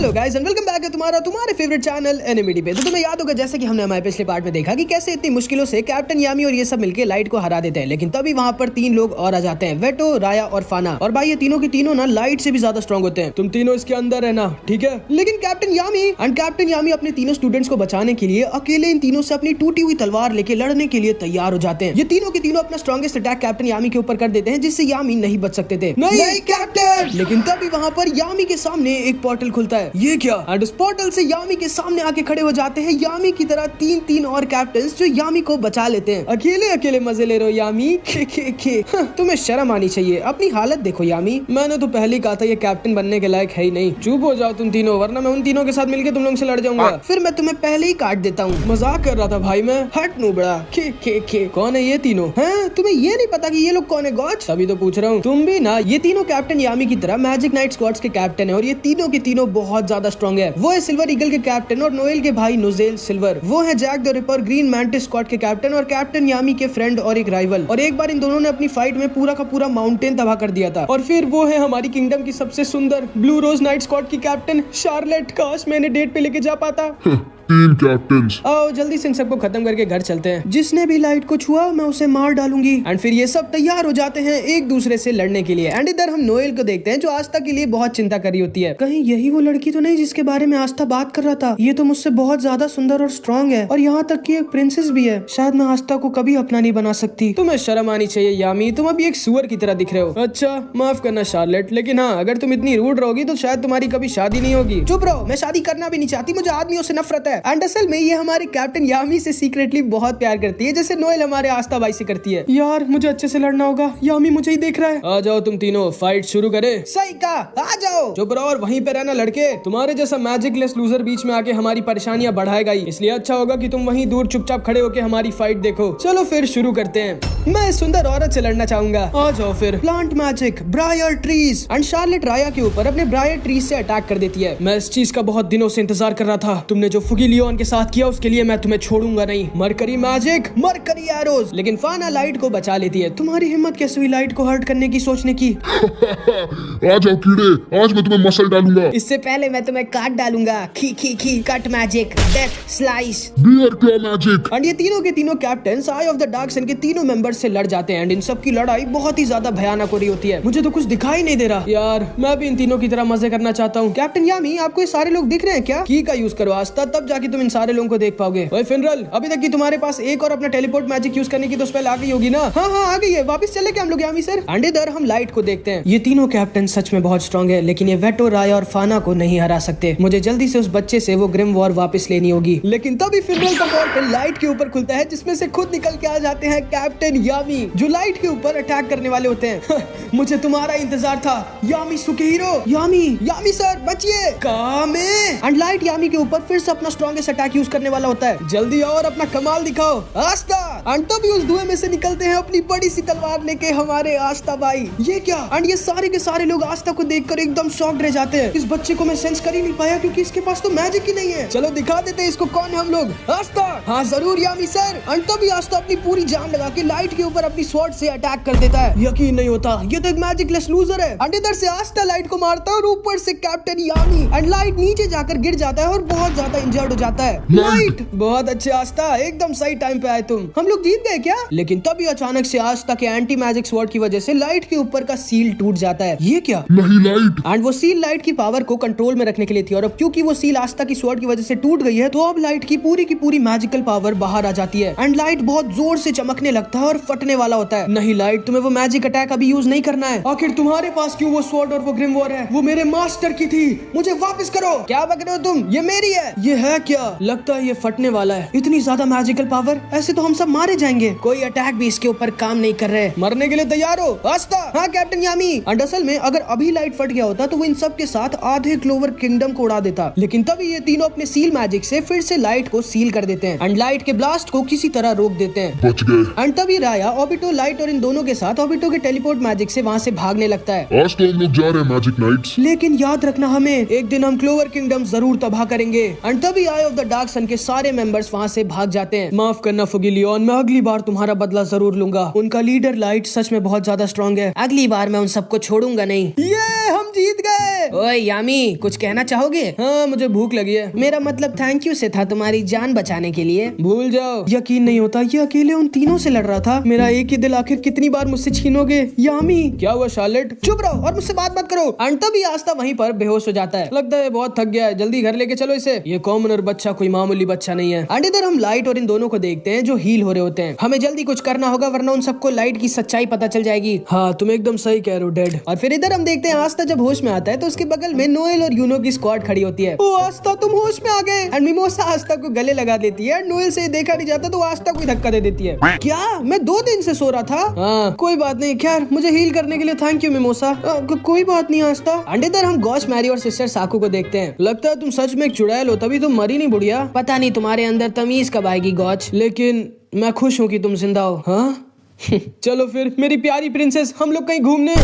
Hello guys and welcome back है तुम्हारे favourite channel एनिमिटी पे। तो तुम्हें याद होगा जैसे कि हमने हमारे पिछले पार्ट में देखा कि कैसे इतनी मुश्किलों से कैप्टन यामी और ये सब मिलके लाइट को हरा देते हैं, लेकिन तभी वहाँ पर तीन लोग और आ जाते हैं, वेटो, राया और फाना। और भाई ये तीनों की तीनों ना लाइट से भी ज्यादा स्ट्रॉन्ग होते हैं। तुम तीनों इसके अंदर रहना, ठीक है? लेकिन कैप्टन यामी अपने तीनों स्टूडेंट्स को बचाने के लिए अकेले इन तीनों से अपनी टूटी हुई तलवार लेके लड़ने के लिए तैयार हो जाते हैं। ये तीनों के तीनों अपना स्ट्रॉन्गेस्ट अटैक कैप्टन यामी के ऊपर कर देते हैं, जिससे यामी नहीं बच सकते थे। नहीं कैप्टन! लेकिन तभी वहाँ पर यामी के सामने एक पोर्टल खुलता है। ये क्या? एंड उस पोर्टल से यामी के सामने आके खड़े हो जाते हैं यामी की तरह तीन और कैप्टन्स जो यामी को बचा लेते हैं। अकेले मजे ले रहे हो यामी। तुम्हें शर्म आनी चाहिए, अपनी हालत देखो यामी। मैंने तो पहले ही कहा था ये कैप्टन बनने के लायक है ही नहीं। चुप हो जाओ तुम तीनों, वरना मैं उन तीनों के साथ मिलकर तुम लोगों से लड़ जाऊंगा। फिर मैं तुम्हें पहले ही काट देता हूँ। मजाक कर रहा था भाई मैं। हट नूबड़ा। कौन है ये तीनों? हैं? तुम्हें ये नहीं पता कि ये लोग कौन है गॉड? तभी तो पूछ रहा हूँ। तुम भी ना, ये तीनों कैप्टन यामी की तरह मैजिक नाइट स्क्वाड्स के कैप्टन है और ये तीनों के तीनों बहुत ज्यादा स्ट्रॉन्ग है। वो है सिल्वर ईगल के कैप्टन और नोएल के भाई नोजेल सिल्वर। वो है Jack the ripper green mantis squad के कैप्टन और कैप्टन यामी के फ्रेंड और एक राइवल। और एक बार इन दोनों ने अपनी फाइट में पूरा का पूरा माउंटेन तबाह कर दिया था। और फिर वो है हमारी किंगडम की सबसे सुंदर ब्लू रोज नाइट स्क्वाड की कैप्टन शार्लेट। काश मैंने डेट पे लेके जा पाता। तीन कैप्टन्स। आओ जल्दी से इन सबको खत्म करके घर चलते हैं। जिसने भी लाइट को छुआ मैं उसे मार डालूंगी। एंड फिर ये सब तैयार हो जाते हैं एक दूसरे से लड़ने के लिए। एंड इधर हम नोएल को देखते हैं जो आस्था के लिए बहुत चिंता कर रही होती है। कहीं यही वो लड़की तो नहीं जिसके बारे में आस्था बात कर रहा था? ये तो मुझसे बहुत ज्यादा सुंदर और स्ट्रॉन्ग है और यहाँ तक कि एक प्रिंसेस भी है। शायद मैं आस्था को कभी अपना नहीं बना सकती। तुम्हें शर्म आनी चाहिए यामी, तुम अभी एक सुअर की तरह दिख रहे हो। अच्छा माफ करना शार्लेट, लेकिन हाँ अगर तुम इतनी रूड रहोगी तो शायद तुम्हारी कभी शादी नहीं होगी। चुप रहो, मैं शादी करना भी नहीं चाहती, मुझे आदमियों से नफरत है। एंड असल में हमारे कैप्टन यामी से सीक्रेटली बहुत प्यार करती है, जैसे नोएल हमारे आस्था भाई से करती है। यार मुझे अच्छे से लड़ना होगा, यामी मुझे ही देख रहा है। आ जाओ तुम तीनों, फाइट शुरू करें। सही कहा, आ जाओ। चुप रहो और वहीं पे रहना लड़के। तुम्हारे जैसा मैजिकलेस लूजर बीच में आके हमारी परेशानियां बढ़ाएगा ही, इसलिए अच्छा होगा कि तुम वहीं दूर चुपचाप खड़े होकर हमारी फाइट देखो। चलो फिर शुरू करते हैं। मैं सुंदर औरत से लड़ना चाहूंगा। आ जाओ फिर। Plant magic, briar trees. And Charlotte राया के ऊपर अपने ब्रायर ट्रीज से अटैक कर देती है। मैं इस चीज का बहुत दिनों से इंतजार कर रहा था। तुमने जो फुगी लियोन के साथ किया उसके लिए मैं तुम्हें छोड़ूंगा नहीं। Mercury magic, mercury arrows. लेकिन फाना लाइट को बचा लेती है। तुम्हारी हिम्मत कैसे हुई लाइट को हर्ट करने की सोचने की? आ जाओ कीड़े, आज मैं तुम्हें मसल डालूंगा। इससे पहले मैं तुम्हें काट डालूंगा। खी cut magic, death slice, bear claw magic. And ये तीनों के तीनों captain eye of the dark sun के तीनों मेंबर्स से लड़ जाते हैं। एंड इन सब की लड़ाई बहुत ही ज्यादा भयानक हो रही होती है। मुझे तो कुछ दिखाई नहीं दे रहा यार, मैं भी इन तीनों की तरह मजे करना चाहता हूँ। कैप्टन यामी आपको ये सारे लोग दिख रहे हैं क्या? की का यूज करो आस्था, तब जाके तुम इन सारे लोगों को देख पाओगे। ओए फिनरल, अभी तक की तुम्हारे पास एक और अपना टेलीपोर्ट मैजिक यूज करने की तो स्पेल आ गई होगी ना? हाँ आ गई है। वापस चले क्या हम लोग यामी सर? एंड इधर हम लाइट को देखते हैं। ये तीनों कैप्टन सच में बहुत स्ट्रॉन्ग है, लेकिन ये वेटो, राया और फाना को नहीं हरा सकते। मुझे जल्दी से उस बच्चे से वो ग्रिम वॉर वापस लेनी होगी। लेकिन तभी फिनरल का पोर्टल लाइट के ऊपर खुलता है, जिसमें से खुद निकल के आ जाते हैं कैप्टन यामी, जो लाइट के ऊपर अटैक करने वाले होते हैं। मुझे तुम्हारा इंतजार था यामी सुकेहीरो। यामी सर बचिए। कामे। एंड लाइट यामी के ऊपर फिर से अपना स्ट्रॉन्गेस्ट अटैक यूज करने वाला होता है। जल्दी और अपना कमाल दिखाओ आस्था। एंड तभी उस धुएं में से निकलते हैं अपनी बड़ी सी तलवार लेके हमारे आस्था भाई। ये क्या? एंड ये सारे के सारे लोग आस्था को देखकर एकदम शॉक्ड रह जाते हैं। इस बच्चे को मैं सेंस कर ही नहीं पाया क्योंकि इसके पास तो मैजिक ही नहीं है। चलो दिखा देते हैं इसको कौन है हम लोग। आस्था। हाँ जरूर यामी सर। एंड तभी आस्था अपनी पूरी जान लगा के लाइट के ऊपर अपनी स्वॉर्ड से अटैक कर देता है। यकीन नहीं होता, ये तो एक मैजिकलेस लूजर है। एंड इधर से आस्था लाइट को मारता है और ऊपर से कैप्टन यामी। एंड लाइट नीचे जाकर गिर जाता है और बहुत ज्यादा इंजर्ड हो जाता है। लाइट, बहुत अच्छे आस्था, एकदम सही टाइम पे आए तुम। हम लोग जीत गए क्या? लेकिन तभी अचानक से आस्था के एंटी मैजिक स्वॉर्ड की वजह से लाइट के ऊपर का सील टूट जाता है। ये क्या? नहीं लाइट। एंड वो सील लाइट की पावर को कंट्रोल में रखने के लिए थी, और अब क्योंकि वो सील आस्था की स्वॉर्ड की वजह से टूट गई है, तो अब लाइट की पूरी मैजिकल पावर बाहर आ जाती है। एंड लाइट बहुत जोर से चमकने लगता है और फटने वाला होता है। नहीं लाइट, तुम्हें वो मैजिक अटैक अभी यूज नहीं करना है। आखिर तुम्हारे पास क्यों वो स्वॉर्ड और वो ग्रिम वॉर है? वो मेरे मास्टर की थी, मुझे वापस करो। क्या बक रहे हो तुम? ये मेरी है। ये है क्या? लगता है ये फटने वाला है। इतनी ज्यादा मैजिकल पावर, ऐसे तो हम सब मारे जाएंगे। कोई अटैक भी इसके ऊपर काम नहीं कर रहे। मरने के लिए तैयार हो आस्था? हाँ कैप्टन यामी। एंड असल में अगर अभी लाइट फट गया होता तो वो इन सब के साथ आधे क्लोवर किंगडम को उड़ा देता। लेकिन तभी ये तीनों अपने सील मैजिक से फिर से लाइट को सील कर देते हैं एंड लाइट के ब्लास्ट को किसी तरह रोक देते हैं। बच गए। एंड तभी राया, ऑबिटो, लाइट और इन दोनों के साथ ऑबिटो के टेलीपोर्ट मैजिक से वहाँ से भागने लगता है। आज तो हम लोग जा रहे हैं मैजिक नाइट्स। लेकिन याद रखना, हमें एक दिन हम क्लोवर किंगडम जरूर तबाह करेंगे। एंड तभी आई ऑफ द डार्क सन के सारे मेंबर्स वहाँ से भाग जाते हैं। माफ करना फुगी लियोन, मैं अगली बार तुम्हारा बदला जरूर लूंगा। उनका लीडर लाइट सच में बहुत ज्यादा स्ट्रॉन्ग है। अगली बार मैं उन सबको छोड़ूंगा नहीं। ये हम जीत गए। ओए यामी, कुछ कहना चाहोगे? हाँ, मुझे भूख लगी है। मेरा मतलब थैंक यू से था, तुम्हारी जान बचाने के लिए। भूल जाओ। यकीन नहीं होता, ये अकेले उन तीनों से लड़ रहा था। मेरा एक ही दिल आखिर कितनी बार मुझसे छीनोगे? यामी। क्या हुआ शार्लेट? चुप रहो और मुझसे बात मत करो। एंड तभी आस्था वहीं पर बेहोश हो जाता है। लगता है बहुत थक गया है, जल्दी घर लेके चलो इसे। ये कॉमनर बच्चा कोई मामूली बच्चा नहीं है। एंड इधर हम लाइट और इन दोनों को देखते हैं जो हील हो रहे होते हैं। हमें जल्दी कुछ करना होगा वरना उन सबको लाइट की सच्चाई पता चल जाएगी। हाँ, तुम एकदम सही कह रहे हो डैड। और फिर इधर हम देखते हैं आस्था जब होश में आता है तो उसके बगल में नोएल और यूनो की स्क्वाड खड़ी होती है। ओ आस्था, तुम होश में आ गए। एंड मिमोसा आस्था को गले लगा देती है। नोएल से देखा नहीं जाता तो आस्था को धक्का दे देती है। क्या मैं 2 दिन से सो रहा था? हाँ, कोई बात नहीं। खैर, मुझे हील करने के लिए थैंक यू मिमोसा। कोई बात नहीं आस्था। एंड इधर हम गॉश, मैरी और सिस्टर साकू को देखते हैं। लगता है तुम सच में एक चुड़ैल हो, तभी तुम मरी नहीं बुढ़िया। पता नहीं तुम्हारे अंदर तमीज कब आएगी गॉच, लेकिन मैं खुश हूँ कि तुम जिंदा हो। हाँ चलो फिर मेरी प्यारी प्रिंसेस, हम लोग कहीं घूमने।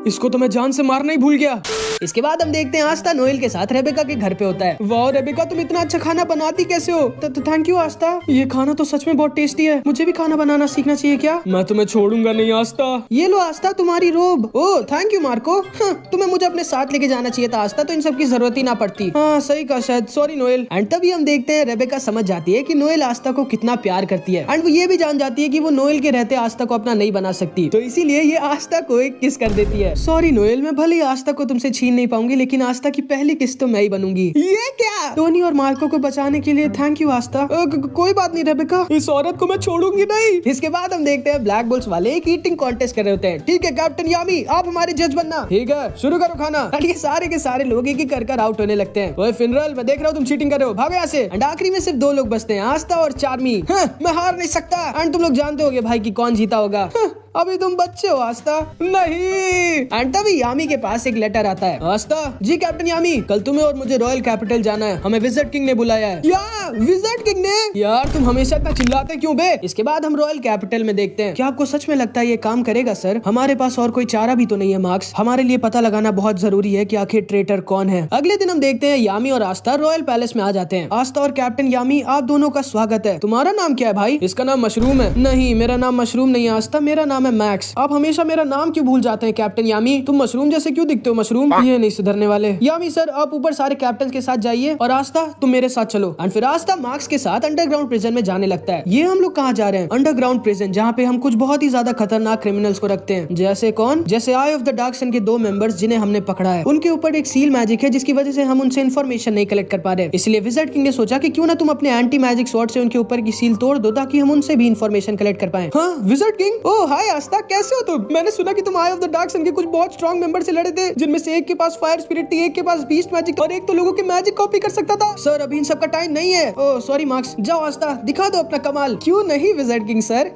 इसको तो मैं जान से मारना ही भूल गया। इसके बाद हम देखते हैं आस्था नोएल के साथ रेबेका के घर पे होता है। वाह रेबेका, तुम इतना अच्छा खाना बनाती कैसे हो? तो थैंक यू आस्था, ये खाना तो सच में बहुत टेस्टी है। मुझे भी खाना बनाना सीखना चाहिए क्या? मैं तुम्हें छोड़ूंगा नहीं आस्था। ये लो आस्था, तुम्हारी रोब। ओह थैंक यू मार्को। तुम्हें मुझे अपने साथ लेके जाना चाहिए था आस्था, तो इन सब की जरूरत ही ना पड़ती। हाँ सही कहा शायद, सॉरी नोएल। एंड तभी हम देखते हैं रेबेका समझ जाती है कि नोएल आस्था को कितना प्यार करती है। एंड वो ये भी जान जाती है कि वो नोएल के रहते आस्था को अपना नहीं बना सकती, तो इसीलिए ये आस्था को एक किस कर देती है। सॉरी नोएल, मैं भले ही आस्था को तुमसे छीन नहीं पाऊंगी, लेकिन आस्था की पहली किस्त तो मैं ही बनूंगी। ये क्या? टोनी और मार्को को बचाने के लिए थैंक यू आस्था। कोई बात नहीं रेबेका, इस औरत को मैं छोड़ूंगी नहीं। इसके बाद हम देखते हैं ब्लैक बुल्स वाले एक ईटिंग कॉन्टेस्ट कर रहे होते हैं। ठीक है कैप्टन यामी, आप हमारे जज बनना। ठीक है, शुरू करो खाना। ये सारे के सारे लोग एक एक कर आउट होने लगते हैं। ओए फिनरल, मैं देख रहा हूँ तुम चीटिंग कर रहे हो, भागो यहाँ से। एंड आखिरी में सिर्फ 2 लोग बचते हैं, आस्था और चार्मी। मैं हार नहीं सकता। एंड तुम लोग जानते होगे भाई कि कौन जीता होगा। अभी तुम बच्चे हो आस्था। नहीं। एंड तभी यामी के पास एक लेटर आता है। आस्था जी कैप्टन यामी, कल तुम्हें और मुझे रॉयल कैपिटल जाना है, हमें विज़ार्ड किंग ने बुलाया है। क्या विज़ार्ड किंग ने? यार तुम हमेशा इतना चिल्लाते क्यों बे? इसके बाद हम रॉयल कैपिटल में देखते हैं। क्या आपको सच में लगता है ये काम करेगा सर? हमारे पास और कोई चारा भी तो नहीं है मार्क्स। हमारे लिए पता लगाना बहुत जरूरी है कि आखिर ट्रेटर कौन है। अगले दिन हम देखते हैं यामी और आस्था रॉयल पैलेस में आ जाते हैं। आस्था और कैप्टन यामी, आप दोनों का स्वागत है। तुम्हारा नाम क्या है भाई? इसका नाम मशरूम है। नहीं, मेरा नाम मशरूम नहीं है आस्था, मेरा नाम है मैक्स। आप हमेशा मेरा नाम क्यों भूल जाते हैं कैप्टन यामी? तुम मशरूम जैसे क्यों दिखते हो मशरूम? ये नहीं सुधरने वाले। यामी सर, आप ऊपर सारे कैप्टन के साथ जाइए और आस्था तुम मेरे साथ चलो। एंड फिर आस्था मार्क्स के साथ अंडरग्राउंड प्रिजन में जाने लगता है। ये हम लोग कहाँ जा रहे हैं? अंडरग्राउंड प्रिजन, जहाँ पे हम कुछ बहुत ही ज्यादा खतरनाक क्रिमिनल्स को रखते हैं। जैसे कौन? जैसे आई ऑफ द डार्क सन के 2 मेंबर्स जिन्हें हमने पकड़ा है। उनके ऊपर एक सील मैजिक है जिसकी वजह से हम उनसे इन्फॉर्मेशन नहीं कलेक्ट कर पा रहे। इसलिए विज़ार्ड किंग ने सोचा कि क्यों ना तुम अपने एंटी मैजिक स्वॉर्ड से उनके ऊपर की सील तोड़ दो ताकि हम उनसे भी इन्फॉर्मेशन कलेक्ट कर पाए। हाँ विज़ार्ड किंग, ओह हाय आस्था, कैसे हो तुम? मैंने सुना कि तुम आई ऑफ द डार्क सन के कुछ बहुत स्ट्रॉन्ग मेंबर से लड़े थे, जिनमें से एक के पास फायर स्पिरिट थी, एक के पास बीस्ट मैजिक और एक तो लोगों के मैजिक कॉपी कर सकता था। सर अभी इन सब का टाइम नहीं है। ओह सॉरी मार्क्स, जाओ आस्था दिखा दो अपना कमाल। क्यों नहीं विज़ार्ड किंग सर?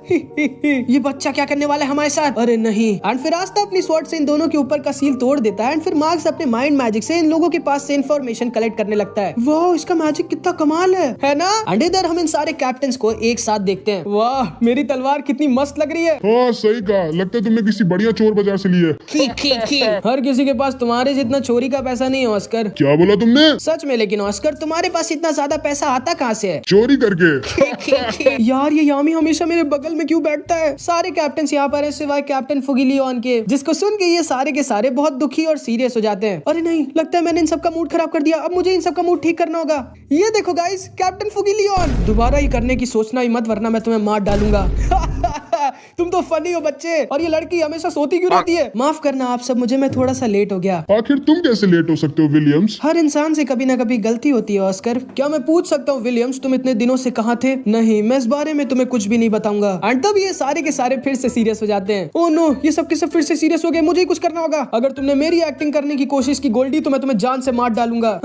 ये बच्चा क्या करने वाला है हमारे साथ? अरे नहीं। एंड फिर आस्था अपनी स्वॉर्ड से इन दोनों के ऊपर का सील तोड़ देता है। एंड फिर मार्क्स अपने माइंड मैजिक से इन लोगों के पास से इन्फॉर्मेशन कलेक्ट करने लगता है। वाह, इसका मैजिक कितना कमाल है ना? एंड इधर हम इन सारे कैप्टन्स को एक साथ देखते हैं। वाह, मेरी तलवार कितनी मस्त लग रही है। हाँ सही कहा, लगता है तुमने किसी बढ़िया चोर बाजार से ली है। हर किसी के पास तुम्हारे जितना चोरी का पैसा नहीं है ऑस्कर। क्या बोला तुमने? सच में, लेकिन ऑस्कर तुम्हारे पास इतना ज्यादा पैसा आता कहाँ से है? चोरी करके। यार ये यामी हमेशा मेरे बगल में क्यों बैठता है? सारे कैप्टन यहाँ पर है सिवाय कैप्टन फुगिलियोन के, जिसको सुन के ये सारे के सारे बहुत दुखी और सीरियस हो जाते हैं। अरे नहीं, लगता है मैंने इन सबका मूड खराब कर दिया। अब मुझे इन सबका मूड ठीक करना होगा। ये देखो गाइस, कैप्टन फुगिलियोन। दोबारा ये करने की सोचना ही मत, वरना मैं तुम्हें मार डालूंगा। तुम तो फनी हो बच्चे। और ये लड़की हमेशा सोती क्यों रहती है? माफ करना आप सब मुझे, मैं थोड़ा सा लेट हो गया। आखिर तुम कैसे लेट हो सकते हो विलियम्स? हर इंसान से कभी ना कभी गलती होती है ऑस्कर। क्या मैं पूछ सकता हूँ विलियम्स, तुम इतने दिनों से कहाँ थे? नहीं, मैं इस बारे में तुम्हें कुछ भी नहीं बताऊंगा। एंड तब ये सारे के सारे फिर से सीरियस हो जाते हैं। ओह नो, ये सब के सब फिर से सीरियस हो गए। मुझे ही कुछ करना होगा। अगर तुमने मेरी एक्टिंग करने की कोशिश की गोल्डी, तो मैं तुम्हें जान से मार डालूंगा।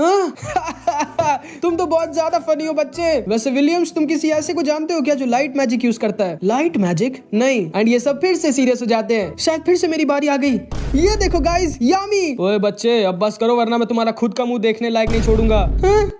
तुम तो बहुत ज्यादा फनी हो बच्चे। वैसे विलियम्स, तुम किसी ऐसे को जानते हो क्या जो लाइट मैजिक यूज करता है? Light magic? नहीं। एंड ये सब फिर से सीरियस हो जाते हैं। शायद फिर से मेरी बारी आ गई। ये देखो गाइस, यामी। ओए बच्चे, अब बस करो वरना मैं तुम्हारा खुद का मुंह देखने लायक नहीं छोड़ूंगा।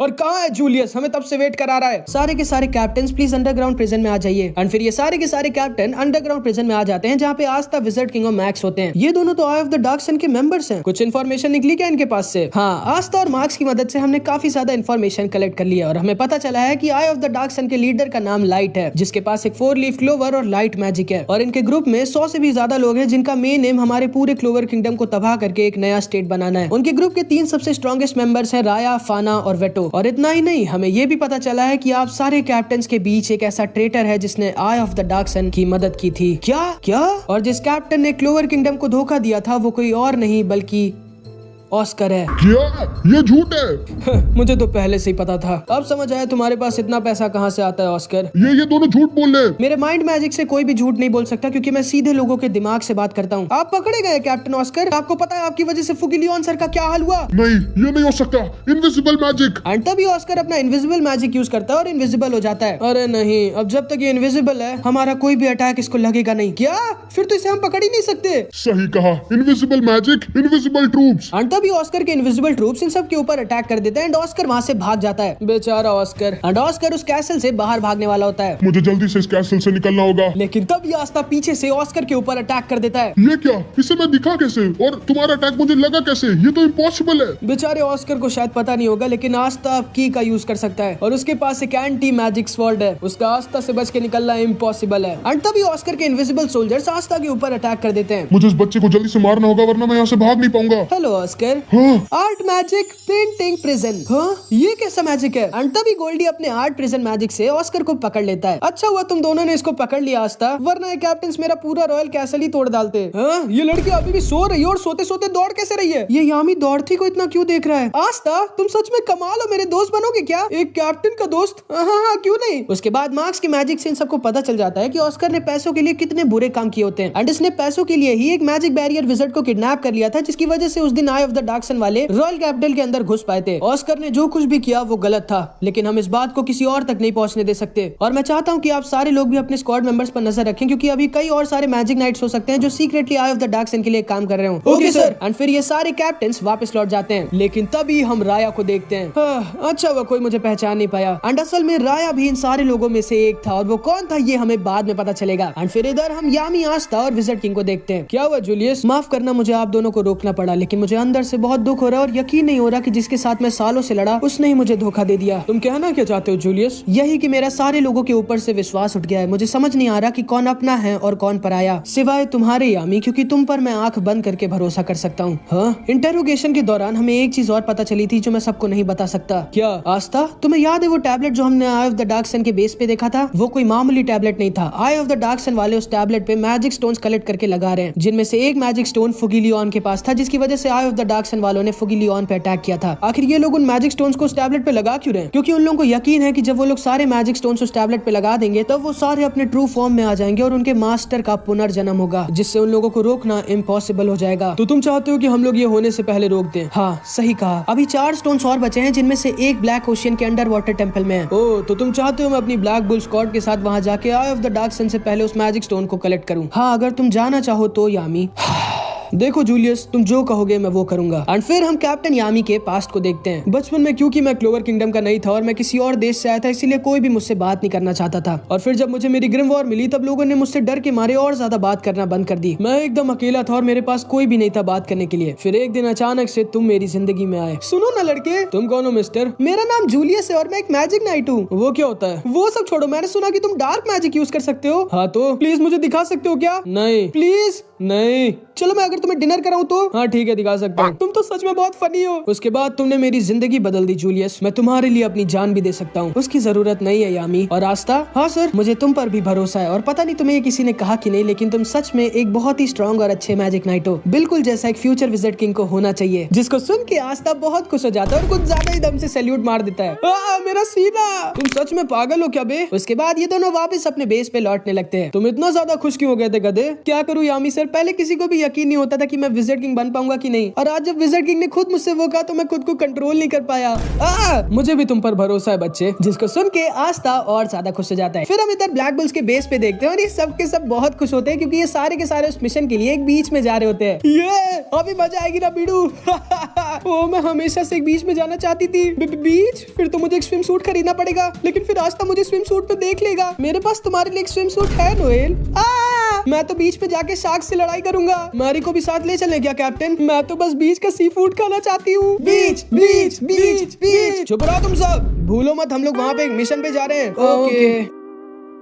और कहाँ है जूलियस? हमें तब से वेट करा रहा है। सारे के सारे कैप्टन प्लीज अंडरग्राउंड प्रिजन में आ जाइए। एंड फिर ये सारे के सारे कैप्टन अंडरग्राउंड प्रिजन में आ जाते हैं, जहाँ पे आस्था, विज़ार्ड किंग और मैक्स होते हैं। ये दोनों तो आई ऑफ द डार्क सन के मेंबर्स हैं। कुछ इन्फॉर्मेशन निकली क्या इनके पास से? हाँ, आस्था और मार्क्स की मदद से हमने काफी ज्यादा इंफॉर्मेशन कलेक्ट कर लिया और हमें पता चला है कि आई ऑफ द डार्क सन के लीडर का नाम लाइट है, जिसके पास एक 4 लीफ क्लोवर और लाइट मैजिक है। और इनके ग्रुप में 100 से भी ज्यादा लोग हैं जिनका मेन एम हमारे पूरे क्लोवर किंगडम को तबाह करके एक नया स्टेट बनाना है। उनके ग्रुप के 3 सबसे स्ट्रॉन्गेस्ट मेंबर्स हैं, राया, फाना और वेटो। और इतना ही नहीं, हमें ये भी पता चला है कि आप सारे कैप्टन के बीच एक ऐसा ट्रेटर है जिसने आई ऑफ द डार्क सन की मदद की थी। क्या? और जिस कैप्टन ने क्लोवर किंगडम को धोखा दिया था वो कोई और नहीं बल्कि ऑस्कर है। क्या ये झूठ है? मुझे तो पहले से ही पता था। अब समझ आया तुम्हारे पास इतना पैसा कहाँ से आता है ऑस्कर। ये दोनों झूठ बोल रहे। मेरे माइंड मैजिक से कोई भी झूठ नहीं बोल सकता क्योंकि मैं सीधे लोगों के दिमाग से बात करता हूँ। आप पकड़े गए कैप्टन ऑस्कर। आपको पता है आपकी वजह से फुगिलियन सर का क्या हाल हुआ? नहीं, ये नहीं हो सकता। Invisible magic. एंड तभी ऑस्कर अपना इनविजिबल मैजिक यूज करता है और इनविजिबल हो जाता है। अरे नहीं, अब जब तक ये इनविजिबल है हमारा कोई भी अटैक इसको लगेगा नहीं। क्या? फिर तो इसे हम पकड़ ही नहीं सकते। सही कहा, invisible magic, invisible troops. And तभी ऑस्कर के इनविजिबल ट्रूप्स इन सब के ऊपर अटैक कर देते हैं एंड ऑस्कर वहां से भाग जाता है। बेचारा ऑस्कर। एंड ऑस्कर उस कैसल से बाहर भागने वाला होता है। मुझे जल्दी से इस कैसल से निकलना होगा। लेकिन तब ये आस्था पीछे से ऑस्कर के ऊपर अटैक कर देता है। ये क्या? इसे मैं दिखा कैसे? और तुम्हारा अटैक मुझे लगा कैसे? ये तो इम्पॉसिबल है। बेचारे ऑस्कर को शायद पता नहीं होगा लेकिन आस्था की का यूज कर सकता है और उसके पास एक एंटी मैजिक स्वॉर्ड है। उसका आस्था से बच के निकलना इम्पॉसिबल है। एंड तभी ऑस्कर के इनविजिबल सोल्जर्स आस्था के ऊपर अटैक कर देते हैं। मुझे इस बच्चे को जल्दी से मारना होगा वरना मैं यहाँ से भाग नहीं पाऊंगा। Hello Oscar. हाँ। Art magic painting prison. हाँ, ये कैसा मैजिक है? एंड तभी गोल्डी अपने आर्ट प्रिजन मैजिक से ऑस्कर को पकड़ लेता है। अच्छा हुआ तुम दोनों ने इसको पकड़ लिया आस्था, वरना ये कैप्टन मेरा पूरा रॉयल कैसल ही तोड़ डालते। हाँ, ये लड़की अभी भी सो रही है और सोते सोते दौड़ कैसे रही है? ये यामी दौड़ती को इतना क्यों देख रहा है? आस्था तुम सच में कमाल हो, मेरे दोस्त बनोगे क्या? एक कैप्टन का दोस्त? हाँ, क्यों नहीं। उसके बाद मार्क्स के मैजिक से इन सबको पता चल जाता है कि ऑस्कर ने पैसों के लिए कितने बुरे काम किए होते हैं एंड इसने पैसों के लिए ही एक मैजिक बैरियर विज़ार्ड को किडनैप कर लिया था, जिसकी वजह से उस दिन आई ऑफ द डार्क सन वाले रॉयल कैपिटल के अंदर घुस पाए थे। ऑस्कर ने जो कुछ भी किया वो गलत था, लेकिन हम इस बात को किसी और तक नहीं पहुंचने दे सकते। और मैं चाहता हूं कि आप सारे लोग भी अपने स्क्वाड मेंबर्स पर नजर रखें क्योंकि अभी कई और सारे मैजिक नाइट्स हो सकते हैं जो secretly eye of the dark sun के लिए काम कर रहे हो। Okay sir. एंड फिर ये सारे कैप्टन्स वापस लौट जाते हैं, लेकिन तभी हम राया को देखते हैं। अच्छा वो कोई मुझे पहचान नहीं पाया एंड असल में राया भी इन सारे लोगों में से एक था और वो कौन था ये हमें बाद में पता चलेगा। एंड फिर इधर हम यामी, आस्था और विज़ार्ड किंग को देखते हैं। क्या हुआ जूलियस? माफ करना मुझे आप दोनों को रोकना पड़ा, लेकिन मुझे अंदर से बहुत दुख हो रहा है और यकीन नहीं हो रहा कि जिसके साथ मैं सालों से लड़ा उसने ही मुझे धोखा दे दिया। तुम कहना क्या चाहते हो जूलियस? यही कि मेरा सारे लोगों के ऊपर से विश्वास उठ गया है। मुझे समझ नहीं आ रहा कि कौन अपना है और कौन पराया, सिवाय तुम्हारे यामी, क्योंकि तुम पर मैं आंख बंद करके भरोसा कर सकता हूँ। हाँ, इंटेरोगेशन के दौरान हमें एक चीज और पता चली थी जो मैं सबको नहीं बता सकता। क्या आस्था? तुम्हें याद है वो टैबलेट जो हमने आई ऑफ द डार्क सन के बेस पे देखा था? वो कोई मामूली टैबलेट नहीं था। आई ऑफ द डार्क सन वाले उस टैबलेट पे मैजिक स्टोन्स कलेक्ट करके लगा रहे हैं, जिनमें से एक मैजिक स्टोन फुगिलियन के पास था, जिसकी वजह से आई ऑफ द डार्क सन वालों ने फुगिलियन पे अटैक किया था। आखिर ये लोग उन मैजिक स्टोन्स को उस टैबलेट पे लगा क्यों रहे? क्योंकि उन लोगों को यकीन है कि जब वो लोग सारे मैजिक स्टोन्स उस टैबलेट पे लगा देंगे तब वो सारे अपने ट्रू फॉर्म में आ जाएंगे और उनके मास्टर का पुनर्जन्म होगा, जिससे उन लोगों को रोकना इम्पॉसिबल हो जाएगा। तो तुम चाहते हो कि हम लोग ये होने से पहले रोक दें? हाँ, सही कहा। अभी 4 स्टोन्स और बचे हैं, जिनमें से एक ब्लैक ओशियन के अंडर वाटर टेम्पल में है। ओह, तो तुम चाहते हो मैं अपनी ब्लैक बुल स्क्वाड के साथ वहाँ जाके आई ऑफ द डार्क सन से पहले उस मैजिक स्टोन को कलेक्ट करूँ? हाँ, अगर तुम जाना चाहो तो यामी। देखो जूलियस, तुम जो कहोगे मैं वो करूंगा। एंड फिर हम कैप्टन यामी के पास्ट को देखते हैं। बचपन में क्योंकि मैं क्लोवर किंगडम का नहीं था और मैं किसी और देश से आया था, इसीलिए कोई भी मुझसे बात नहीं करना चाहता था। और फिर जब मुझे मेरी ग्रिम वॉर मिली तब लोगों ने मुझसे डर के मारे और ज्यादा बात करना बंद कर दी। मैं एकदम अकेला था और मेरे पास कोई भी नहीं था बात करने के लिए। फिर एक दिन अचानक से तुम मेरी जिंदगी में आए। सुनो ना लड़के। तुम कौन हो मिस्टर? मेरा नाम जूलियस है और मैं एक मैजिक नाइट हूँ। वो क्या होता है? वो सब छोड़ो, मैंने सुना कि तुम डार्क मैजिक यूज कर सकते हो। हाँ, तो प्लीज मुझे दिखा सकते हो क्या? नहीं प्लीज नहीं। चलो मैं अगर तुम्हें डिनर कराऊं तो? हाँ ठीक है, दिखा सकता हूँ। तुम तो सच में बहुत फनी हो। उसके बाद तुमने मेरी जिंदगी बदल दी जूलियस। मैं तुम्हारे लिए अपनी जान भी दे सकता हूँ। उसकी जरूरत नहीं है यामी। और आस्था? हाँ सर, मुझे तुम पर भी भरोसा है और पता नहीं तुम्हें किसी ने कहा कि नहीं, लेकिन तुम सच में एक बहुत ही स्ट्रॉन्ग और अच्छे मैजिक नाइट हो, बिल्कुल जैसा एक फ्यूचर विज़ार्ड किंग को होना चाहिए। जिसको सुन के आस्था बहुत खुश हो जाता है और कुछ ज्यादा ही दम से सैल्यूट मार देता है। मेरा सीना। तुम सच में पागल हो क्या बे? उसके बाद ये दोनों वापस अपने बेस पे लौटने लगते हैं। तुम इतना ज्यादा खुश क्यों हो गए थे गधे? क्या करूँ यामी सर, पहले किसी को भी यकीन नहीं होता था कि मैं विज़ार्ड किंग बन पाऊंगा कि नहीं, और आज जब विज़ार्ड किंग ने खुद मुझसे वो कहा तो मैं खुद को कंट्रोल नहीं कर पाया। मुझे भी तुम पर भरोसा है बच्चे। जिसको सुन के आस्था और ज्यादा खुश हो जाता है। फिर हम इधर ब्लैक बुल्स के बेस पे देखते हैं और ये सब के सब बहुत खुश होते हैं क्योंकि ये सारे के सारे उस मिशन के लिए एक बीच में जा रहे होते हैं। ये अभी मजा आएगी ना बीडू। ओ, मैं हमेशा से एक बीच में जाना चाहती थी। बीच? फिर तो मुझे एक स्विम सूट खरीदना पड़ेगा, लेकिन फिर आस्था मुझे स्विम सूट पे देख लेगा। मेरे पास तुम्हारे लिए एक स्विम सूट है नोएल। मैं तो बीच पे जाके शार्क से लड़ाई करूंगा। मैरी को भी साथ ले चले क्या कैप्टन? मैं तो बस बीच का सी फूड खाना चाहती हूँ। बीच बीच बीच बीच। चुप रहो तुम सब, भूलो मत हम लोग वहाँ पे एक मिशन पे जा रहे हैं। ओके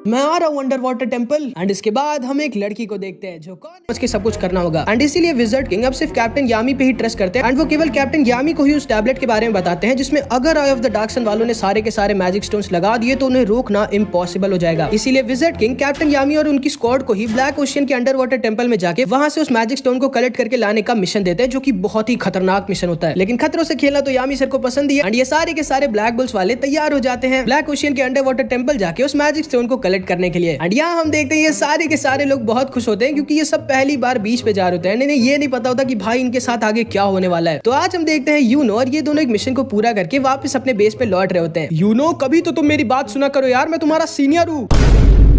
मैं आ रहा हूँ अंडर वाटर टेम्पल। एंड इसके बाद हम एक लड़की को देखते हैं जो कौन उसके सब कुछ करना होगा। एंड इसीलिए विज़र्ड किंग अब सिर्फ कैप्टन यामी पे ही ट्रस्ट करते हैं। एंड वो केवल कैप्टन यामी को ही उस टैबलेट के बारे में बताते हैं जिसमें अगर आई ऑफ द डार्क सन वालों ने सारे के सारे मैजिक स्टोन्स लगा दिए तो उन्हें रोकना इम्पॉसिबल हो जाएगा। इसीलिए विज़र्ड किंग कैप्टन यामी और उनकी स्क्वाड को ही ब्लैक ओशियन के अंडर वाटर टेम्पल में जाके वहां से उस मैजिक स्टोन को कलेक्ट करके लाने का मिशन देते हैं, जो की बहुत ही खतरनाक मिशन होता है। लेकिन खतरों से खेलना तो यामी सर को पसंद ही है। एंड ये सारे के सारे ब्लैक बुल्स वाले तैयार हो जाते हैं ब्लैक ओशियन के अंडर वाटर टेम्पल जाके उस मैजिक स्टोन को कलेक्ट करने के लिए। यहाँ हम देखते हैं ये सारे के सारे लोग बहुत खुश होते हैं क्योंकि ये सब पहली बार बीच पे जा रहे होते हैं। इन्हें ये नहीं पता होता कि भाई इनके साथ आगे क्या होने वाला है। तो आज हम देखते हैं यूनो और ये दोनों एक मिशन को पूरा करके वापस अपने बेस पे लौट रहे होते हैं। यूनो कभी तो तुम मेरी बात सुना करो यार, मैं तुम्हारा सीनियर हूँ।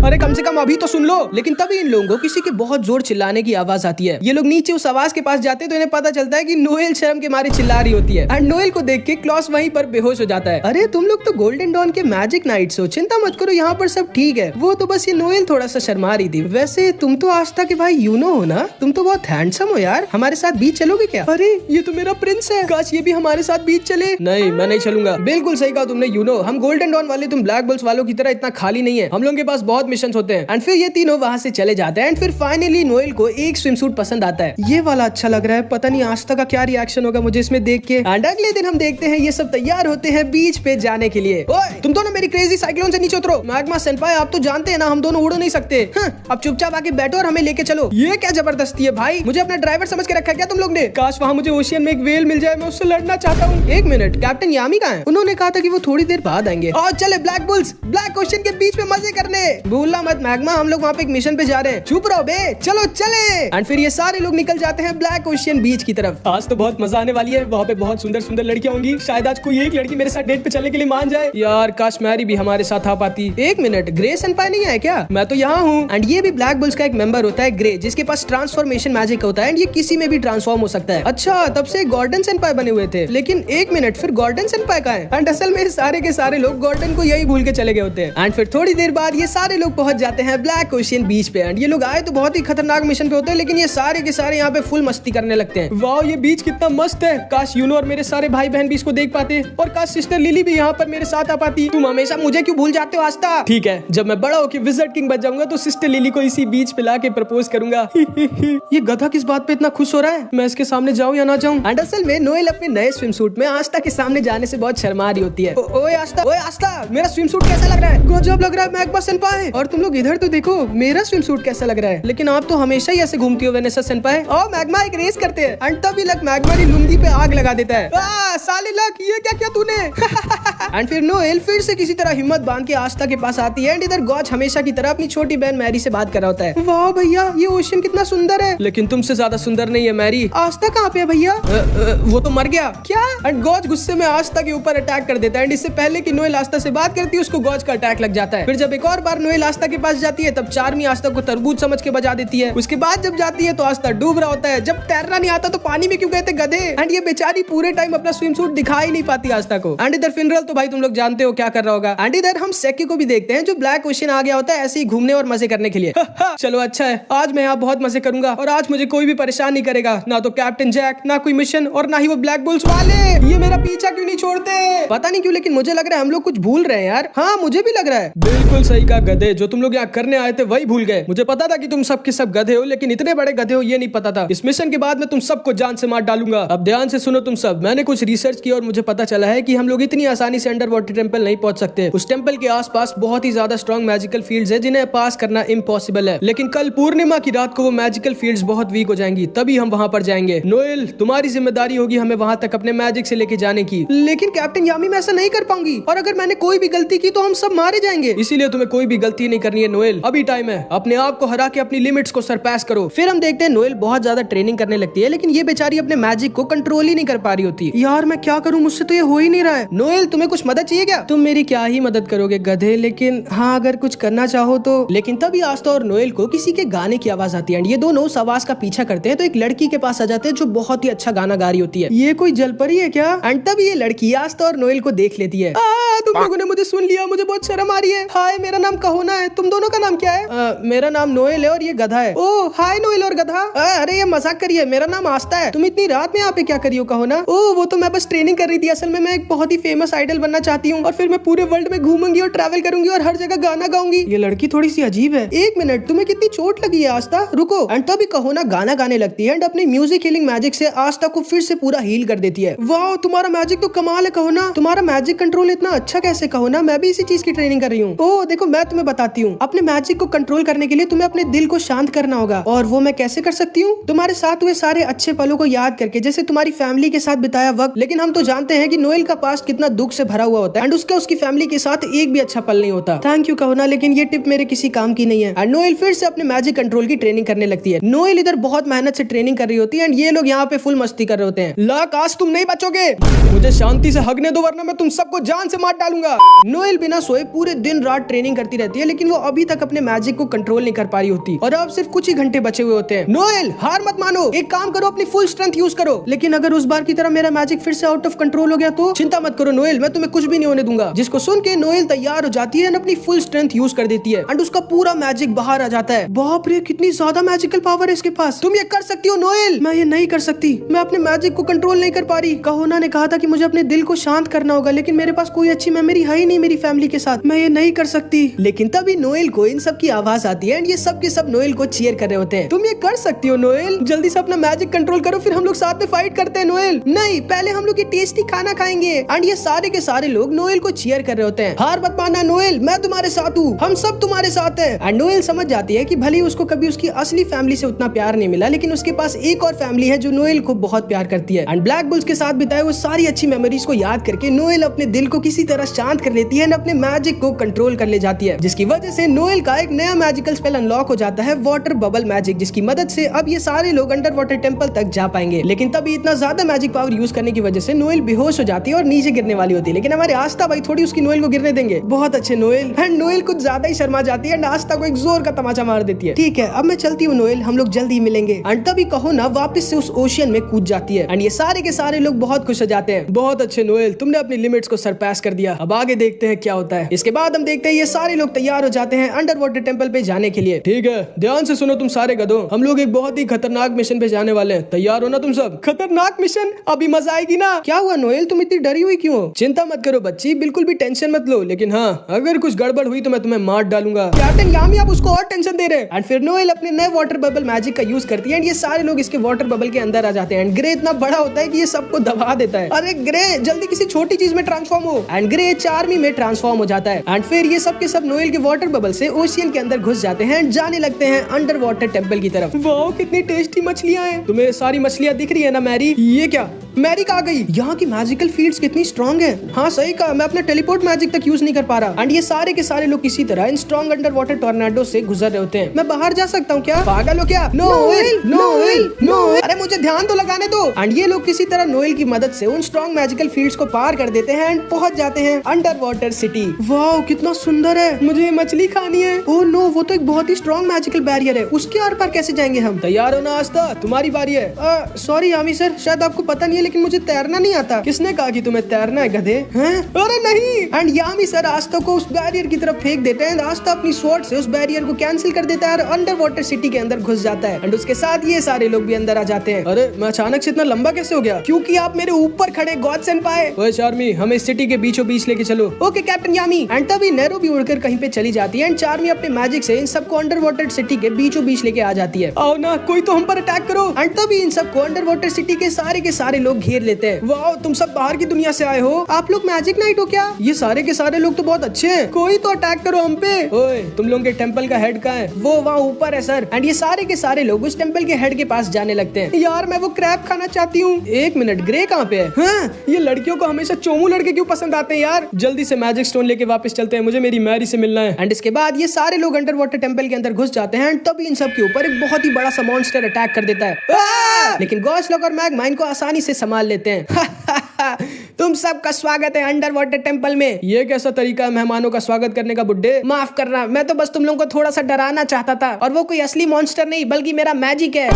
अरे कम से कम अभी तो सुन लो। लेकिन तभी इन लोगों को किसी के बहुत जोर चिल्लाने की आवाज आती है। ये लोग नीचे उस आवाज के पास जाते हैं तो इन्हें पता चलता है कि नोएल शर्म के मारे चिल्ला रही होती है। एंड नोएल को देख के क्लॉस वहीं पर बेहोश हो जाता है। अरे तुम लोग तो गोल्डन डॉन के मैजिक नाइट्स हो, चिंता मत करो, यहाँ पर सब ठीक है। वो तो बस ये नोएल थोड़ा सा शर्मा रही थी। वैसे तुम तो आस्था के भाई यूनो हो ना, तुम तो बहुत हैंडसम हो यार, हमारे साथ बीच चलोगे क्या? अरे ये तो मेरा प्रिंस है, काश ये भी हमारे साथ बीच चले। नहीं मैं नहीं चलूंगा। बिल्कुल सही कहा तुमने यूनो, हम गोल्डन डॉन वाले तुम ब्लैक बुल्स वालों की तरह इतना खाली नहीं है, हम लोगों के पास बहुत मिशन होते हैं। एंड फिर ये तीनों वहां से चले जाते हैं। एंड फिर फाइनली नोएल को एक स्विम सूट पसंद आता है। ये वाला अच्छा लग रहा है, पता नहीं आस्था का क्या रिएक्शन होगा मुझे इसमें देख के। एंड अगले दिन हम देखते हैं ये सब तैयार होते हैं बीच पे जाने के लिए। ओए तुम दोनों मेरी क्रेजी साइक्लोन से नीचे उतरो। मैग्मा सेनपाई आप तो जानते हैं ना हम दोनों उड़ नहीं सकते। अब चुपचाप आके बैठो और हमें लेके चलो। ये क्या जबरदस्ती है भाई, मुझे अपना ड्राइवर समझ के रखा है क्या तुम लोग ने? काश वहाँ मुझे ओशियन में एक वेल मिल जाए, मैं उससे लड़ना चाहता हूँ। एक मिनट, कैप्टन यामी कहाँ है? उन्होंने कहा था कि वो थोड़ी देर बाद आएंगे। और चले ब्लैक बुल्स ब्लैक ओशियन के बीच में मजे करने। भूलना मत मैग्मा, हम लोग वहाँ पे एक मिशन पे जा रहे हैं। चुप रहो बे, चलो चले। एंड फिर ये सारे लोग निकल जाते हैं ब्लैक ओशियन बीच की तरफ। आज तो बहुत मजा आने वाली है, वहाँ पे बहुत सुंदर सुंदर लड़कियां होंगी। शायद आज कोई एक लड़की मेरे साथ डेट पे चलने के लिए मान जाए। यार काश मैरी भी हमारे साथ आ पाती। एक मिनट, ग्रे सेनपाई नहीं है क्या? मैं तो यहाँ हूँ। एंड ये भी ब्लैक बुल्स का एक मेंबर होता है ग्रे, जिसके पास ट्रांसफॉर्मेशन मैजिक होता है। एंड ये किसी में भी ट्रांसफॉर्म हो सकता है। अच्छा तब से गॉर्डन सेनपाई बने हुए थे। लेकिन एक मिनट, फिर गॉर्डन सेनपाई कहाँ है? एंड असल में सारे के सारे लोग गॉर्डन को यही भूल के चले गए होते हैं। एंड फिर थोड़ी देर बाद ये सारे लोग पहुंच जाते हैं ब्लैक ओशियन बीच पे। एंड ये लोग आए तो बहुत ही खतरनाक मिशन पे होते हैं, लेकिन ये सारे के सारे यहाँ पे फुल मस्ती करने लगते हैं। वाह ये बीच कितना मस्त है, काश यूनो और मेरे सारे भाई बहन भी इसको देख पाते, और काश सिस्टर लिली भी यहाँ पर मेरे साथ आ पाती। तुम हमेशा मुझे क्यों भूल जाते हो आस्था? ठीक है, जब मैं बड़ा होकर विज़र्ड किंग बन जाऊंगा तो सिस्टर लिली को इसी बीच पे लाके प्रपोज करूंगा। ये गधा किस बात पे इतना खुश हो रहा है? मैं इसके सामने जाऊं या ना जाऊं? एंड असल में नोएल अपने नए स्विम सूट में आस्था के सामने जाने से बहुत शर्मा रही होती है। ओए आस्था मेरा स्विम सूट कैसा लग रहा है? गजब लग रहा है मैग्मा सेनपाई। और तुम लोग इधर तो देखो, मेरा स्विम सूट कैसा लग रहा है। लेकिन आप तो हमेशा ही ऐसे घूमती हो वेनेसा सेनपाई। और मैग्मा एक रेस करते हैं। एंड तभी लक मैग्मा की लुंगी पे आग लगा देता है। साले लक, ये क्या किया तूने? एंड फिर नोएल फिर से किसी तरह हिम्मत बांध के आस्था के पास आती है। एंड इधर गॉज हमेशा की तरह अपनी छोटी बहन मैरी से बात कर रहा होता है। वाह भैया ये ओशियन कितना सुंदर है। लेकिन तुमसे ज्यादा सुंदर नहीं है मैरी। आस्था कहाँ पे है भैया? वो तो मर गया। क्या? एंड गॉज गुस्से में आस्था के ऊपर अटैक कर देता है। एंड इससे पहले कि नोएल आस्था से बात करती है, उसको गॉज का अटैक लग जाता है। फिर जब एक और बार नोएल आस्था के पास जाती है, तब चार्मी आस्था को तरबूज समझ के बजा देती है। उसके बाद जब जाती है तो आस्था डूब रहा होता है। जब तैरना नहीं आता तो पानी में क्यों गए थे गधे? एंड ये बेचारी पूरे टाइम अपना स्विम सूट दिखाई नहीं पाती आस्था को। एंड इधर फिनरल तो भाई तुम लोग जानते हो क्या कर रहा होगा। एंड इधर हम सेकी को भी देखते हैं जो ब्लैक ओशियन आ गया होता है ऐसे ही घूमने और मजे करने के लिए। चलो अच्छा है, आज मैं यहाँ बहुत मजे करूंगा और आज मुझे कोई भी परेशान नहीं करेगा, ना तो कैप्टन जैक, ना कोई मिशन, और ना ही वो ब्लैक बुल्स वाले। ये मेरा पीछा क्यों नहीं छोड़ते? पता नहीं क्यों, लेकिन मुझे लग रहा है हम लोग कुछ भूल रहे हैं यार। हाँ मुझे भी लग रहा है। बिल्कुल सही कहा गधे, जो तुम लोग यहाँ करने आए थे वही भूल गए। मुझे पता था कि तुम सब के सब गधे हो, लेकिन इतने बड़े गधे हो ये नहीं पता था। इस मिशन के बाद मैं तुम सबको जान से मार डालूंगा। अब ध्यान से सुनो तुम सब, मैंने कुछ रिसर्च की और मुझे पता चला है कि हम लोग इतनी आसानी से अंडर वाटर टेम्पल नहीं पहुंच सकते। उस टेम्पल के आसपास बहुत ही ज्यादा स्ट्रॉन्ग मैजिकल फील्ड्स है जिन्हें पास करना इम्पॉसिबल है। लेकिन कल पूर्णिमा की रात को वो मैजिकल फील्ड्स बहुत वीक हो जाएंगी, तभी हम वहां पर जाएंगे। नोएल तुम्हारी जिम्मेदारी होगी हमें वहां तक अपने मैजिक से लेके जाने की। लेकिन कैप्टन यामी मैं ऐसा नहीं कर पाऊंगी, और अगर मैंने कोई भी गलती की तो हम सब मारे जाएंगे। इसीलिए तुम्हें कोई भी गलती नहीं करनी है नोएल, अभी टाइम है। अपने आप को हरा के अपनी लिमिट्स को सरपास करो। फिर हम देखते हैं नोएल बहुत ज्यादा ट्रेनिंग करने लगती है, लेकिन ये बेचारी अपने मैजिक को कंट्रोल ही नहीं कर पा रही होती। यार मैं क्या करूं, मुझसे तो ये हो ही नहीं रहा है। नोएल तुम्हें कुछ मदद चाहिए क्या? तुम मेरी क्या ही मदद करोगे गधे, लेकिन हाँ अगर कुछ करना चाहो तो। लेकिन तभी आस्था और नोएल को किसी के गाने की आवाज आती है। ये दोनों उस आवाज का पीछा करते हैं तो एक लड़की के पास आ जाते हैं जो बहुत ही अच्छा गाना गा रही होती है। ये कोई जलपरी है क्या? एंड तभी ये लड़की आस्था और नोएल को देख लेती है। तुम लोगों ने मुझे सुन लिया, मुझे बहुत शर्म आ रही है। हाय मेरा नाम कहो होना है। तुम दोनों का नाम क्या है? मेरा नाम नोएल है और ये गधा है। ओह हाय नोएल और गधा। अरे ये मजाक करिए, मेरा नाम आस्था है। तुम इतनी रात में यहाँ पे क्या करी हो कहो ना? ओह वो तो मैं बस ट्रेनिंग कर रही थी। असल में मैं एक बहुत ही फेमस आइडल बनना चाहती हूँ और फिर मैं पूरे वर्ल्ड में घूमूंगी और ट्रैवल करूंगी और हर जगह गाना गाऊंगी। ये लड़की थोड़ी सी अजीब है। एक मिनट, तुम्हें कितनी चोट लगी है आस्था? रुको। एंड तभी कहो ना गाना गाने लगती है एंड अपनी म्यूजिक हीलिंग मैजिक से आस्था को फिर से पूरा हील कर देती है। वाह तुम्हारा मैजिक तो कमाल है कहो ना। तुम्हारा मैजिक कंट्रोल इतना अच्छा कैसे कहो ना? मैं भी इसी चीज की ट्रेनिंग कर रही हूँ। ओह देखो मैं तुम्हें बताती हूँ। अपने मैजिक को कंट्रोल करने के लिए तुम्हें अपने दिल को शांत करना होगा। और वो मैं कैसे कर सकती हूँ? तुम्हारे साथ हुए सारे अच्छे पलों को याद करके, जैसे तुम्हारी फैमिली के साथ बिताया वक्त। लेकिन हम तो जानते हैं कि नोएल का पास्ट कितना दुख से भरा हुआ होता है एंड उसकी फैमिली के साथ एक भी अच्छा पल नहीं होता। थैंक यू कहो ना, लेकिन ये टिप मेरे किसी काम की नहीं है। एंड नोएल फिर से अपने मैजिक कंट्रोल की ट्रेनिंग करने लगती है। नोएल इधर बहुत मेहनत से ट्रेनिंग कर रही होती है एंड ये लोग यहाँ पे फुल मस्ती कर रहे होते हैं। लक आज तुम नहीं बचोगे, मुझे शांति से हगने दो वरना मैं तुम सबको जान से मार डालूंगा। नोएल बिना सोए पूरे दिन रात ट्रेनिंग करती रहती है, लेकिन वो अभी तक अपने मैजिक को कंट्रोल नहीं कर पा रही होती और अब सिर्फ कुछ ही घंटे बचे हुए होते हैं। नोएल हार मत मानो, एक काम करो, अपनी फुल स्ट्रेंथ यूज करो। लेकिन अगर उस बार की तरह मेरा मैजिक फिर से आउट ऑफ कंट्रोल हो गया तो? चिंता मत करो नोएल, मैं तुम्हें कुछ भी नहीं होने दूंगा। जिसको सुन के नोएल तैयार हो जाती है, अपनी फुल स्ट्रेंथ यूज कर देती है एंड उसका पूरा मैजिक बाहर आ जाता है। बाप रे कितनी ज्यादा मैजिकल पावर है इसके पास। तुम ये कर सकती हो नोएल। मैं ये नहीं कर सकती, मैं अपने मैजिक को कंट्रोल नहीं कर पा रही। कहोना ने कहा था कि मुझे अपने दिल को शांत करना होगा, लेकिन मेरे पास कोई अच्छी मेमोरी है ही नहीं मेरी फैमिली के साथ। मैं ये नहीं कर सकती। लेकिन तभी नोएल को इन सब की आवाज आती है एंड ये सब के सब नोएल को चीयर कर रहे होते हैं। तुम ये कर सकती हो नोएल, जल्दी से अपना मैजिक कंट्रोल करो, फिर हम लोग साथ में फाइट करते हैं। नोएल नहीं, पहले हम लोग ये टेस्टी खाना खाएंगे। एंड ये सारे के सारे लोग नोएल को चीयर कर रहे होते हैं। हार मत मानना नोएल, मैं तुम्हारे साथ हूँ, हम सब तुम्हारे साथ हैं। एंड नोएल समझ जाती है कि भले ही उसको कभी उसकी असली फैमिली से उतना प्यार नहीं मिला, लेकिन उसके पास एक और फैमिली है जो नोएल को बहुत प्यार करती है। एंड ब्लैक बुल्स के साथ बिताए वो सारी अच्छी मेमोरीज को याद करके नोएल अपने दिल को किसी तरह शांत कर लेती है एंड अपने मैजिक को कंट्रोल कर ले जाती है, जिसकी वजह से नोएल का एक नया मैजिकल स्पेल अनलॉक हो जाता है, वाटर बबल मैजिक, जिसकी मदद से अब ये सारे लोग अंडर वाटर टेंपल तक जा पाएंगे। लेकिन तभी इतना ज्यादा मैजिक पावर यूज करने की वजह से नोएल बेहोश हो जाती है और नीचे गिरने वाली होती है। लेकिन हमारे आस्था भाई थोड़ी उसकी नोएल को गिरने देंगे। बहुत अच्छे नोएल। एंड नोएल कुछ ज्यादा ही शर्मा जाती है एंड आस्था को एक जोर का तमाचा मार देती है। ठीक है अब मैं चलती हूँ नोएल, हम लोग जल्दी मिलेंगे। एंड तभी कहो ना वापस से उस ओशियन में कूद जाती है एंड ये सारे के सारे लोग बहुत खुश हो जाते हैं। बहुत अच्छे नोएल, तुमने अपनी लिमिट्स को सरपास कर दिया, अब आगे देखते हैं क्या होता है। इसके बाद हम देखते हैं ये सारे लोग तैयार हो जाते हैं अंडर वाटर टेंपल पे जाने के लिए। ठीक है ध्यान से सुनो तुम सारे गधों, हम लोग एक बहुत ही खतरनाक मिशन पे जाने वाले हैं, तैयार हो ना तुम सब? खतरनाक मिशन? अभी मजा आएगी ना। क्या हुआ नोएल, तुम इतनी डरी हुई क्यों? चिंता मत करो बच्ची, बिल्कुल भी टेंशन मत लो, लेकिन हाँ अगर कुछ गड़बड़ हुई तो मैं तुम्हें मार डालूंगा। कैप्टन यामी आप उसको और टेंशन दे रहे हैं। एंड फिर नोएल अपने नए वाटर बबल मैजिक का यूज करती है एंड ये सारे लोग इसके वाटर बबल के अंदर आ जाते हैं। एंड ग्रे इतना बड़ा होता है कि ये सबको दबा देता है। अरे ग्रे जल्दी किसी छोटी चीज में ट्रांसफॉर्म हो। एंड ग्रे चार्मी में ट्रांसफॉर्म हो जाता है एंड फिर ये सब के सब नोएल के वाटर बबल से ओशियन के अंदर घुस जाते हैं, जाने लगते हैं अंडर वाटर टेंपल की तरफ। वाओ कितनी टेस्टी मछलियां हैं। तुम्हें सारी मछलियां दिख रही है ना मैरी? ये क्या मैरी कहाँ गई? यहाँ की मैजिकल फील्ड्स कितनी स्ट्रॉन्ग है। हाँ सही कहा, मैं अपना टेलीपोर्ट मैजिक तक यूज नहीं कर पा रहा। एंड ये सारे के सारे लोग किसी तरह इन स्ट्रॉन्ग अंडर वाटर टोर्नाडो से गुजर रहे होते हैं। मैं बाहर जा सकता हूँ क्या? पागल हो क्या? नोएल नोएल नोएल, अरे मुझे ध्यान तो लगाने दो। एंड ये लोग किसी तरह नोएल की मदद से उन स्ट्रॉन्ग मैजिकल फील्ड्स को पार कर देते हैं एंड पहुंच जाते हैं अंडर वाटर सिटी। वाओ कितना सुंदर है, मुझे मछली खानी है। ओह नो, वो तो एक बहुत ही स्ट्रॉन्ग मैजिकल बैरियर है, उसके आर पार कैसे जाएंगे हम? तैयार हो ना आस्था, तुम्हारी बारी है। सॉरी यामी सर, शायद आपको पता नहीं है लेकिन मुझे तैरना नहीं आता। किसने कहा कि तुम्हें तैरना है गधे? हैं? अरे नहीं। एंड यामी सर आस्था को उस बैरियर की तरफ फेंक देते हैं। आस्था अपनी स्वॉर्ड से उस बैरियर को कैंसिल कर देता है और अंडर वाटर सिटी के अंदर घुस जाता है एंड उसके साथ ये सारे लोग भी अंदर आ जाते हैं। अरे मैं अचानक से इतना लंबा कैसे हो गया? क्योंकि आप मेरे ऊपर खड़े गॉड सेनपाई। ओए चार्मी हमें सिटी के बीचों बीच लेके चलो। Okay captain Yami. एंड तभी नेरो भी उड़कर कहीं पे चली जाती है एंड चार्मी अपने मैजिक से इन सबको अंडर वाटर सिटी के बीचों बीच लेके आ जाती है। आओ ना कोई तो हम पर अटैक करो। एंड तभी इन सबको अंडर वाटर सिटी के सारे लोग घेर लेते हैं। वाओ तुम सब बाहर की दुनिया से आए हो, आप लोग मैजिक नाइट हो क्या? ये सारे के सारे लोग तो बहुत अच्छे हैं, कोई तो अटैक करो हम पे। ओए तुम लोगों के टेंपल का हेड कहाँ है? वो वहाँ ऊपर है सर। एंड ये सारे के सारे लोग उस टेंपल के हेड के पास जाने लगते हैं। यार मैं वो क्रैब खाना चाहती हूँ। एक मिनट, ग्रे कहाँ पे है? हाँ, ये लड़कियों को हमेशा चोमू लड़के क्यों पसंद आते हैं यार? जल्दी से मैजिक स्टोन लेके वापस चलते हैं, मुझे मेरी मैरी से मिलना है। एंड इसके बाद ये सारे लोग अंडर वाटर टेंपल के अंदर घुस जाते हैं एंड तभी इन सब के ऊपर एक बहुत ही बड़ा सा मॉन्स्टर अटैक कर देता है। लेकिन गॉसलॉक और मैग माइन को आसानी से संभाल लेते हैं। तुम सबका स्वागत है अंडर वाटर टेंपल में। ये कैसा तरीका है मेहमानों का स्वागत करने का बुड्ढे? माफ करना, मैं तो बस तुम लोगों को थोड़ा सा डराना चाहता था और वो कोई असली मॉन्स्टर नहीं बल्कि मेरा मैजिक है।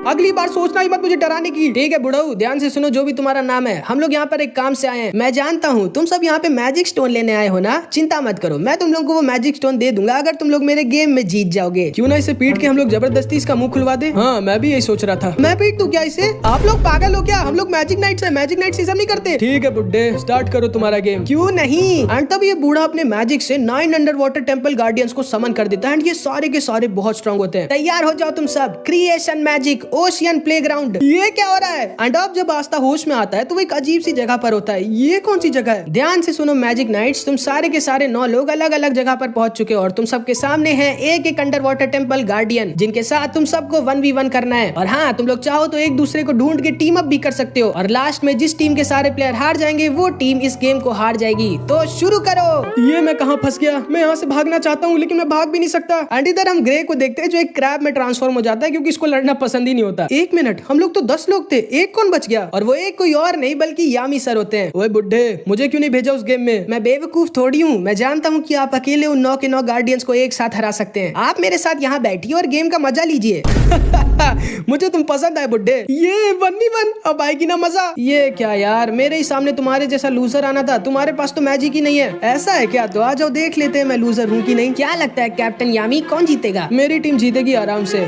अगली बार सोचना ही मत मुझे डराने की। ठीक है बुढ़ऊ, ध्यान से सुनो जो भी तुम्हारा नाम है। हम लोग यहाँ पर एक काम से आए हैं। मैं जानता हूँ तुम सब यहाँ पे मैजिक स्टोन लेने आए हो ना, चिंता मत करो, मैं तुम लोग को वो मैजिक स्टोन दे दूंगा अगर तुम लोग मेरे गेम में जीत जाओगे। क्यों ना इसे पीट के हम लोग जबरदस्ती इसका मुंह खुलवा दे। हाँ मैं भी यही सोच रहा था। मैं पीट दूं क्या इसे? आप लोग पागल हो क्या? हम लोग मैजिक नाइट्स है, मैजिक नाइट्स ये सब नहीं करते। ठीक है बुड्ढे, स्टार्ट करो तुम्हारा गेम। क्यों नहीं? एंड तब ये बूढ़ा अपने मैजिक से 9 अंडर वाटर टेम्पल गार्डियंस को समन कर देता है एंड ये सारे के सारे बहुत स्ट्रॉन्ग होते हैं। तैयार हो जाओ तुम सब। Creation magic ocean playground. ये क्या हो रहा है? एंड अब जब आस्था होश में आता है तो वो एक अजीब सी जगह पर होता है। ये कौन सी जगह है? ध्यान से सुनो मैजिक नाइट्स, तुम सारे के सारे 9 लोग अलग अलग जगह पर पहुंच चुके हो और तुम सबके सामने है एक एक अंडर वाटर टेम्पल गार्डियन जिनके साथ तुम सबको 1v1 करना है। और हाँ, तुम लोग चाहो तो एक दूसरे को ढूंढ के टीम अप भी कर सकते हो और लास्ट में जिस टीम के सारे प्लेयर हार जाएंगे वो टीम इस गेम को हार जाएगी। तो शुरू करो। ये मैं कहाँ फंस गया? मैं यहाँ से भागना चाहता हूँ लेकिन मैं भाग भी नहीं सकता। एंड इधर हम ग्रे को देखते हैं जो एक क्रैब में ट्रांसफॉर्म हो जाता है क्योंकि इसको लड़ना पसंद ही नहीं होता। एक मिनट, हम लोग तो 10 लोग थे, एक कौन बच गया? और वो एक कोई और नहीं बल्कि यामी सर होते हैं। ओए बुड्ढे, मुझे क्यों नहीं भेजा उस गेम में? मैं बेवकूफ थोड़ी हूँ, मैं जानता हूँ कि आप अकेले उन 9 के 9 गार्डियंस को एक साथ हरा सकते हैं। आप मेरे साथ यहाँ बैठिए और गेम का मजा लीजिए। मुझे तुम पसंद आए बुड्ढे। ये 1v1 अब आएगी ना मजा। ये क्या यार, मेरे ही सामने तुम्हारे जैसा लूजर आना था। तुम्हारे पास तो मैजिक ही नहीं है। ऐसा है क्या? तो आ जाओ देख लेते हैं मैं लूजर हूँ कि नहीं। क्या लगता है कैप्टन यामी, कौन जीतेगा? मेरी टीम जीतेगी आराम से।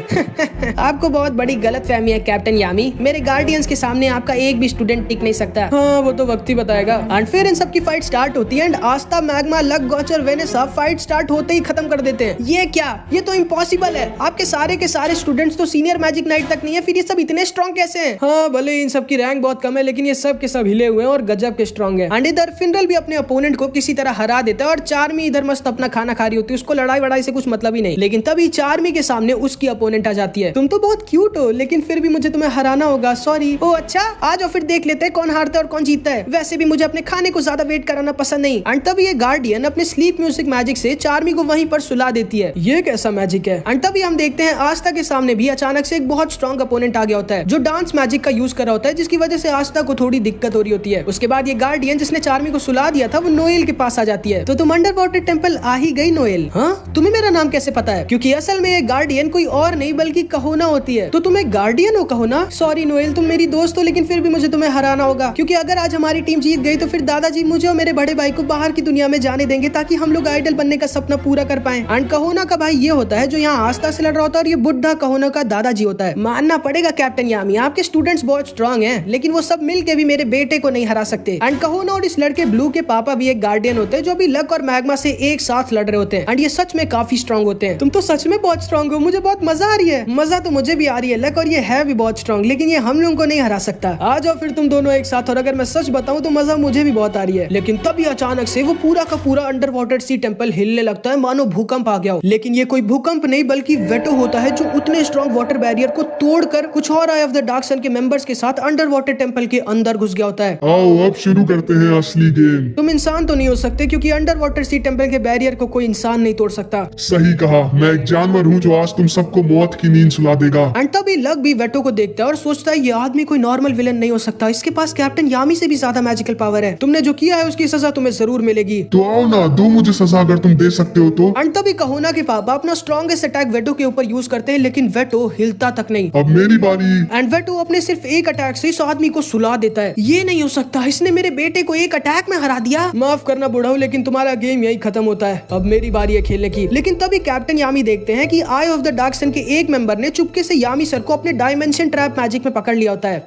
आपको बहुत बड़ी गलतफहमी है कैप्टन यामी। मेरे गार्डियंस के सामने आपका एक भी स्टूडेंट टिक नहीं सकता। हाँ वो तो वक्त ही बताएगा। एंड फिर इन सबकी फाइट स्टार्ट होती है and Asta, Magna, Luck, Gauche, Vanessa fight start होते ही खत्म कर देते हैं। ये क्या? ये तो इम्पॉसिबल है। आपके सारे के सारे स्टूडेंट्स तो सीनियर मैजिक नाइट तक नहीं है, फिर ये सब इतने स्ट्रॉन्ग कैसे हैं? हाँ भले इन सब की रैंक बहुत कम है लेकिन ये सब के सब हिले हुए हैं और गजब के स्ट्रॉन्ग है। एंड इधर फिनरल भी अपने अपोनेंट को किसी तरह हरा देता है और चार्मी इधर मस्त अपना खाना खा रही होती है। उसको लड़ाई वड़ाई से कुछ मतलब ही नहीं। लेकिन तभी चार्मी के सामने उसकी अपोनेंट आ जाती है। तुम तो बहुत क्यूट हो लेकिन फिर भी मुझे तुम्हें हराना होगा, सॉरी। ओ अच्छा, आ जाओ फिर देख लेते हैं कौन हारता है और कौन जीतता है। वैसे भी मुझे अपने खाने को ज्यादा वेट कराना पसंद नहीं। एंड तभी ये गार्डियन अपने स्लीप म्यूजिक मैजिक से चार्मी को वहीं पर सुला देती है। ये कैसा मैजिक है? एंड तभी हम देखते हैं आस्था के सामने भी अचानक से एक बहुत स्ट्रॉन्ग अपोनेंट आ गया होता है जो डांस मैजिक का यूज कर रहा होता है, जिसकी वजह से आस्था को थोड़ी दिक्कत हो रही होती है। उसके बाद ये गार्डियन जिसने चार्मी को सुला दिया था वो नोएल के पास आ जाती है। तो तुम अंडर वाटर टेम्पल आ ही गई नोएल। हाँ, तुम्हें मेरा नाम कैसे पता है? क्योंकि असल में ये गार्डियन कोई और नहीं बल्कि कहोना होती है। तो तुम एक गार्डियन हो कहोना? सॉरी नोएल, तुम मेरी दोस्त हो लेकिन फिर भी मुझे तुम्हें हराना होगा क्योंकि अगर आज हमारी टीम जीत गई तो फिर दादाजी मुझे और मेरे बड़े भाई को बाहर की दुनिया में जाने देंगे ताकि हम लोग आइडल बनने का सपना पूरा कर पाए। एंड कहोना का भाई ये होता है जो यहाँ आस्था से लड़ रहा होता है और ये बुढ़ा कहोना का दादाजी होता है। मानना पड़ेगा कैप्टन यामी, आपके स्टूडेंट्स बहुत स्ट्रॉन्ग हैं लेकिन वो सब मिल के भी मेरे बेटे को नहीं हरा सकते। एंड कहोना और इस लड़के ब्लू के पापा भी एक गार्डियन होते हैं जो भी लक और मैग्मा से एक साथ लड़ रहे होते हैं। एंड ये सच में काफी स्ट्रॉन्ग होते हैं। तुम तो सच में बहुत स्ट्रॉन्ग हो, मुझे बहुत मजा आ रही है। मजा तो मुझे भी आ रही है। लक और ये है भी बहुत स्ट्रॉन्ग लेकिन ये हम लोगों को नहीं हरा सकता। आ जाओ फिर तुम दोनों एक साथ। और अगर मैं सच बताऊं तो मजा मुझे भी बहुत आ रही है। लेकिन तभी अचानक से वो पूरा का पूरा अंडर वाटर सी टेम्पल हिलने लगता है मानो भूकंप आ गया हो। लेकिन ये कोई भूकंप नहीं बल्कि वेटो होता है जो उतने स्ट्रॉन्ग वाटर बैरियर को तोड़कर कुछ और आई ऑफ द डार्क सन के मेंबर्स के साथ अंडर वाटर टेम्पल के अंदर घुस गया होता है। आओ अब शुरू करते हैं असली गेम। तुम इंसान तो नहीं हो सकते क्योंकि अंडर वाटर सी टेम्पल के बैरियर को कोई इंसान नहीं तोड़ सकता। सही कहा, मैं एक जानवर हूँ जो आज तुम सबको मौत की नींद सुला देगा। एंड तभी लक भी वेटो को देखता है और सोचता है ये आदमी कोई नॉर्मल विलन नहीं हो सकता, इसके पास कैप्टन यामी से भी ज्यादा मैजिकल पावर है। तुमने जो किया है उसकी सजा तुम्हें जरूर मिलेगी। तो आओ ना, दो मुझे सजा अगर तुम दे सकते हो तो। एंड तभी कहोना के पापा अपना स्ट्रॉन्गेस्ट अटैक वेटो के ऊपर यूज करते हैं लेकिन वेटो हिलता तक नहीं। अब मेरी बारी। एंड वेटो अपने सिर्फ एक अटैक से इस आदमी को सुला देता है। ये नहीं हो सकता, इसने मेरे बेटे को एक अटैक में हरा दिया। माफ करना बुढ़ाऊ लेकिन तुम्हारा गेम यही खत्म होता है। अब मेरी बारी है खेलने की। लेकिन तभी कैप्टन यामी देखते हैं कि आई ऑफ द डार्क सन के एक मेंबर ने चुपके से यामी सर को अपने डायमेंशन ट्रैप मैजिक में पकड़ लिया होता है।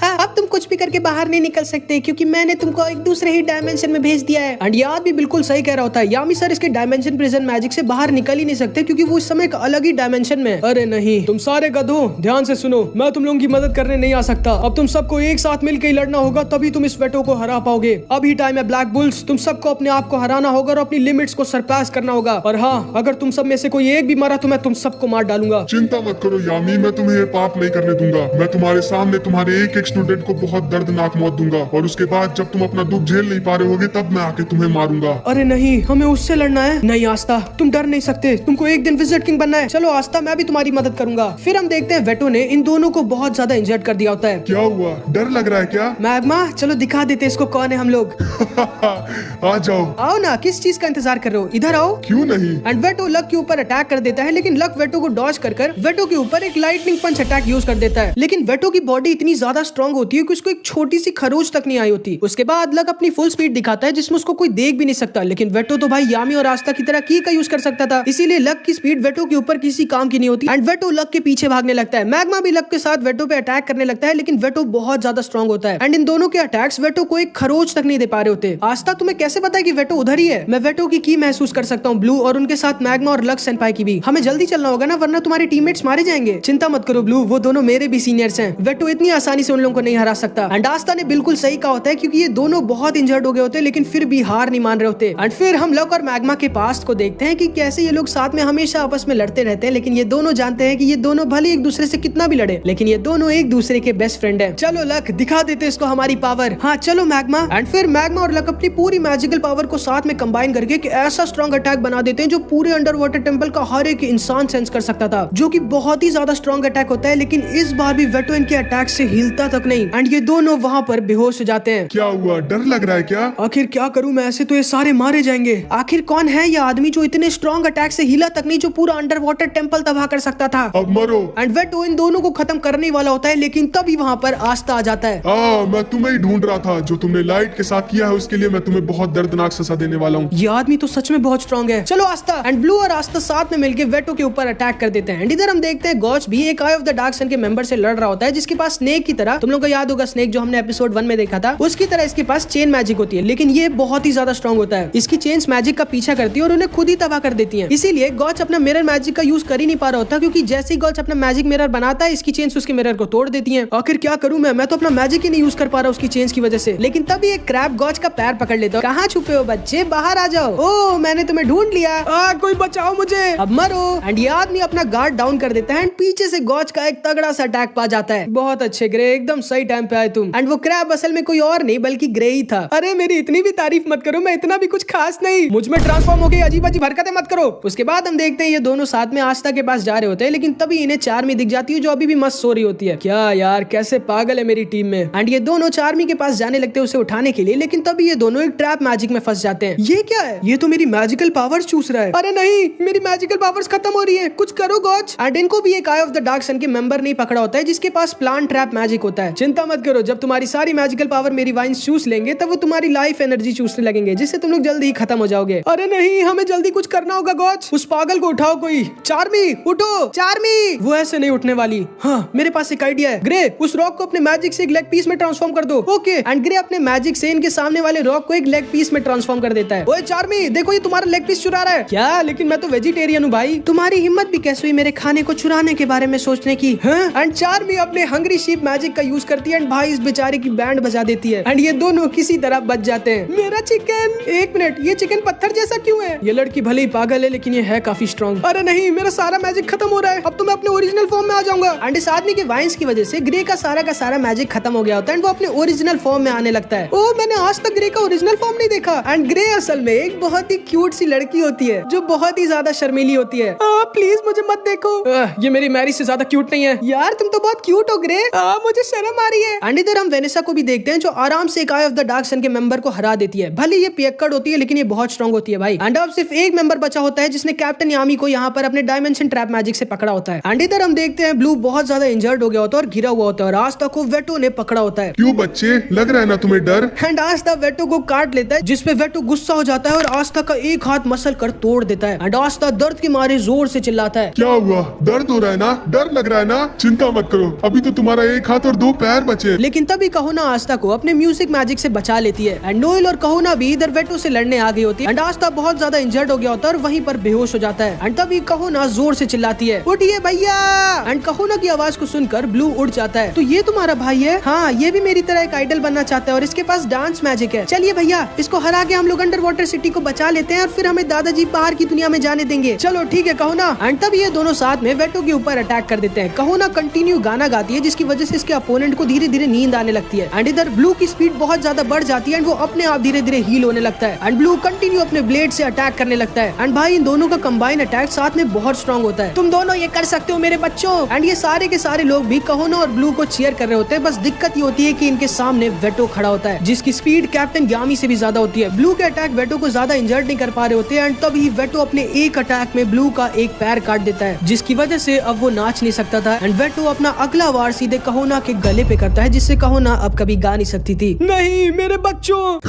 अब तुम कुछ भी करके बाहर नहीं निकल सकते क्योंकि मैंने तुमको एक दूसरे ही डायमेंशन में भेज दिया है। एंड याद भी बिल्कुल सही कह रहा होता है। यामी सर इसके डायमेंशन प्रिजन मैजिक से बाहर निकल ही नहीं सकते क्योंकि वो इस समय एक अलग ही डायमेंशन में। अरे नहीं, तुम सारे गधों ध्यान से सुनो, मैं तुम लोगों की मदद करने नहीं आ सकता। अब तुम सबको एक साथ मिलकर ही लड़ना होगा तभी तुम इस वेटो को हरा पाओगे। अभी टाइम है ब्लैक बुल्स, तुम सबको अपने आप को हराना होगा और अपनी लिमिट्स को सरपास करना होगा। और हाँ, अगर तुम सब में से कोई एक भी मरा तो मैं तुम सबको मार डालूंगा। चिंता मत करो यामी, मैं तुम्हें ये पाप नहीं करने दूंगा। मैं तुम्हारे सामने तुम्हारे एक एक स्टूडेंट को बहुत दर्दनाक मौत दूंगा और उसके बाद जब तुम अपना दुख झेल नहीं पा रहे होगे तब मैं आके तुम्हें मारूंगा। अरे नहीं, हमें उससे लड़ना है। नहीं आस्था, तुम डर नहीं सकते, तुमको एक दिन विजिट किंग बनना है। चलो आस्था, मैं भी तुम्हारी मदद करूंगा। फिर हम देखते हैं वेटो ने इन दोनों को बहुत ज्यादा इंजर्ड कर दिया होता है। क्या हुआ, डर लग रहा है क्या? मैग्मा, चलो दिखा देते इसको कौन है हम लोग। आ जाओ। आओ ना, किस चीज का इंतजार कर रहे हो, इधर आओ। क्यों नहीं? एंड वेटो लक के ऊपर अटैक कर देता है लेकिन लक वेटो को डॉज कर वेटो के ऊपर एक लाइटनिंग पंच अटैक यूज कर देता है, लेकिन वेटो की बॉडी इतनी ज्यादा स्ट्रॉन्ग होती है कि उसको एक छोटी सी खरोच तक नहीं आई होती। उसके बाद लक अपनी फुल स्पीड दिखाता है जिसमें उसको कोई देख भी नहीं सकता, लेकिन वेटो तो भाई यामी और आस्था की तरह की का यूज कर सकता था, इसीलिए लक की स्पीड वेटो के ऊपर किसी काम की नहीं होती एंड वेटो लक के पीछे भागने लगता है। मैग्मा भी लक के साथ वेटो पे अटैक करने लगता है, लेकिन वेटो बहुत ज्यादा स्ट्रॉन्ग होता है एंड इन दोनों के अटैक्स वेटो को एक खरोच तक नहीं दे पा रहे होते। आस्था तुम्हें कैसे पता है कि वेटो उधर ही है? मैं वेटो की महसूस कर सकता हूँ ब्लू, और उनके साथ मैग्मा और लक सेनपाई की भी। हमें जल्दी चलना होगा ना, वरना तुम्हारे टीममेट्स मारे जाएंगे। चिंता मत करो ब्लू, वो दोनों मेरे भी सीनियर्स हैं, वेटो इतनी आसानी से उन लोगों को नहीं हरा सकता। एंड आस्था ने बिल्कुल सही कहा होता है, क्योंकि ये दोनों बहुत इंजर्ड हो गए होते लेकिन फिर भी हार नहीं मान रहे होते। एंड फिर हम लक और मैग्मा के पास्ट को देखते हैं कि कैसे ये लोग साथ में हमेशा आपस में लड़ते रहते हैं, लेकिन ये दोनों जानते हैं कि ये दोनों भले एक दूसरे से कितना भी लड़े, लेकिन ये दोनों एक दूसरे के बेस्ट फ्रेंड है। चलो लक, दिखा देते इसको हमारी पावर। हाँ चलो मैग्मा। एंड फिर मैग्मा और लक अपनी पूरी मैजिकल पावर को साथ में कंबाइन करके एक ऐसा स्ट्रॉन्ग अटैक बना देते हैं जो पूरे अंडर वाटर टेम्पल का हर एक इंसान सेंस कर सकता था, जो कि बहुत ही ज्यादा स्ट्रॉन्ग अटैक होता है। लेकिन इस बार भी वेटो इनके अटैक से हिलता तक नहीं एंड ये दोनों वहाँ पर बेहोश हो जाते हैं। क्या हुआ, डर लग रहा है क्या? आखिर क्या करूं मैं, ऐसे तो ये सारे मारे जाएंगे। आखिर कौन है ये आदमी जो इतने स्ट्रॉन्ग अटैक से हिला तक नहीं, जो पूरा अंडर वाटर टेम्पल तबाह कर सकता था? अब मरो। एंड वेटो इन दोनों को खत्म करने वाला होता है, लेकिन तभी वहाँ पर आस्था आ जाता है। मैं तुम्हें ही ढूंढ रहा था। जो तुमने लाइट के साथ किया है उसके लिए मैं तुम्हें बहुत दर्दनाक सजा देने वाला हूँ। ये आदमी तो सच में बहुत स्ट्रॉन्ग है। चलो आस्था। एंड ब्लू और आस्था साथ में मिलकर वेटो के ऊपर अटैक कर देते हैं। एंड इधर हम देखते हैं गॉच भी एक आई ऑफ द डार्क सन के मेंबर से लड़ रहा होता है, जिसके पास स्नेक की तरह, तुम लोग को याद होगा स्नेक जो हमने एपिसोड 1 में देखा था, उसकी तरह इसके पास चेन मैजिक होती है, लेकिन ये बहुत ही ज्यादा स्ट्रॉन्ग होता है। इसकी चेन्स मैजिक का पीछा करती है और उन्हें खुद ही तबाह कर देती है। इसीलिए गॉच अपना मिरर मैजिक का यूज कर ही नहीं पा रहा होता, क्योंकि जैसे ही गॉच अपना मैजिक मिरर बनाता है, इसकी चेन्स उसके मिरर को तोड़ देती है। आखिर क्या करूं मैं तो अपना मैजिक ही नहीं यूज कर पा रहा उसकी चेन्स की वजह से। लेकिन तभी एक क्रैब गॉच का पैर पकड़ लेता है। कहाँ छुपे हो बच्चे, बाहर आ जाओ। ओह मैंने तुम्हें ढूंढ लिया, कोई बचाओ मुझे, अब मरो। एंड ये आदमी अपना गार्ड डाउन कर देता है एंड पीछे से गॉच का एक तगड़ा सा अटैक पा जाता है। बहुत अच्छे ग्रे, एकदम सही टाइम पे आए तुम। एंड वो क्रैब असल में कोई और नहीं बल्कि ग्रे ही था। अरे मेरी इतनी भी तारीफ मत करो, मैं इतना भी कुछ खास नहीं, मुझ में ट्रांसफॉर्म हो गई अजीब अजीब हरकतें मत करो। उसके बाद हम देखते हैं ये दोनों साथ में आस्था के पास जा रहे होते हैं, लेकिन तभी इन्हें चार्मी दिख जाती है जो अभी भी मस्त सो रही होती है। क्या यार, कैसे पागल है मेरी टीम में। एंड ये दोनों चार्मी के पास जाने लगते हैं उसे उठाने के लिए, लेकिन तभी ये दोनों एक ट्रैप मैजिक में फंस जाते हैं। ये क्या है, ये तो मेरी मैजिकल पावर्स चूस रहा है। अरे नहीं, मेरी मैजिकल पावर्स खत्म हो रही है, कुछ करो गॉच। एंड इनको भी एक आई ऑफ द डार्क सन के मेंबर नहीं पकड़ा होता है, जिसके पास प्लांट ट्रैप मैजिक होता है। चिंता मत करो, जब तुम्हारी सारी मैजिकल पावर मेरी वाइन्स चूस लेंगे तब वो तुम्हारी लाइफ एनर्जी चूसने लगेंगे, जिससे तुम लोग जल्दी ही खत्म हो जाओगे। अरे नहीं, हमें जल्दी कुछ करना होगा गॉच। उस पागल को उठाओ कोई। चार्मी उठो, चार्मी। वो ऐसे नहीं उठने वाली। हाँ मेरे पास एक आइडिया है। ग्रे, उस रॉक को अपने मैजिक से एक लेग पीस में ट्रांसफॉर्म कर दो। ओके। एंड ग्रे अपने मैजिक से इनके सामने वाले रॉक को एक लेग पीस में ट्रांसफॉर्म कर देता है। ओए चार्मी, देखो ये तुम्हारा लेग पीस चुरा रहा है। क्या? लेकिन मैं तो वेजिटेरियन हूँ भाई। तुम्हारी हिम्मत भी कैसे हुई मेरे खाने को चुराने के बारे में सोचने की? एंड चार्मी अपने हंग्री शीप मैजिक का यूज करती है एंड भाई इस बेचारे की बैंड बजा देती है एंड ये दोनों किसी तरह बच जाते हैं। मेरा चिकन, एक मिनट, ये चिकन पत्थर जैसा क्यों है? ये लड़की भले ही पागल है लेकिन ये है काफी स्ट्रॉन्ग। अरे नहीं, मेरा सारा मैजिक खत्म हो रहा है, अब तो मैं अपने ओरिजिनल फॉर्म में आ जाऊंगा। एंड इस आदमी के वाइन्स की वजह से ग्रे का सारा मैजिक खत्म हो गया होता है एंड वो अपने ओरिजिनल फॉर्म में आने लगता है। ओह, मैंने आज तक ग्रे का ओरिजिनल फॉर्म नहीं देखा। एंड ग्रे असल में एक बहुत ही क्यूट सी लड़की होती है जो बहुत ही ज्यादा शर्मीली होती है। प्लीज मुझे मत देखो, ये मेरी मैरी से ज्यादा क्यूट नहीं है। यार तुम तो बहुत क्यूट हो ग्रे, मुझे शर्म आ रही है। एंड इधर हम वेनेसा को भी देखते हैं जो आराम से एक आई ऑफ द डार्क सन के मेंबर को हरा देती है। भले ये पियक्कड़ होती है लेकिन ये बहुत स्ट्रॉन्ग होती है भाई। एंड अब सिर्फ एक मेंबर बचा होता है जिसने कैप्टन यामी को यहाँ पर अपने डायमेंशन ट्रैप मैजिक से पकड़ा होता है। एंड इधर हम देखते हैं ब्लू बहुत ज्यादा इंजर्ड हो गया होता है और गिरा हुआ होता है और आस्था को वेटो ने पकड़ा होता है। क्यों बच्चे, लग रहा है ना तुम्हें डर? एंड आस्था वेटो को काट लेता है, जिसपे वेटो गुस्सा हो जाता है और आस्था का एक हाथ मसल कर तोड़ देता है। एंड आस्था दर्द के मारे जोर से चिल्लाता है। क्या हुआ, दर्द हो रहा है ना, डर लग रहा है ना? चिंता मत करो, अभी तो तुम्हारा एक हाथ और 2 पैर बचे। लेकिन तभी कहोना आस्था को अपने म्यूजिक मैजिक से बचा लेती है एंड नोएल और कहोना भी इधर वेटो से लड़ने आ गई होती है। एंड आस्था बहुत ज्यादा इंजर्ड हो गया होता है और वहीं पर बेहोश हो जाता है। एंड तभी कहोना जोर से चिल्लाती है, उठिए भैया। एंड कहोना की आवाज को सुनकर ब्लू उड़ जाता है। तो ये तुम्हारा भाई है? हाँ, ये भी मेरी तरह एक आइडल बनना चाहता है और इसके पास डांस मैजिक है। चलिए भैया, इसको हरा के हम लोग अंडर वाटर सिटी को बचा लेते हैं और फिर हमें दादाजी बाहर की दुनिया में जाने देंगे। चलो ठीक है कहोना। एंड तब ये दोनों साथ में वेटो के ऊपर अटैक कर देते हैं। कहोना कंटिन्यू गाना गाती है जिसकी वजह से इसके अपोनेंट को धीरे धीरे नींद आने लगती है। एंड इधर ब्लू की स्पीड बहुत ज्यादा बढ़ जाती है एंड वो अपने आप धीरे धीरे हील होने लगता है। एंड ब्लू कंटिन्यू अपने ब्लेड से अटैक करने लगता है। एंड भाई इन दोनों का कंबाइन अटैक साथ में बहुत स्ट्रॉन्ग होता है। तुम दोनों ये कर सकते हो मेरे बच्चों। एंड ये सारे के सारे लोग भी कहोना और ब्लू को चीयर कर रहे होते हैं। बस दिक्कत ये होती है कि इनके सामने वेटो खड़ा होता है जिसकी स्पीड कैप्टन यामी से भी ज्यादा होती है। ब्लू के अटैक वेटो को ज्यादा इंजर्ड नहीं कर पा रहे होते एंड तभी वेटो अपने एक अटैक में ब्लू का एक पैर काट देता है, जिसकी वजह से अब वो नाच नहीं नहीं सकता था एंड वेटो अपना अगला वार सीधे कहोना के गले पे करता है, जिससे कहोना अब कभी गा नहीं सकती थी। नहीं मेरे बच्चों।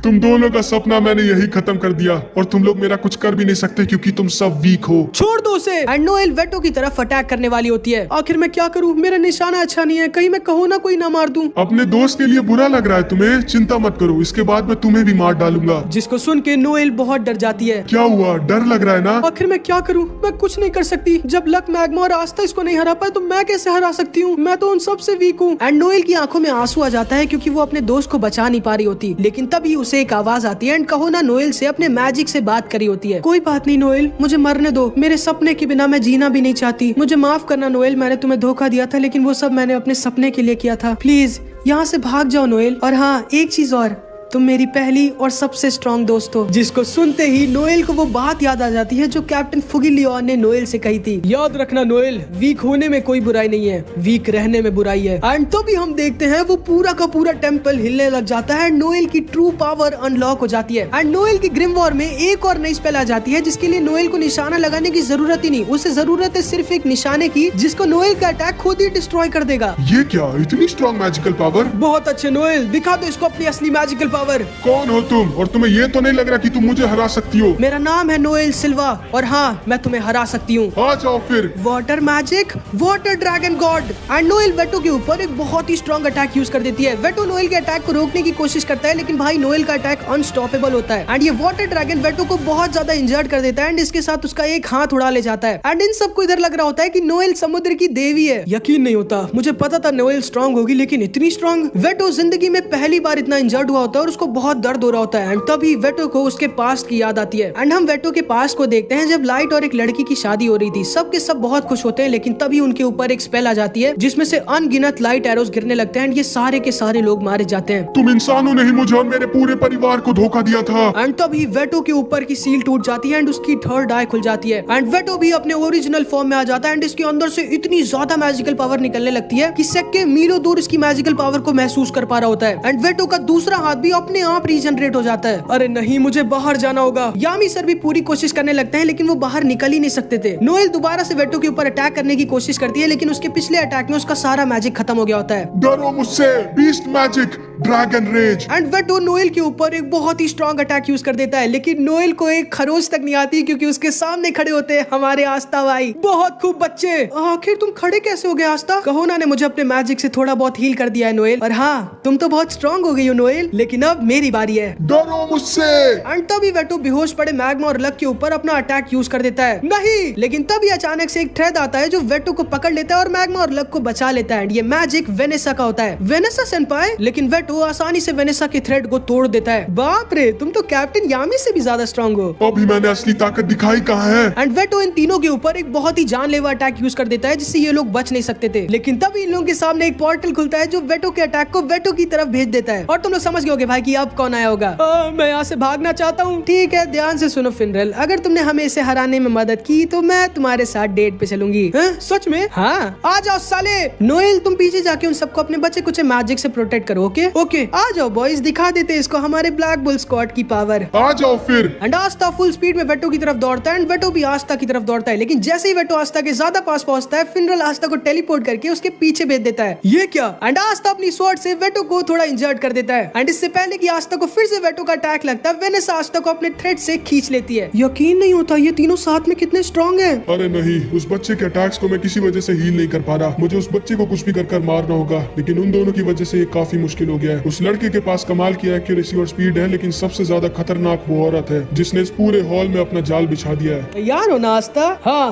तुम दोनों का सपना मैंने यही खत्म कर दिया और तुम लोग मेरा कुछ कर भी नहीं सकते क्योंकि तुम सब वीक हो। छोड़ दो उसे। एंड नोएल वेटो की तरफ अटैक करने वाली होती है। आखिर मैं क्या करूं, मेरा निशाना अच्छा नहीं है, कहीं मैं कहोना कोई ना मार दूं। अपने दोस्त के लिए बुरा लग रहा है तुम्हें? चिंता मत करो, इसके बाद मैं तुम्हें भी मार डालूंगा। जिसको सुन के नोएल बहुत डर जाती है। क्या हुआ, डर लग रहा है ना? आखिर मैं क्या करूं, मैं कुछ नहीं कर सकती। जब लक, मैग्मा और आस्था इसको नहीं हरा पाए तो मैं कैसे हरा सकती हूँ? मैं तो उन सबसे वीक हूँ। एंड नोएल की आंखों में आंसू आ जाता है क्योंकि वो अपने दोस्त को बचा नहीं पा रही होती। लेकिन तभी उसे एक आवाज आती है एंड कहोना नोएल से अपने मैजिक से बात करी होती है। कोई बात नहीं नोएल, मुझे मरने दो, मेरे सपने के बिना मैं जीना भी नहीं चाहती। मुझे माफ करना नोएल, मैंने तुम्हें धोखा दिया था, लेकिन वो सब मैंने अपने सपने के लिए किया था। प्लीज यहाँ से भाग जाओ नोएल। और हाँ, एक चीज और, तुम मेरी पहली और सबसे स्ट्रॉन्ग दोस्त हो। जिसको सुनते ही नोएल को वो बात याद आ जाती है जो कैप्टन फुगिलियोन ने नोएल से कही थी। याद रखना नोएल, वीक होने में कोई बुराई नहीं है, वीक रहने में बुराई है। एंड तभी हम देखते हैं वो पूरा का पूरा टेम्पल हिलने लग जाता है। नोएल की ट्रू पावर अनलॉक हो जाती है एंड नोएल की ग्रिम वॉर में एक और नई स्पेल आ जाती है जिसके लिए नोएल को निशाना लगाने की जरूरत ही नहीं। उसे जरूरत है सिर्फ एक निशाने की जिसको नोएल का अटैक खुद ही डिस्ट्रॉय कर देगा। ये क्या, इतनी स्ट्रॉन्ग मैजिकल पावर? बहुत अच्छे नोएल, दिखा दो इसको अपनी असली मैजिकल पावर। कौन हो तुम, और तुम्हें ये तो नहीं लग रहा कि तुम मुझे हरा सकती हो? मेरा नाम है नोएल सिल्वा और हाँ, मैं तुम्हें हरा सकती हूँ। आ जाओ फिर। Water magic, water dragon God. And Noel veto के ऊपर एक बहुत ही स्ट्रॉन्ग अटैक यूज कर देती है। वेटो नोएल के अटैक को रोकने की कोशिश करता है लेकिन भाई नोएल का अटैक अनस्टॉपेबल होता है एंड ये वाटर ड्रैगन वेटो को बहुत ज्यादा इंजर्ड कर देता है एंड इसके साथ उसका एक हाथ उड़ा ले जाता है। एंड इन सबको इधर लग रहा होता है कि नोएल समुद्र की देवी है। यकीन नहीं होता, मुझे पता था नोएल स्ट्रॉन्ग होगी लेकिन इतनी स्ट्रॉन्ग। वेटो जिंदगी में पहली बार इतना इंजर्ड हुआ होता है और उसको बहुत दर्द हो रहा होता है एंड तभी वेटो को उसके पास्ट की याद आती है। एंड हम वेटो के पास्ट को देखते हैं जब लाइट और एक लड़की की शादी हो रही थी। सब के सब बहुत खुश होते हैं लेकिन तभी उनके ऊपर एक स्पेल आ जाती है जिसमें से अनगिनत लाइट एरोज गिरने लगते हैं एंड ये सारे के सारे लोग मारे जाते हैं। तुम इंसानों ने ही मुझे और मेरे पूरे परिवार को धोखा दिया था। एंड तभी वेटो के ऊपर की सील टूट जाती है एंड उसकी थर्ड आई खुल जाती है एंड वेटो भी अपने ओरिजिनल फॉर्म में आ जाता है एंड इसके अंदर से इतनी ज्यादा मैजिकल पावर निकलने लगती है कि सेके मीलों दूर इसकी मैजिकल पावर को महसूस कर पा रहा होता है एंड वेटो का दूसरा हाथ भी अपने आप रीजनरेट हो जाता है। अरे नहीं, मुझे बाहर जाना होगा। यामी सर भी पूरी कोशिश करने लगते हैं लेकिन वो बाहर निकल ही नहीं सकते थे। नोएल दोबारा से वेटो के ऊपर अटैक करने की कोशिश करती है लेकिन उसके पिछले अटैक में उसका सारा मैजिक खत्म हो गया होता है। डरो मुझसे, beast magic, dragon rage. And Vetto Noel के ऊपर एक बहुत ही स्ट्रॉन्ग अटैक यूज कर देता है लेकिन नोएल को एक खरोच तक नहीं आती क्योंकि उसके सामने खड़े होते हैं हमारे आस्था भाई। बहुत खूब बच्चे, आखिर तुम खड़े कैसे हो गए आस्था? कहोना ने मुझे अपने मैजिक से थोड़ा बहुत हील कर दिया है नोएल। और हाँ, तुम तो बहुत स्ट्रॉन्ग हो गई हो नोएल, लेकिन अब मेरी बारी है। डरो मुझसे। एंड तभी वेटो बेहोश पड़े मैग्मा और लक के ऊपर अपना अटैक यूज कर देता है। नहीं, लेकिन तभी अचानक से एक थ्रेड आता है जो वेटो को पकड़ लेता है और मैग्मा और लक को बचा लेता है। ये मैजिक वेनेसा का होता है। वेनेसा सेनपाई, लेकिन वेटो आसानी से वेनेसा के थ्रेड को तोड़ देता है। बाप रे, तुम तो कैप्टन यामी से भी ज्यादा स्ट्रॉन्ग हो। अभी मैंने असली ताकत दिखाई कहाँ है? एंड वेटो इन तीनों के ऊपर एक बहुत ही जानलेवा अटैक यूज कर देता है जिससे ये लोग बच नहीं सकते थे। लेकिन तभी इन लोगों के सामने एक पोर्टल खुलता है जो वेटो के अटैक को वेटो की तरफ भेज देता है। और तुम लोग समझ गए होगे भाई कि अब कौन आया होगा। मैं यहाँ से भागना चाहता हूँ। ठीक है, ध्यान से सुनो फिनरल, अगर तुमने हमें इसे हराने में मदद की तो मैं तुम्हारे साथ डेट पे चलूंगी। सच में? हाँ, आ जाओ साले। नोएल, तुम पीछे जाके उन सबको अपने बच्चे कुछ मैजिक से प्रोटेक्ट करो। ओके, आ जाओ बॉयज, दिखा देते इसको हमारे ब्लैक बुल स्क्वाड की पावर। आ जाओ फिर। एंड आस्था फुल स्पीड में वेटो की तरफ दौड़ता है एंड वेटो भी आस्था की तरफ दौड़ता है। लेकिन जैसे ही वेटो आस्था के ज्यादा पास पहुंचता है, फिनरल आस्था को टेलीपोर्ट करके उसके पीछे भेज देता है। ये क्या? एंड आस्था अपनी स्वॉर्ड से वेटो को थोड़ा इंजर्ड कर देता है। एंड इससे पहले कि आस्था को फिर से वेटो का अटैक लगता है, वेनेसा आस्था को अपने थ्रेड से खींच लेती है। यकीन नहीं होता ये तीनों साथ में कितने स्ट्रॉन्ग हैं। अरे नहीं, उस बच्चे के अटैक्स को मैं किसी वजह से हील नहीं कर पा रहा। मुझे उस बच्चे को कुछ भी कर मारना होगा, लेकिन उन दोनों की वजह से ये काफी मुश्किल हो गया है। उस लड़के के पास कमाल की एक्यूरेसी और स्पीड है, लेकिन सबसे ज्यादा खतरनाक वो औरत है जिसने इस पूरे हॉल में अपना जाल बिछा दिया है। तैयार हो ना आस्था? हाँ।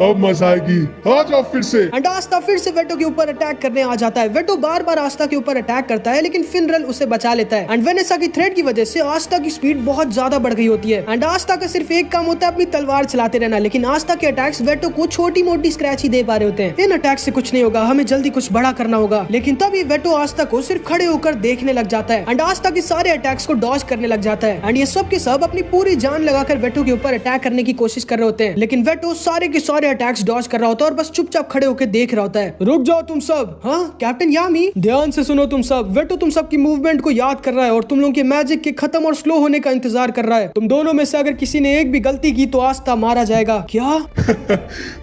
अब मजा आएगी, आ जाओ फिर से। एंड आस्था फिर से वेटो के ऊपर अटैक करने आ जाता है। वेटो बार बार आस्था के ऊपर अटैक करता है लेकिन फिनरल उसे बचा लेता है। एंड वेनेसा की थ्रेड की वजह से आस्था की स्पीड बहुत ज्यादा बढ़ गई होती है। एंड आस्था का सिर्फ एक काम होता है अपनी तलवार चलाते रहना, लेकिन आस्था के अटैक्स वेटो को छोटी मोटी स्क्रैच ही दे पा रहे होते हैं। इन अटैक से कुछ नहीं होगा, हमें जल्दी कुछ बड़ा करना होगा। लेकिन तभी वेटो आस्था को सिर्फ खड़े होकर देखने लग जाता है एंड आस्था के सारे अटैक्स को डॉज करने लग जाता है एंड ये सब के सब अपनी पूरी जान लगाकर वेटो के ऊपर अटैक करने की कोशिश कर रहे होते हैं, लेकिन वेटो सारे के सारे अटैक्स डॉज कर रहा होता है और बस चुपचाप खड़े होकर देख रहा होता है। रुक जाओ तुम सब। हाँ कैप्टन यामी, ध्यान से सुनो तुम सब। वेटो तुम सब की मूवमेंट को याद कर रहा है और तुम लोगों के मैजिक के खत्म और स्लो होने का इंतजार कर रहा है। तुम दोनों में से अगर किसी ने एक भी गलती की तो आस्था मारा जाएगा। क्या?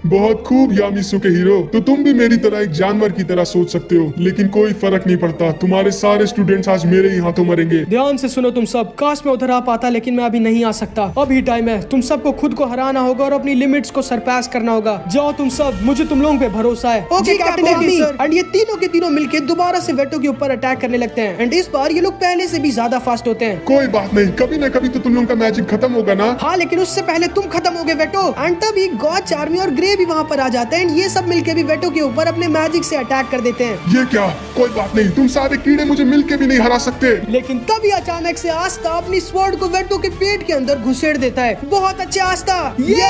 बहुत खूब यामिसु के हीरो, तो तुम भी मेरी तरह एक जानवर की तरह सोच सकते हो, लेकिन कोई फर्क नहीं पड़ता, तुम्हारे सारे स्टूडेंट्स आज मेरे ही हाथों मरेंगे। ध्यान से सुनो तुम सब। काश मैं उधर आ पाता, लेकिन मैं अभी नहीं आ सकता। अभी टाइम है, तुम सबको खुद को हराना होगा और अपनी लिमिट्स को सरपास करना होगा। जाओ तुम सब, मुझे तुम लोगों पे भरोसा है। Okay captain Yami. एंड ये तीनों के तीनों मिलके दोबारा से वेटो के ऊपर अटैक करने लगते हैं एंड इस बार ये लोग पहले से भी ज्यादा फास्ट होते हैं। कोई बात नहीं, कभी ना कभी तो तुम लोगों का मैजिक खत्म होगा ना। हाँ लेकिन उससे पहले तुम खत्म हो गए वेटो। एंड तभी गॉड, चार्मी और ग्रे भी वहाँ पर आ जाते हैं एंड ये सब मिलके भी वेटो के ऊपर अपने मैजिक से अटैक कर देते हैं। ये क्या? कोई बात नहीं, तुम सारे कीड़े मुझे मिलके भी नहीं हरा सकते। लेकिन तभी अचानक से आस्था अपनी स्वॉर्ड को वेटो के पेट के अंदर घुसेड़ देता है। बहुत अच्छे आस्था, ये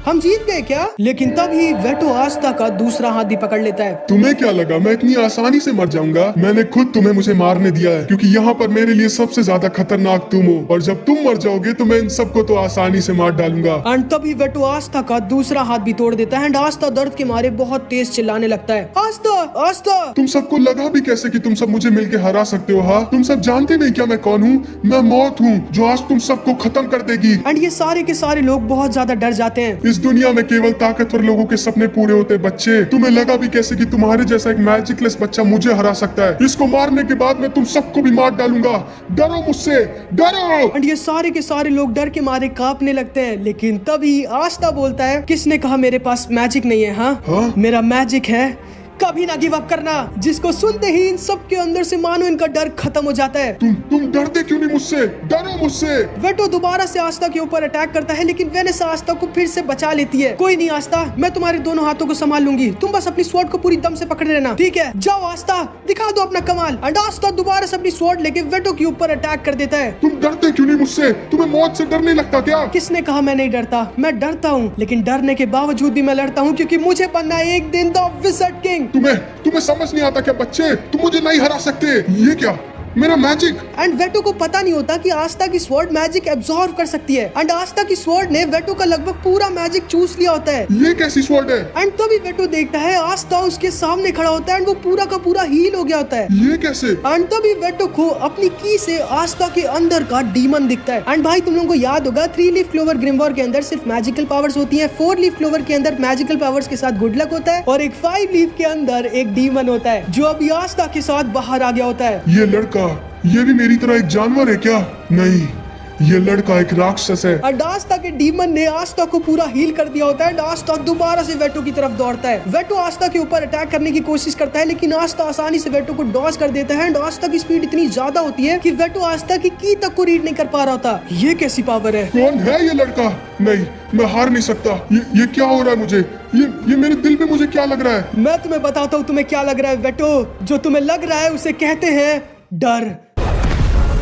हम जीत गए क्या? लेकिन तभी वेटो आस्था का दूसरा हाथ भी पकड़ लेता है। तुम्हें क्या लगा मैं इतनी आसानी से मर जाऊंगा? मैंने खुद तुम्हें मुझे मारने दिया है, क्योंकि यहाँ पर मेरे लिए सबसे ज्यादा खतरनाक तुम हो, और जब तुम मर जाओगे तो मैं इन सबको तो आसानी से मार डालूंगा। एंड तभी वेटो आस्था का दूसरा हाथ भी तोड़ देता है एंड आस्था दर्द के मारे बहुत तेज चिल्लाने लगता है। आस्था, आस्था। तुम सबको लगा भी कैसे कि तुम सब मुझे मिलके हरा सकते हो? हाँ, तुम सब जानते नहीं क्या मैं कौन हूँ? मैं मौत हूँ जो आज तुम सबको खत्म कर देगी। एंड ये सारे के सारे लोग बहुत ज्यादा डर जाते हैं। इस दुनिया में केवल ताकतवर लोगों के सपने पूरे होते हैं बच्चे। तुम्हें लगा भी कैसे कि तुम्हारे जैसा एक मैजिकलेस बच्चा मुझे हरा सकता है? इसको मारने के बाद मैं तुम सबको भी मार डालूंगा। डरो मुझसे, डरो। एंड ये सारे के सारे लोग डर के मारे कांपने लगते हैं, लेकिन तभी आस्था बोलता है, किसने कहा मेरे पास मैजिक नहीं है? हाँ? मेरा मैजिक है, कभी ना गिव अप करना। जिसको सुनते ही इन सब के अंदर से मानो इनका डर खत्म हो जाता है। तुम डरते क्यों नहीं मुझसे? डरो मुझसे। वेटो दोबारा से आस्था के ऊपर अटैक करता है, लेकिन वेनेसा आस्था को फिर से बचा लेती है। कोई नहीं आस्था, मैं तुम्हारे दोनों हाथों को संभाल लूंगी, तुम बस अपनी स्वॉर्ड को पूरी दम से पकड़े रहना, ठीक है? जाओ आस्था, दिखा दो अपना कमाल। एंड आस्था दोबारा से अपनी स्वॉर्ड लेके वेटो के ऊपर अटैक कर देता है। तुम डरते क्यों नहीं मुझसे? तुम्हें मौत से डर नहीं लगता क्या? किसने कहा मैं नहीं डरता? मैं डरता हूँ, लेकिन डरने के बावजूद भी मैं लड़ता हूँ, क्योंकि मुझे बनना है एक दिन द विज़र्ड किंग। तुम्हें समझ नहीं आता क्या बच्चे? तुम मुझे नहीं हरा सकते। ये क्या? मेरा मैजिक। एंड वेटो को पता नहीं होता कि आस्था की स्वॉर्ड मैजिक एब्जॉर्ब कर सकती है एंड आस्था की स्वॉर्ड ने वेटो का लगभग पूरा मैजिक चूस लिया होता है। ये कैसी स्वॉर्ड है? एंड तभी वेटो देखता है आस्था उसके सामने खड़ा होता है एंड वो पूरा का पूरा हील हो गया होता है। ये कैसे? एंड तभी वेटो को अपनी की से आस्था के अंदर का डीमन दिखता है। एंड भाई तुम लोगों को याद होगा 3 लीफ क्लोवर ग्रिमवॉर के अंदर सिर्फ मैजिकल पावर्स होती है, 4 लीफ क्लोवर के अंदर मैजिकल पावर्स के साथ गुड लक होता है, और एक 5 लीफ के अंदर एक डीमन होता है जो अभी आस्था के साथ बाहर आ गया होता है। ये लड़का, ये भी मेरी तरह एक जानवर है क्या? नहीं, ये लड़का एक राक्षस है। और आस्था के डीमन ने आस्था को पूरा हील कर दिया होता है। आस्था दोबारा से वेटो की तरफ दौड़ता है। वेटो आस्था के ऊपर अटैक करने की कोशिश करता है, लेकिन आस्था आसानी से वेटो को डॉज कर देता है। आस्था की स्पीड इतनी ज्यादा होती है कि वेटो आस्था की तक को रीड नहीं कर पा रहा था। ये कैसी पावर है? कौन है ये लड़का? नहीं, मैं हार नहीं सकता। ये क्या हो रहा है मुझे? ये मेरे दिल में मुझे क्या लग रहा है? मैं तुम्हें बताता हूँ तुम्हें क्या लग रहा है वेटो। जो तुम्हें लग रहा है उसे कहते हैं डर।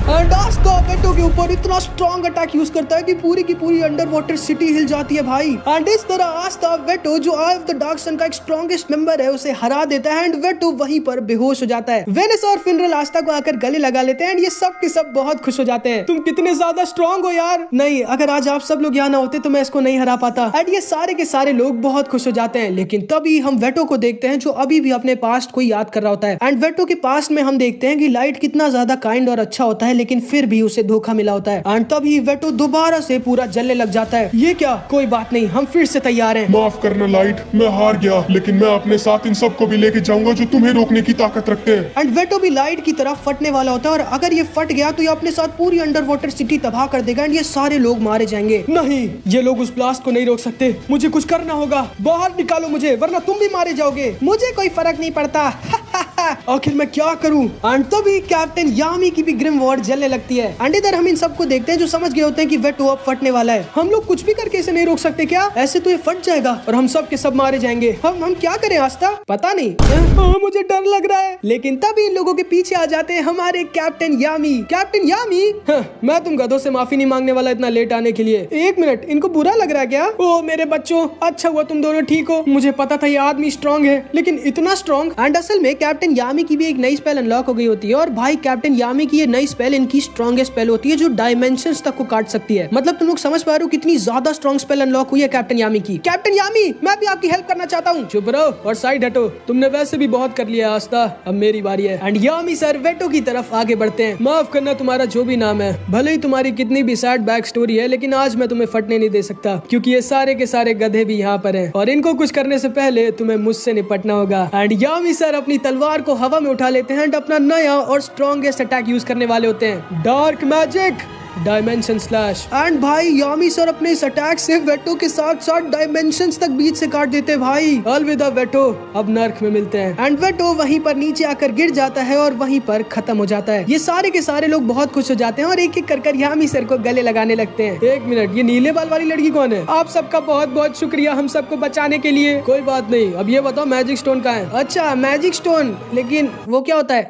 एंड आस्था वेटो के ऊपर इतना स्ट्रॉन्ग अटैक यूज करता है कि पूरी की पूरी अंडर वाटर सिटी हिल जाती है भाई। एंड इस तरह आस्था वेटो जो आई ऑफ द डार्क सन का एक स्ट्रॉन्गेस्ट मेंबर है उसे हरा देता है एंड वेटो वहीं पर बेहोश हो जाता है। वेनेसा और फिनरल आस्था को आकर गले लगा लेते हैं एंड ये सब के सब बहुत खुश हो जाते हैं। तुम कितने ज्यादा स्ट्रॉन्ग हो यार। नहीं, अगर आज आप सब लोग यहाँ ना होते तो मैं इसको नहीं हरा पाता। एंड ये सारे के सारे लोग बहुत खुश हो जाते हैं, लेकिन तभी हम वेटो को देखते हैं जो अभी भी अपने पास्ट को याद कर रहा होता है। एंड वेटो के पास्ट में हम देखते हैं कि लाइट कितना ज्यादा काइंड और अच्छा होता है, लेकिन फिर भी उसे धोखा मिला होता है। एंड तभी वेटो दोबारा से पूरा जलने लग जाता है। ये क्या? कोई बात नहीं, हम फिर से तैयार हैं। माफ करना लाइट, मैं हार गया, लेकिन मैं अपने साथ इन सबको भी लेके जाऊंगा जो तुम्हें रोकने की ताकत रखते हैं। एंड वेटो भी लाइट की तरफ फटने वाला होता है और अगर ये फट गया तो ये अपने साथ पूरी अंडर वाटर सिटी तबाह कर देगा एंड ये सारे लोग मारे जाएंगे। नहीं, ये लोग उस ब्लास्ट को नहीं रोक सकते। मुझे कुछ करना होगा। बाहर निकालो मुझे, वरना तुम भी मारे जाओगे। मुझे कोई फर्क नहीं पड़ता। आखिर मैं क्या करूं? एंड तभी कैप्टन यामी की भी ग्रिम वॉर्ड जलने लगती है। एंड इधर हम इन सबको देखते हैं जो समझ गए होते हैं कि वेटो अब फटने वाला है। हम लोग कुछ भी करके इसे नहीं रोक सकते क्या? ऐसे तो ये फट जाएगा और हम सब के सब मारे जाएंगे। हम क्या करें आस्था? पता नहीं। मुझे डर लग रहा है। लेकिन तभी इन लोगों के पीछे आ जाते हैं हमारे कैप्टन यामी। कैप्टन यामी, मैं तुम गधों से माफी नहीं मांगने वाला इतना लेट आने के लिए। एक मिनट, इनको बुरा लग रहा है क्या? ओ मेरे बच्चों, अच्छा हुआ तुम दोनों ठीक हो। मुझे पता था ये आदमी स्ट्रॉन्ग है, लेकिन इतना स्ट्रॉन्ग? एंड असल में कैप्टन यामी की भी एक नई स्पेल अनलॉक हो गई होती है और भाई कैप्टन यामी की ये नई स्पेल इनकी स्ट्रॉन्गेस्ट स्पेल होती है जो डायमेंशंस तक को काट सकती है। मतलब तुम लोग समझ पा रहे हो कितनी ज्यादा स्ट्रॉन्ग स्पेल अनलॉक हुई है कैप्टन यामी की। कैप्टन यामी, मैं भी आपकी हेल्प करना चाहता हूँ। चुप रहो और साइड हटो, तुमने वैसे भी बहुत कर लिया आस्था, अब मेरी बारी है। एंड यामी सर वेटो की तरफ आगे बढ़ते हैं। माफ करना तुम्हारा जो भी नाम है, भले ही तुम्हारी कितनी भी सैड बैक स्टोरी है, लेकिन आज मैं तुम्हें फटने नहीं दे सकता क्योंकि ये सारे के सारे गधे भी यहाँ पर हैं और इनको कुछ करने से पहले तुम्हें मुझसे निपटना होगा। एंड यामी सर अपनी तलवार को हवा में उठा लेते हैं एंड अपना नया और स्ट्रॉन्गेस्ट अटैक यूज करने वाले होते हैं, dark magic dimension slash. And भाई यामी सर अपने इस अटैक से वेटो के साथ साथ डायमेंशंस तक बीच से काट देते हैं। भाई अलविदा वेटो, अब नर्क में मिलते हैं। एंड वेटो वहीं पर नीचे आकर गिर जाता है और वहीं पर खत्म हो जाता है। ये सारे के सारे लोग बहुत खुश हो जाते हैं और एक एक कर यामी सर को गले लगाने लगते हैं। एक मिनट, ये नीले बाल वाली लड़की कौन है? आप सबका बहुत बहुत शुक्रिया हम सबको बचाने के लिए। कोई बात नहीं, अब ये बताओ मैजिक स्टोन कहाँ है? अच्छा मैजिक स्टोन, लेकिन वो क्या होता है?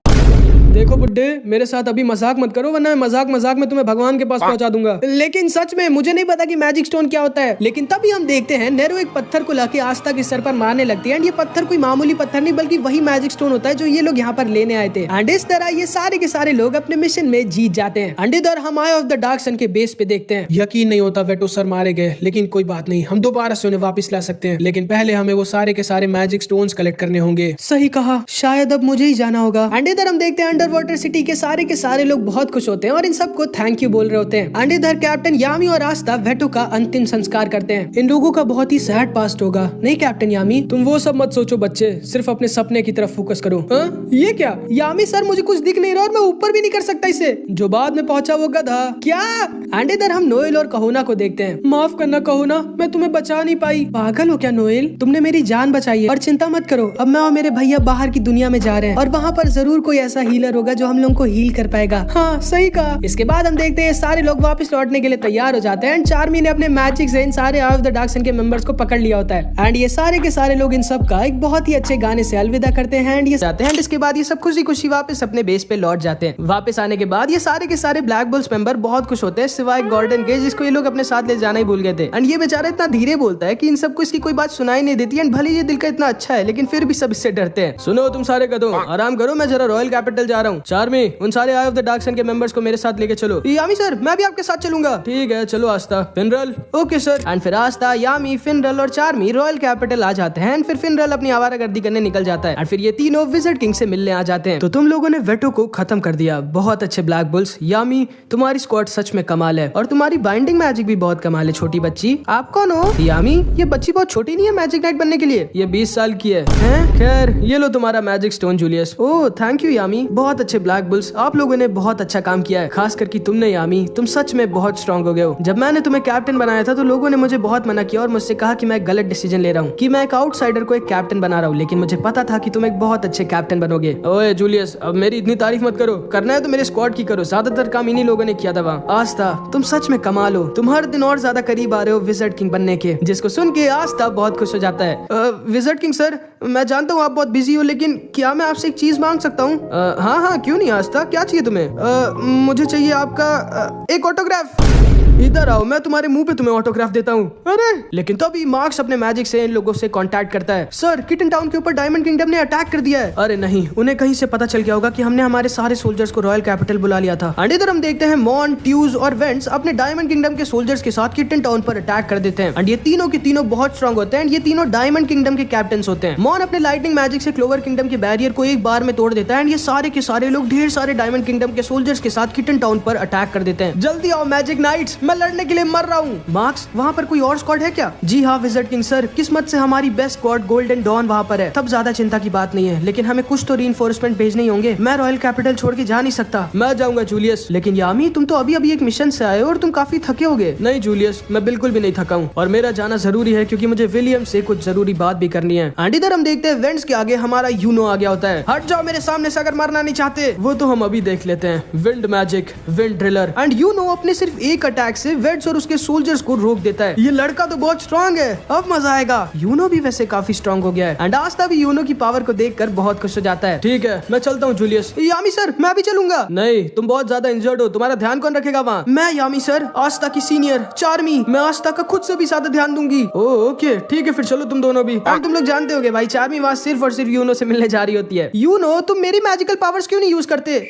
देखो बुड्ढे, मेरे साथ अभी मजाक मत करो वरना मजाक में तुम्हें भगवान के पास पहुंचा दूंगा। लेकिन सच में मुझे नहीं पता कि मैजिक स्टोन क्या होता है। लेकिन तभी हम देखते हैं नेरो एक पत्थर को लाके आस्था के सर पर मारने लगती है। एंड ये पत्थर कोई मामूली पत्थर नहीं बल्कि वही मैजिक स्टोन होता है जो ये लोग यहाँ पर लेने आए थे। एंड इस तरह ये सारे के सारे लोग अपने मिशन में जीत जाते हैं। एंड इधर हम आय ऑफ द डार्क सन के बेस पे देखते हैं। यकीन नहीं होता वेटो सर मारे गए, लेकिन कोई बात नहीं, हम दोबारा से उन्हें वापस ला सकते हैं। लेकिन पहले हमें वो सारे के सारे मैजिक स्टोन्स कलेक्ट करने होंगे। सही कहा, शायद अब मुझे ही जाना होगा। एंड इधर हम देखते हैं अंडर वाटर सिटी के सारे लोग बहुत खुश होते हैं और इन सबको थैंक यू बोल रहे होते हैं। एंड इधर कैप्टन यामी और आस्था वेटो का अंतिम संस्कार करते हैं। इन लोगों का बहुत ही सैड पास्ट होगा, नहीं कैप्टन यामी? तुम वो सब मत सोचो बच्चे, सिर्फ अपने सपने की तरफ फोकस करो। ये क्या यामी सर, मुझे कुछ दिख नहीं रहा और मैं ऊपर भी नहीं कर सकता इसे। जो बाद में पहुंचा वो गधा क्या? एंड इधर हम नोएल और कहोना को देखते हैं। माफ करना कहोना, मैं तुम्हें बचा नहीं पाई। पागल हो क्या नोएल, तुमने मेरी जान बचाई है। और चिंता मत करो, अब मैं और मेरे भैया बाहर की दुनिया में जा रहे हैं और वहाँ पर जरूर कोई ऐसा हीलर होगा जो हम लोगों को हील कर पाएगा। हाँ सही कहा। इसके बाद हम देखते हैं सारे लोग वापस लौटने के लिए तैयार हो जाते हैं। एंड चार्मी ने अपने मैजिक से इन सारे आय ऑफ द डार्क सन के मेंबर्स को पकड़ लिया होता है। एंड ये सारे के सारे लोग इन सब का एक बहुत ही अच्छे गाने से अलविदा करते हैं एंड ये जाते हैं। इसके बाद ये सब खुशी खुशी वापस अपने बेस पे लौट जाते हैं। वापस आने के बाद ये सारे के सारे ब्लैक बुल्स मेंबर बहुत खुश होते हैं सिवाय गॉर्डन के, जिसको ये लोग अपने साथ ले जाना ही भूल गए थे। एंड ये बेचारा इतना धीरे बोलता है कि इन सबको इसकी कोई बात सुनाई नहीं देती। एंड भले ये दिल का इतना अच्छा है लेकिन फिर भी सब इससे डरते हैं। सुनो तुम सारे गधों, आराम करो, मैं जरा रॉयल कैपिटल जा रहा हूँ। चार्मी, उन सारे आय ऑफ द डार्क सन के मेंबर्स को मेरे साथ लेके चलो। यामी सर, मैं भी आपके साथ चलूंगा। ठीक है चलो Asta. Finral, okay sir. And फिर आस्था, यामी, फिनरल और चार्मी रॉयल कैपिटल आ जाते हैं। फिर फिनरल अपनी आवारागर्दी करने निकल जाता है और फिर ये तीनों विजिट किंग से मिलने आ जाते हैं। तो तुम लोगों ने वेटो को खत्म कर दिया, बहुत अच्छे ब्लैक बुल्स। यामी, तुम्हारी स्क्वाड सच में कमाल है और तुम्हारी बाइंडिंग मैजिक भी बहुत कमाल है। छोटी बच्ची, आप कौन हो? यामी, ये बच्ची बहुत छोटी नहीं है मैजिक नाइट बनने के लिए, ये 20 साल की है। खैर ये लो तुम्हारा magic stone Julius. Oh thank you Yami, बहुत अच्छे ब्लैक बुल्स, आप लोगों ने बहुत अच्छा काम किया है, खास करके तुमने यामी, तुम सच में बहुत स्ट्रॉन्ग हो गए हो। जब मैंने तुम्हें कैप्टन बनाया था तो लोगों ने मुझे बहुत मना किया और मुझसे कहा कि मैं गलत डिसीजन ले रहा हूँ, कि मैं एक आउटसाइडर को एक कैप्टन बना रहा हूँ, लेकिन मुझे पता था कि तुम एक बहुत अच्छे कैप्टन बनोगे। ओए जूलियस, अब मेरी इतनी तारीफ मत करो, करना है तो मेरे स्क्वाड की करो, ज्यादातर काम इन्हीं लोगों ने किया था वहाँ। आस्था, तुम सच में कमाल हो, तुम हर दिन और ज्यादा करीब आ रहे हो विज़र्ड किंग बनने के, जिसको सुन के आस्था बहुत खुश हो जाता है। विज़र्ड किंग सर, मैं जानता हूँ आप बहुत बिजी हो, लेकिन क्या मैं आपसे एक चीज मांग सकता हूँ? हाँ हाँ क्यों नहीं आस्था, क्या चाहिए तुम्हें? मुझे चाहिए आपका एक ऑटोग्राफ। इधर आओ, मैं तुम्हारे मुंह पे तुम्हें ऑटोग्राफ देता हूँ। अरे लेकिन तभी मार्क्स अपने मैजिक से इन लोगों से कांटेक्ट करता है। सर, किटन टाउन के ऊपर डायमंड किंगडम ने अटैक कर दिया है। अरे नहीं, उन्हें कहीं से पता चल गया होगा कि हमने हमारे सारे सोल्जर्स को रॉयल कैपिटल बुला लिया था। एंड इधर हम देखते हैं मॉन, ट्यूज और वेंट्स अपने डायमंड किंगडम के सोल्जर्स के साथ किटन टाउन पर अटैक कर देते हैं। एंड ये तीनों के तीनों बहुत स्ट्रॉन्ग होते हैं। ये तीनों डायमंड किंगडम के कैप्टन होते हैं। मॉन अपने लाइटनिंग मैजिक से क्लोवर किंगडम के बैरियर को एक बार में तोड़ देता है। एंड ये सारे के सारे लोग ढेर सारे डायमंड किंगडम के सोल्जर्स के साथ किटन टाउन पर अटैक कर देते हैं। जल्दी आओ मैजिक नाइट्स, मैं लड़ने के लिए मर रहा हूँ। मार्क्स, वहाँ पर कोई और स्क्वाड है क्या? जी हाँ विज़र्ड किंग सर, किस्मत से हमारी बेस्ट स्क्वाड गोल्डन डॉन वहाँ पर है। तब ज्यादा चिंता की बात नहीं है, लेकिन हमें कुछ तो रीइंफोर्समेंट भेजने ही होंगे। मैं रॉयल कैपिटल छोड़ के जा नहीं सकता। मैं जाऊंगा जूलियस। लेकिन यामी, तुम तो अभी अभी एक मिशन से आए हो और तुम काफी थके होगे। नहीं जूलियस, मैं बिल्कुल भी नहीं थका हूँ और मेरा जाना जरूरी है क्योंकि मुझे विलियम से कुछ जरूरी बात भी करनी है। एंड इधर हम देखते हैं वेंट्स के आगे हमारा यूनो आ गया होता है। हट जाओ मेरे सामने से अगर मरना नहीं चाहते। वो तो हम अभी देख लेते हैं। Wind magic, wind driller. And Yuno अपने सिर्फ एक अटैक अटैक से वेड्स और उसके सोल्जर्स को रोक देता है। ये लड़का तो बहुत स्ट्रांग है, अब मजा आएगा। यूनो भी वैसे काफी स्ट्रांग हो गया है एंड आस्था भी यूनो की पावर को देखकर बहुत खुश हो जाता है। ठीक है, मैं चलता हूँ जूलियस। यामी सर, मैं भी चलूंगा। नहीं, तुम बहुत ज्यादा इंजर्ड हो, तुम्हारा ध्यान कौन रखेगा वहाँ? मैं यामी सर, आस्था की सीनियर चार्मी, मैं आस्था का खुद से भी ज्यादा ध्यान दूंगी। ओके ठीक है, फिर चलो तुम दोनों भी। तुम लोग जानते होगे भाई, चार्मी वहाँ सिर्फ और सिर्फ यूनो से मिलने जा रही होती है। यूनो, तुम मेरी मैजिकल पावर्स क्यों नहीं यूज करते?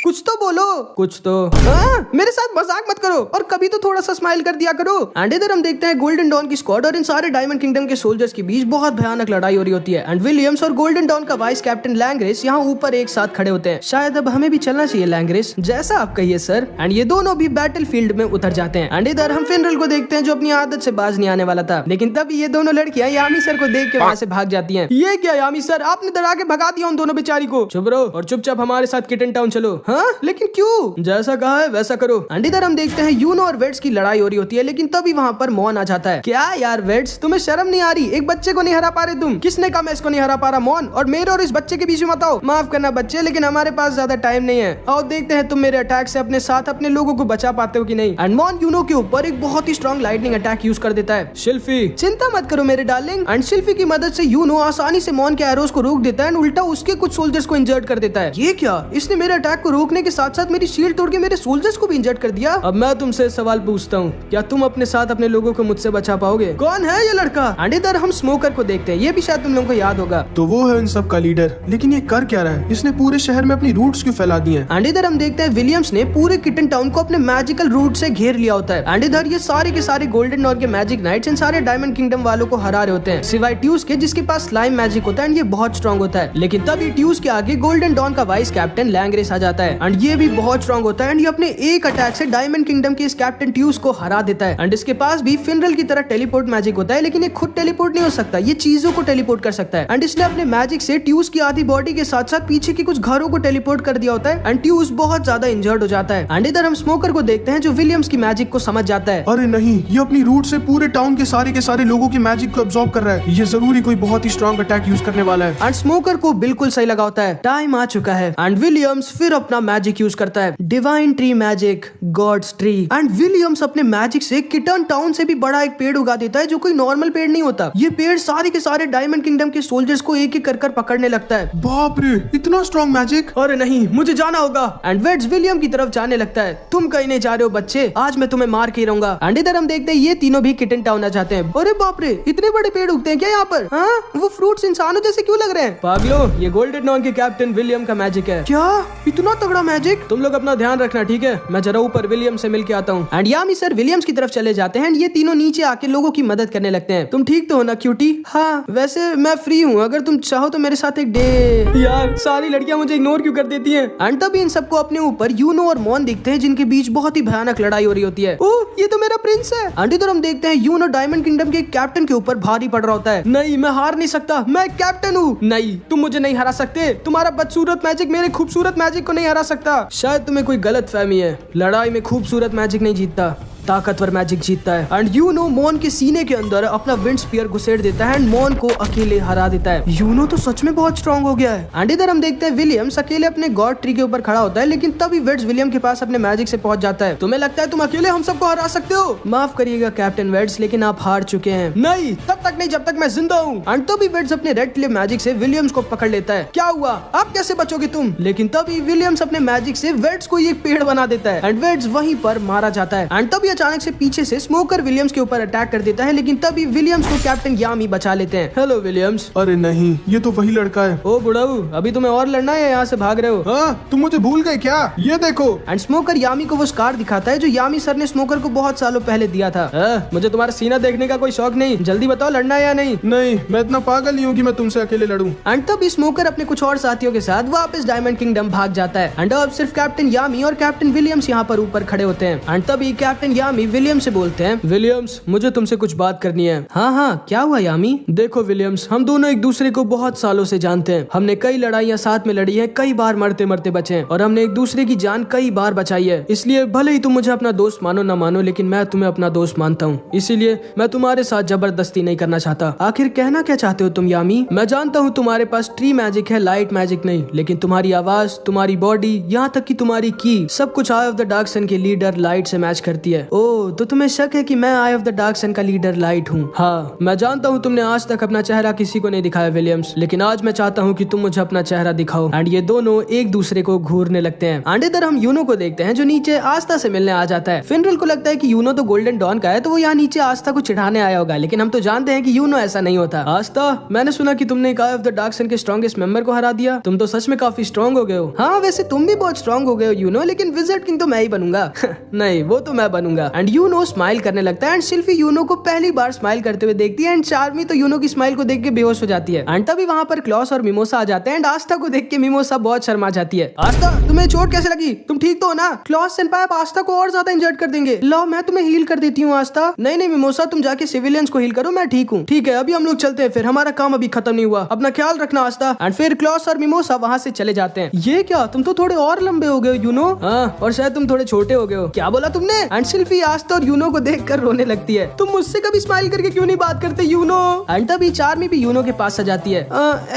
कुछ तो बोलो, कुछ तो। मेरे साथ मजाक मत करो और कभी तो थोड़ा सा स्माइल कर दिया करो। एंड इधर हम देखते हैं गोल्डन डॉन की स्क्वाड और इन सारे डायमंड किंगडम के सोल्जर्स के बीच बहुत भयानक लड़ाई हो रही होती है। एंड विलियम्स और गोल्डन डॉन का वाइस कैप्टन लैंग्रेस यहाँ ऊपर एक साथ खड़े होते हैं। शायद अब हमें भी चलना चाहिए लैंग्रेस, जैसा आप कहिए सर। एंड ये दोनों भी बैटल फील्ड में उतर जाते हैं। एंड इधर हम फिनरल को देखते हैं जो अपनी आदत से बाज नहीं आने वाला था, लेकिन तब ये दोनों लड़कियां यामी सर को देख के वहाँ से भाग जाती हैं। ये क्या यामी सर, आपने डरा के भगा दिया उन दोनों बेचारी को। चुप रहो और चुपचाप हमारे साथ किटन टाउन चलो। हाँ, लेकिन क्यों? जैसा कहा है वैसा करो। एंड इधर हम देखते हैं यूनो और वेड्स की लड़ाई हो रही होती है, लेकिन तभी वहाँ पर मॉन आ जाता है। क्या यार वेड्स, तुम्हें शर्म नहीं आ रही? एक बच्चे को नहीं हरा पा रहे तुम? किसने कहा मैं इसको नहीं हरा पा रहा? मॉन, और मेरे और इस बच्चे के बीच में मत आओ। माफ करना बच्चे, लेकिन हमारे पास ज्यादा टाइम नहीं है। और देखते हैं तुम मेरे अटैक से अपने साथ अपने लोगों को बचा पाते हो कि नहीं। एंड मॉन यूनो के ऊपर एक बहुत ही स्ट्रॉन्ग लाइटनिंग अटैक यूज कर देता है। शिल्फी, चिंता मत करो मेरे डार्लिंग। एंड शिल्फी की मदद से यूनो आसानी से मॉन के एरोस को रोक देता है एंड उल्टा उसके कुछ सोल्जर्स को इंजर्ड कर देता है। ये क्या, इसने मेरे अटैक को रोकने के साथ साथ मेरी शील्ड तोड़ के मेरे सोल्जर्स को भी इंजर्ड कर दिया। अब मैं तुमसे सवाल पूछता हूँ, क्या तुम अपने साथ अपने लोगों को मुझसे बचा पाओगे? कौन है ये लड़का? एंड इधर हम स्मोकर को देखते हैं, ये भी शायद तुम लोगों को याद होगा। तो वो है इन सब का लीडर, लेकिन ये कर क्या रहा है? इसने पूरे शहर में अपनी रूट्स क्यों फैला दी हैं? एंड इधर हम देखते हैं विलियम्स ने पूरे किटन टाउन को अपने मैजिकल रूट से घेर लिया होता है। एंड इधर ये सारे के सारे गोल्डन डॉन के मैजिक नाइट्स इन सारे डायमंड किंगडम वालों को हरा रहे होते हैं, सिवाय ट्यूस के जिसके पास स्लाइम मैजिक होता है एंड ये बहुत स्ट्रॉन्ग होता है। लेकिन तभी ट्यूस के आगे गोल्डन डॉन का वाइस कैप्टन लैंग्रेस आ जाता है एंड ये भी बहुत स्ट्रॉन्ग होता है एंड ये अपने एक अटैक से डायमंड किंगडम के इस कैप्टन ट्यूस को हरा देता है। एंड इसके पास भी फिनरल की तरह टेलीपोर्ट मैजिक होता है, लेकिन ये खुद टेलीपोर्ट नहीं हो सकता, ये चीजों को टेलीपोर्ट कर सकता है। एंड इसने अपने मैजिक से ट्यूस की आधी बॉडी के साथ साथ पीछे के कुछ घरों को टेलीपोर्ट कर दिया होता है एंड ट्यूस बहुत ज्यादा इंजर्ड हो जाता है। एंड इधर हम स्मोकर को देखते हैं जो विलियम्स की मैजिक को समझ जाता है। अरे नहीं, ये अपनी रूट से पूरे टाउन के सारे लोगों की मैजिक को अब्सॉर्ब कर रहा है। ये जरूरी कोई बहुत ही स्ट्रॉन्ग अटैक यूज करने वाला है। एंड स्मोकर को बिल्कुल सही लगा होता है, टाइम आ चुका है। एंड विलियम्स फिर अपना मैजिक यूज करता है, divine tree magic, god's tree. And Williams अपने मैजिक से किटन टाउन से भी बड़ा एक पेड़ उगा देता है जो कोई नॉर्मल पेड़ नहीं होता। ये पेड़ सारे के सारे डायमंड किंगडम के सोल्जर्स को एक एक कर पकड़ने लगता है। बाप रे, इतना स्ट्रॉन्ग मैजिक! अरे नहीं, मुझे जाना होगा। एंड वेड्स विलियम की तरफ जाने लगता है। तुम कहीं नहीं जा रहे हो बच्चे, आज मैं तुम्हें मार के रहूंगा। एंड इधर हम देखते हैं ये तीनों भी किटन टाउन आ जाते हैं। अरे बाप रे, इतने बड़े पेड़ उगते हैं क्या यहाँ पर? हाँ, वो फ्रूट्स इंसानों जैसे क्यों लग रहे हैं? पागलो, ये गोल्डन डॉन के कैप्टन विलियम का मैजिक है। क्या इतना तगड़ा मैजिक? तुम लोग अपना ध्यान रखना, ठीक है? मैं जरा ऊपर विलियम से मिल के आता हूँ। एंड यामी सर विलियम्स की तरफ चले जाते हैं। ये तीनों नीचे आके लोगों की मदद करने लगते हैं। तुम ठीक तो हो ना क्यूटी? हाँ, वैसे मैं फ्री हूँ, अगर तुम चाहो तो मेरे साथ एक डे। यार, सारी लड़कियां मुझे इग्नोर क्यों कर देती हैं? एंड तभी इन सबको अपने ऊपर यूनो और मॉन दिखते हैं जिनके बीच बहुत ही भयानक लड़ाई हो रही होती है। ओह, ये तो मेरा प्रिंस है। एंड इधर हम देखते हैं यूनो डायमंड किंगडम के कैप्टन के ऊपर भारी पड़ रहा होता है। नहीं, मैं हार नहीं सकता, मैं कैप्टन हूँ। नहीं, तुम मुझे नहीं हरा सकते, तुम्हारा बदसूरत मैजिक मेरे खूबसूरत मैजिक को नहीं हरा सकता। शायद तुम्हें कोई गलत फहमी है, लड़ाई में खूबसूरत मैजिक नहीं जीतता, ताकतवर मैजिक जीतता है। एंड यूनो मॉन के सीने के अंदर अपना विंड स्पीयर घुसेड़ देता है एंड मॉन को अकेले हरा देता है। यूनो तो सच में बहुत स्ट्रांग हो गया है। एंड इधर हम देखते हैं विलियम्स अकेले अपने गॉड ट्री के ऊपर खड़ा होता है, लेकिन तभी वेड्स विलियम के पास अपने मैजिक से पहुंच जाता है। तुम्हें लगता है तुम अकेले हम सबको हरा सकते हो? माफ करिएगा कैप्टन वेड्स, लेकिन आप हार चुके हैं। नहीं, तब तक नहीं जब तक मैं जिंदा हूँ। एंड तभी वेड्स अपने रेड क्लिफ मैजिक से विलियम्स को पकड़ लेता है। क्या हुआ, आप कैसे बचोगे तुम? लेकिन तभी विलियम्स अपने मैजिक से वेड्स को एक पेड़ बना देता है एंड वेड्स वहीं पर मारा जाता है। एंड तभी अचानक से पीछे से स्मोकर विलियम्स के ऊपर अटैक कर देता है, लेकिन तभी विलियम्स को कैप्टन यामी बचा लेते हैं। Hello Williams. अरे नहीं, ये तो वही लड़का है। ओ बुढ़ाऊ, अभी तुम्हें और लड़ना है, यहाँ से भाग रहे हो? हाँ, तुम मुझे भूल गए क्या? ये देखो। एंड स्मोकर यामी को वो स्कार दिखाता है जो यामी सर ने स्मोकर को बहुत सालों पहले दिया था। मुझे तुम्हारा सीना देखने का कोई शौक नहीं, जल्दी बताओ लड़ना है या नहीं? नहीं, मैं इतना पागल नहीं हूँ कि मैं तुमसे अकेले लड़ूं। एंड तभी स्मोकर अपने कुछ और साथियों के साथ वापस डायमंड किंगडम भाग जाता है। एंड अब सिर्फ कैप्टन यामी और कैप्टन विलियम्स यहाँ पर ऊपर खड़े होते हैं। एंड तभी कैप्टन यामी विलियम से बोलते हैं, विलियम्स मुझे तुमसे कुछ बात करनी है। हाँ हाँ क्या हुआ यामी? देखो विलियम्स, हम दोनों एक दूसरे को बहुत सालों से जानते हैं। हमने कई लड़ाइयाँ साथ में लड़ी है, कई बार मरते मरते बचे हैं और हमने एक दूसरे की जान कई बार बचाई है। इसलिए भले ही तुम मुझे अपना दोस्त मानो ना मानो, लेकिन मैं तुम्हें अपना दोस्त मानता हूँ। इसीलिए मैं तुम्हारे साथ जबरदस्ती नहीं करना चाहता। आखिर कहना क्या चाहते हो तुम यामी? मैं जानता हूँ तुम्हारे पास ट्री मैजिक है, लाइट मैजिक नहीं, लेकिन तुम्हारी आवाज, तुम्हारी बॉडी, यहाँ तक कि तुम्हारी की, सब कुछ आई ऑफ द डार्क सन के लीडर लाइट से मैच करती है। ओह, तो तुम्हें शक है कि मैं आई ऑफ द डार्क सन का लीडर लाइट हूँ? हाँ, मैं जानता हूँ तुमने आज तक अपना चेहरा किसी को नहीं दिखाया विलियम्स, लेकिन आज मैं चाहता हूँ कि तुम मुझे अपना चेहरा दिखाओ। एंड ये दोनों एक दूसरे को घूरने लगते हैं। एंड इधर हम यूनो को देखते हैं जो नीचे आस्था से मिलने आ जाता है। फिनरल को लगता है कि यूनो तो गोल्डन डॉन का है, तो वो यहाँ नीचे आस्था को चिढ़ाने आया होगा, लेकिन हम तो जानते हैं कि यूनो ऐसा नहीं होता। आस्था, मैंने सुना कि तुमने एक आई ऑफ द डार्क सन के स्ट्रॉन्गेस्ट मेंबर को हरा दिया। तुम तो सच में काफी स्ट्रॉन्ग हो गए हो। हाँ, वैसे तुम भी बहुत स्ट्रॉन्ग हो गए हो यूनो, लेकिन विज़र्ड किंग तो मैं ही बनूंगा। नहीं, वो तो मैं बनूंगा। एंड यूनो स्माइल करने लगता है एंड सिल्फी यूनो को पहली बार स्माइल करते हुए देखती है एंड चार्मी तो यूनो की स्माइल को देख के बेहोश हो जाती है। एंड तभी वहाँ पर क्लॉस और मिमोसा आ जाते हैं एंड आस्था को देख के मिमोसा बहुत शर्मा जाती है। आस्था, तुम्हें चोट कैसे लगी? तुम ठीक तो हो ना? क्लॉस सेंपाई आप आस्था को और ज्यादा इंजर्ड कर देंगे। लो, मैं तुम्हें हील कर देती हूँ आस्था। नहीं नहीं मिमोसा, तुम जाके सिविलियंस को हील करो, मैं ठीक हूँ। ठीक है, अभी हम लोग चलते हैं, फिर हमारा काम अभी खत्म नहीं हुआ। अपना ख्याल रखना आस्था। एंड फिर क्लॉस और मिमोसा वहाँ से चले जाते हैं। ये क्या, तुम तो थोड़े और लंबे हो गए हो यूनो। हाँ, और शायद तुम थोड़े छोटे हो गए हो। क्या बोला तुमने? एंड सिल्फी आस्था और यूनो को देख कर रोने लगती है। तुम मुझसे कभी स्माइल करके क्यों नहीं बात करते यूनो? एंड तभी चार्मी भी यूनो के पास आ जाती है।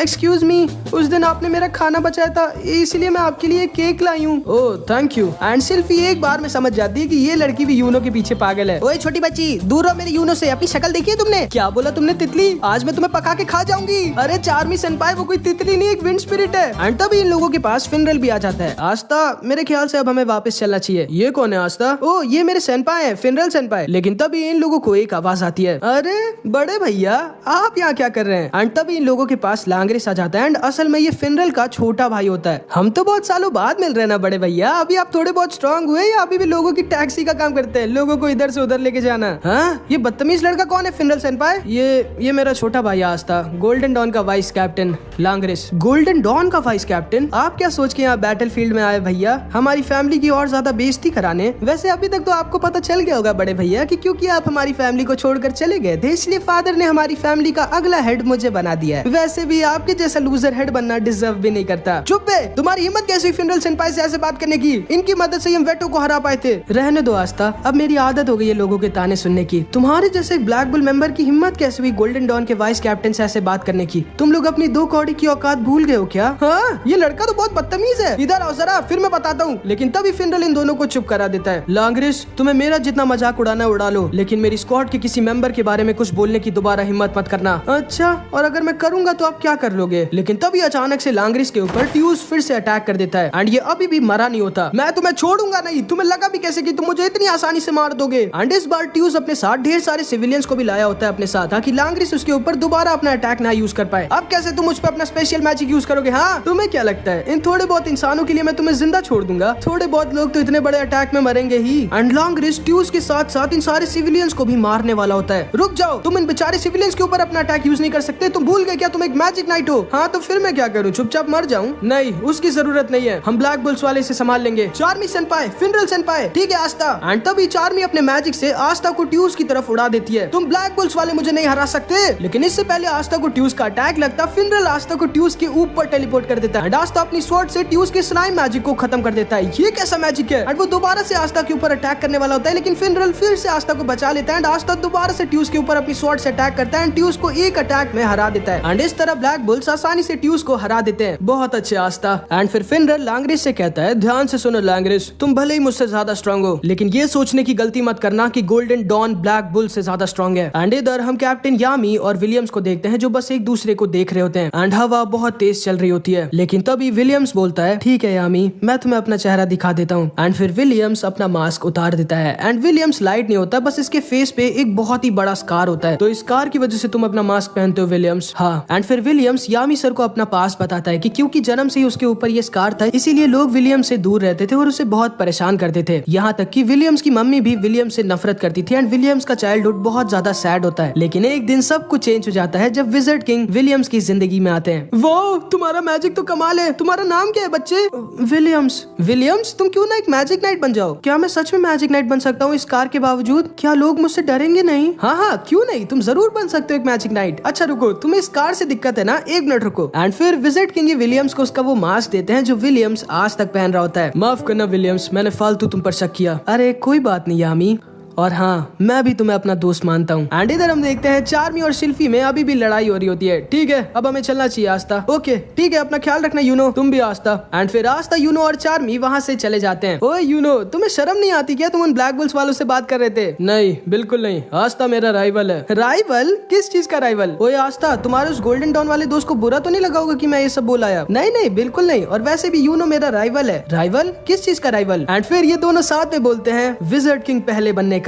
एक्सक्यूज मी, उस दिन आपने मेरा खाना बचाया था, इसलिए मैं आपके लिए केक लाई हूँ। ओह थैंक यू। एंड सिल्फी एक बार में समझ जाती है कि ये लड़की भी यूनो के पीछे पागल है। ओए छोटी बच्ची, दूर रहो मेरे यूनो से। अपनी शक्ल देखी है तुमने? क्या बोला तुमने तितली? आज मैं तुम्हें पका के खा जाऊंगी। अरे चार्मी सेनपाई, वो कोई तितली नहीं, एक विंड स्पिरिट है। एंड तभी इन लोगों के पास फिनरल भी आ जाता है। आस्था, मेरे ख्याल से अब हमें वापस चलना चाहिए। ये कौन है आस्था? ओ, ये मेरे सेनपाई है, फिनरल सेनपाई। लेकिन तभी इन लोगों को एक आवाज आती है, अरे बड़े भैया आप यहाँ क्या कर रहे हैं? एंड तभी इन लोगों के पास लांग्रिस आ जाता है एंड असल में ये फिनरल का छोटा भाई होता है। हम तो बहुत सालों बाद मिल रहे हैं ना बड़े भैया, अभी आप थोड़े बहुत स्ट्रांग हुए या अभी भी लोगों की टैक्सी का काम करते हैं, लोगों को इधर से उधर लेके जाना? हाँ, ये बदतमीज लड़का कौन है फिनरल सेनपाई? ये मेरा छोटा भाई आस्था, गोल्डन डॉन का वाइस कैप्टन लांग्रिस। गोल्डन डॉन का वाइस कैप्टन? आप क्या सोच के यहाँ बैटलफील्ड में आए भैया? हमारी फैमिली की और ज्यादा बेइज्जती कराने? वैसे अभी तक तो आपको पता चल गया होगा बड़े भैया कि क्योंकि आप हमारी फैमिली को छोड़कर चले गए थे, इसलिए फादर ने हमारी फैमिली का अगला हेड मुझे बना दिया है। वैसे भी आपके जैसा लूजर हेड बनना डिजर्व भी नहीं करता। चुप है, तुम्हारी हिम्मत कैसी फिनरल सेनपाई से ऐसे बात करने की? इनकी मदद से हम वेटो को हरा पाए थे। रहने दो आस्था, अब मेरी आदत हो गई है लोगों के ताने सुनने की। तुम्हारे जैसे एक ब्लैक बुल मेंबर की हिम्मत कैसे हुई गोल्डन डॉन के वाइस कैप्टन से ऐसे बात करने की? तुम लोग अपनी 2 कौड़ी की औकात भूल गए हो क्या? हाँ, ये लड़का तो बहुत बदतमीज है। इधर आओ जरा, फिर मैं बताता हूँ। लेकिन तभी फिनरल इन दोनों को चुप करा देता है। लांग्रिस, तुम्हें मेरा जितना मजाक उड़ाना उड़ा लो, लेकिन मेरी स्क्वाड के किसी मेंबर के बारे में कुछ बोलने की दोबारा हिम्मत मत करना। अच्छा, और अगर मैं करूंगा तो आप क्या कर लोगे? लेकिन तभी अचानक से लांग्रिस के ऊपर ट्यूस फिर से अटैक कर देता है एंड ये अभी भी मरा नहीं होता। मैं तुम्हें छोड़ूंगा नहीं। तुम्हें लगा भी कैसे कि तुम मुझे इतनी आसानी से मार दोगे? एंड इस बार ट्यूस अपने साथ ढेर सारे सिविलियंस को भी लाया होता है अपने साथ, ताकि लांग्रिस उसके ऊपर दोबारा अपना अटैक ना यूज कर पाए। अब कैसे तुम मुझ पर अपना स्पेशल मैजिक यूज करोगे? हाँ, तुम्हें क्या लगता है इन थोड़े बहुत इंसानों के लिए मैं तुम्हें जिंदा छोड़ दूंगा? थोड़े बहुत लोग तो इतने बड़े अटैक में मरेंगे ही। एंड लांग्रिस ट्यूस के साथ साथ इन सारे सिविलियंस को भी मारने वाला होता है। रुक जाओ, तुम इन बेचारे सिविलियंस के ऊपर अपना अटैक यूज नहीं कर सकते? तुम भूल गए क्या तुम एक मैजिक नाइट हो? हाँ, तो फिर मैं क्या करूँ, चुपचाप मर जाऊँ? नहीं, उसकी जरूरत नहीं है, हम ब्लैक बुल्स वाले से संभाल लेंगे। चार्मी सेनपाई, फिनरल सेनपाई, ठीक है आस्था। एंड तभी चार्मी अपने मैजिक से आस्था को ट्यूस की तरफ उड़ा देती है। तुम ब्लैक बुल्स वाले मुझे नहीं हरा सकते। लेकिन इससे पहले आस्था को ट्यूस का अटैक लगता, फिनरल आस्था को ट्यूस के ऊपर टेलीपोर्ट कर देता है एंड आस्था अपनी स्वॉर्ड से ट्यूस के स्लाइम मैजिक को खत्म कर देता है। ये कैसा मैजिक है? एंड वो दोबारा से आस्था के ऊपर अटैक करने वाला होता है, लेकिन फिनरल फिर से आस्था को बचा लेता है एंड आस्था दोबारा से ट्यूस के ऊपर अपनी स्वॉर्ड से अटैक करता है एंड ट्यूस को एक अटैक में हरा देता है। एंड इस तरह ब्लैक बुल्स आसानी से ट्यूस को हरा देते हैं। बहुत अच्छे आस्था। एंड फिर फिनरल लांग्रिस से कहता है, ध्यान से सुनो लांग्रिस, तुम भले ही मुझसे ज्यादा स्ट्रांग हो, लेकिन ये सोचने की गलती मत करना कि गोल्डन डॉन ब्लैक बुल से ज्यादा स्ट्रांग है। एंड इधर हम कैप्टन यामी और विलियम्स को देखते हैं जो बस एक दूसरे को देख रहे होते हैं एंड हवा बहुत तेज चल रही होती है। लेकिन तभी विलियम्स बोलता है, ठीक है यामी, मैं तुम्हें अपना चेहरा दिखा देता हूँ। एंड फिर विलियम्स अपना मास्क उतार देता है एंड विलियम्स लाइट नहीं होता, बस इसके फेस पे एक बहुत ही बड़ा स्कार होता है। तो इस स्कार की वजह से तुम अपना मास्क पहनते हो विलियम्स। हाँ। एंड फिर विलियम्स यामी सर को अपना पास बताता है कि क्योंकि जन्म से ही उसके ऊपर ये स्कार था, इसीलिए लोग विलियम्स से दूर रहते थे और उसे बहुत परेशान करते थे। यहाँ तक कि विलियम्स की मम्मी भी विलियम्स से नफरत करती थी एंड विलियम्स का चाइल्डहुड बहुत ज्यादा सैड होता है। लेकिन एक दिन सब कुछ चेंज हो जाता है जब विज़र्ड किंग विलियम्स की जिंदगी में आते हैं। वो तुम्हारा मैजिक तो कमाल है। तुम्हारा नाम क्या है बच्चे? विलियम्स। विलियम्स, तुम क्यों ना एक मैजिक नाइट बन जाओ? क्या मैं सच में मैजिक नाइट बन सकता हूँ इस कार के बावजूद? क्या लोग मुझसे डरेंगे नहीं? हाँ हाँ, क्यों नहीं, तुम जरूर बन सकते हो एक मैजिक नाइट। अच्छा रुको, तुम्हें इस कार से दिक्कत है ना, 1 मिनट रुको। एंड फिर विजिट किंग विलियम्स को उसका वो मास्क देते हैं जो विलियम्स आज तक पहन रहा होता है। माफ करना विलियम्स, मैंने फालतू तुम पर शक किया। अरे कोई बात नहीं यामी, और हाँ, मैं भी तुम्हें अपना दोस्त मानता हूँ। एंड इधर हम देखते हैं चार्मी और शिल्फी में अभी भी लड़ाई हो रही होती है। ठीक है, अब हमें चलना चाहिए आस्था। ओके ठीक है, अपना ख्याल रखना यूनो, तुम भी आस्था। एंड फिर आस्था, यूनो और चार्मी वहाँ से चले जाते हैं। ओए यूनो, तुम्हें शर्म नहीं आती क्या? तुम उन ब्लैक बुल्स वालों से बात कर रहे थे। नहीं बिल्कुल नहीं, आस्था मेरा राइवल है। राइवल? किस चीज का राइवल? ओए आस्था, तुम्हारे उस गोल्डन डॉन वाले दोस्त को बुरा तो नहीं लगा होगा कि मैं ये सब बोल आया? नहीं नहीं बिल्कुल नहीं, और वैसे भी यूनो मेरा राइवल है। राइवल? किस चीज का राइवल? एंड फिर ये दोनों साथ में बोलते हैं विज़र्ड किंग पहले बनने का।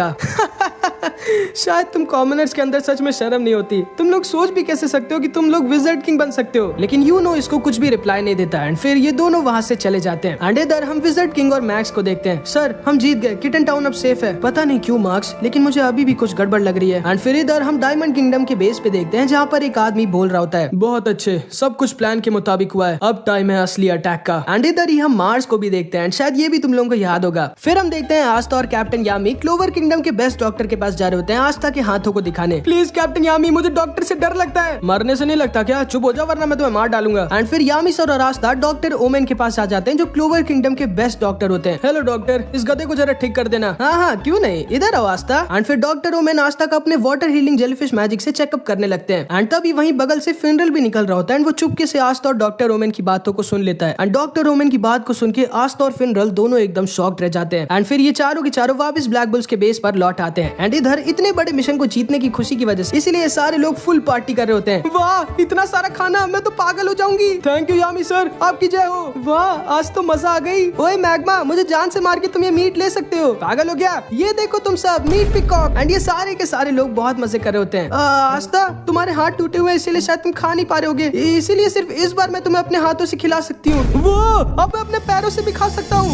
शायद तुम कॉमनर्स के अंदर सच में शर्म नहीं होती। तुम लोग सोच भी कैसे सकते हो कि तुम लोग विज़र्ड किंग बन सकते हो? लेकिन यूनो इसको कुछ भी रिप्लाई नहीं देता। एंड फिर ये दोनों वहाँ से चले जाते हैं। एंड इधर हम विज़र्ड किंग और मैक्स को देखते हैं। सर हम जीत गए, किटन टाउन अब सेफ है। पता नहीं क्यों मार्क्स, लेकिन मुझे अभी भी कुछ गड़बड़ लग रही है। एंड फिर इधर हम डायमंड किंगडम के बेस पे देखते हैं जहाँ पर एक आदमी बोल रहा होता है, बहुत अच्छे, सब कुछ प्लान के मुताबिक हुआ है, अब टाइम है असली अटैक का। एंड इधर ही हम मार्स को भी देखते हैं, शायद ये भी तुम लोगों को याद होगा। फिर हम देखते हैं आस्था और कैप्टन यामी क्लोवर किंगडम के बेस्ट डॉक्टर के पास जा रहे होते हैं आस्था के हाथों को दिखाने। प्लीज कैप्टन यामी, मुझे डॉक्टर से डर लगता है। मरने से नहीं लगता क्या? चुप हो जाओ वरना मैं तुम्हें मार डालूंगा। एंड फिर यामी सर और आस्था डॉक्टर ओमेन के पास आ जाते हैं जो क्लोवर किंगडम के बेस्ट डॉक्टर होते हैं। हेलो डॉक्टर, इस गधे को जरा ठीक कर देना। हाँ हाँ क्यों नहीं, इधर आओ आस्था। एंड फिर डॉक्टर ओमेन आस्था का अपने वाटर हीलिंग जेलीफिश मैजिक से चेकअप करने लगते हैं। एंड तभी वहीं बगल से फिनरल भी निकल रहा होता है। एंड वो चुपके से आस्था और डॉक्टर ओमेन की बातों को सुन लेता है। एंड डॉक्टर ओमेन की बात को सुन के आस्था और फिनरल दोनों एकदम शॉक्ड रह जाते हैं। एंड फिर ये चारों के चारों वापस ब्लैक बुल्स के बेस पर लौट आते हैं। एंड इधर इतने बड़े मिशन को जीतने की खुशी की वजह से इसलिए सारे लोग फुल पार्टी कर रहे होते हैं। वाह इतना सारा खाना, मैं तो पागल हो जाऊंगी। थैंक यू यामी सर, आपकी जय हो। वाह आज तो मजा आ गई। ओए मैग्मा, मुझे जान से मार के तुम ये मीट ले सकते हो, पागल हो गया? ये देखो तुम सब, मीट पिकॉक। एंड ये सारे के सारे लोग बहुत मजे कर रहे होते हैं। आस्था, तुम्हारे हाथ टूटे हुए इसीलिए शायद तुम खा नहीं पा रहे होगे, इसीलिए सिर्फ इस बार मैं तुम्हें अपने हाथों से खिला सकती हूँ। वो अब मैं अपने पैरों से भी खा सकता हूँ।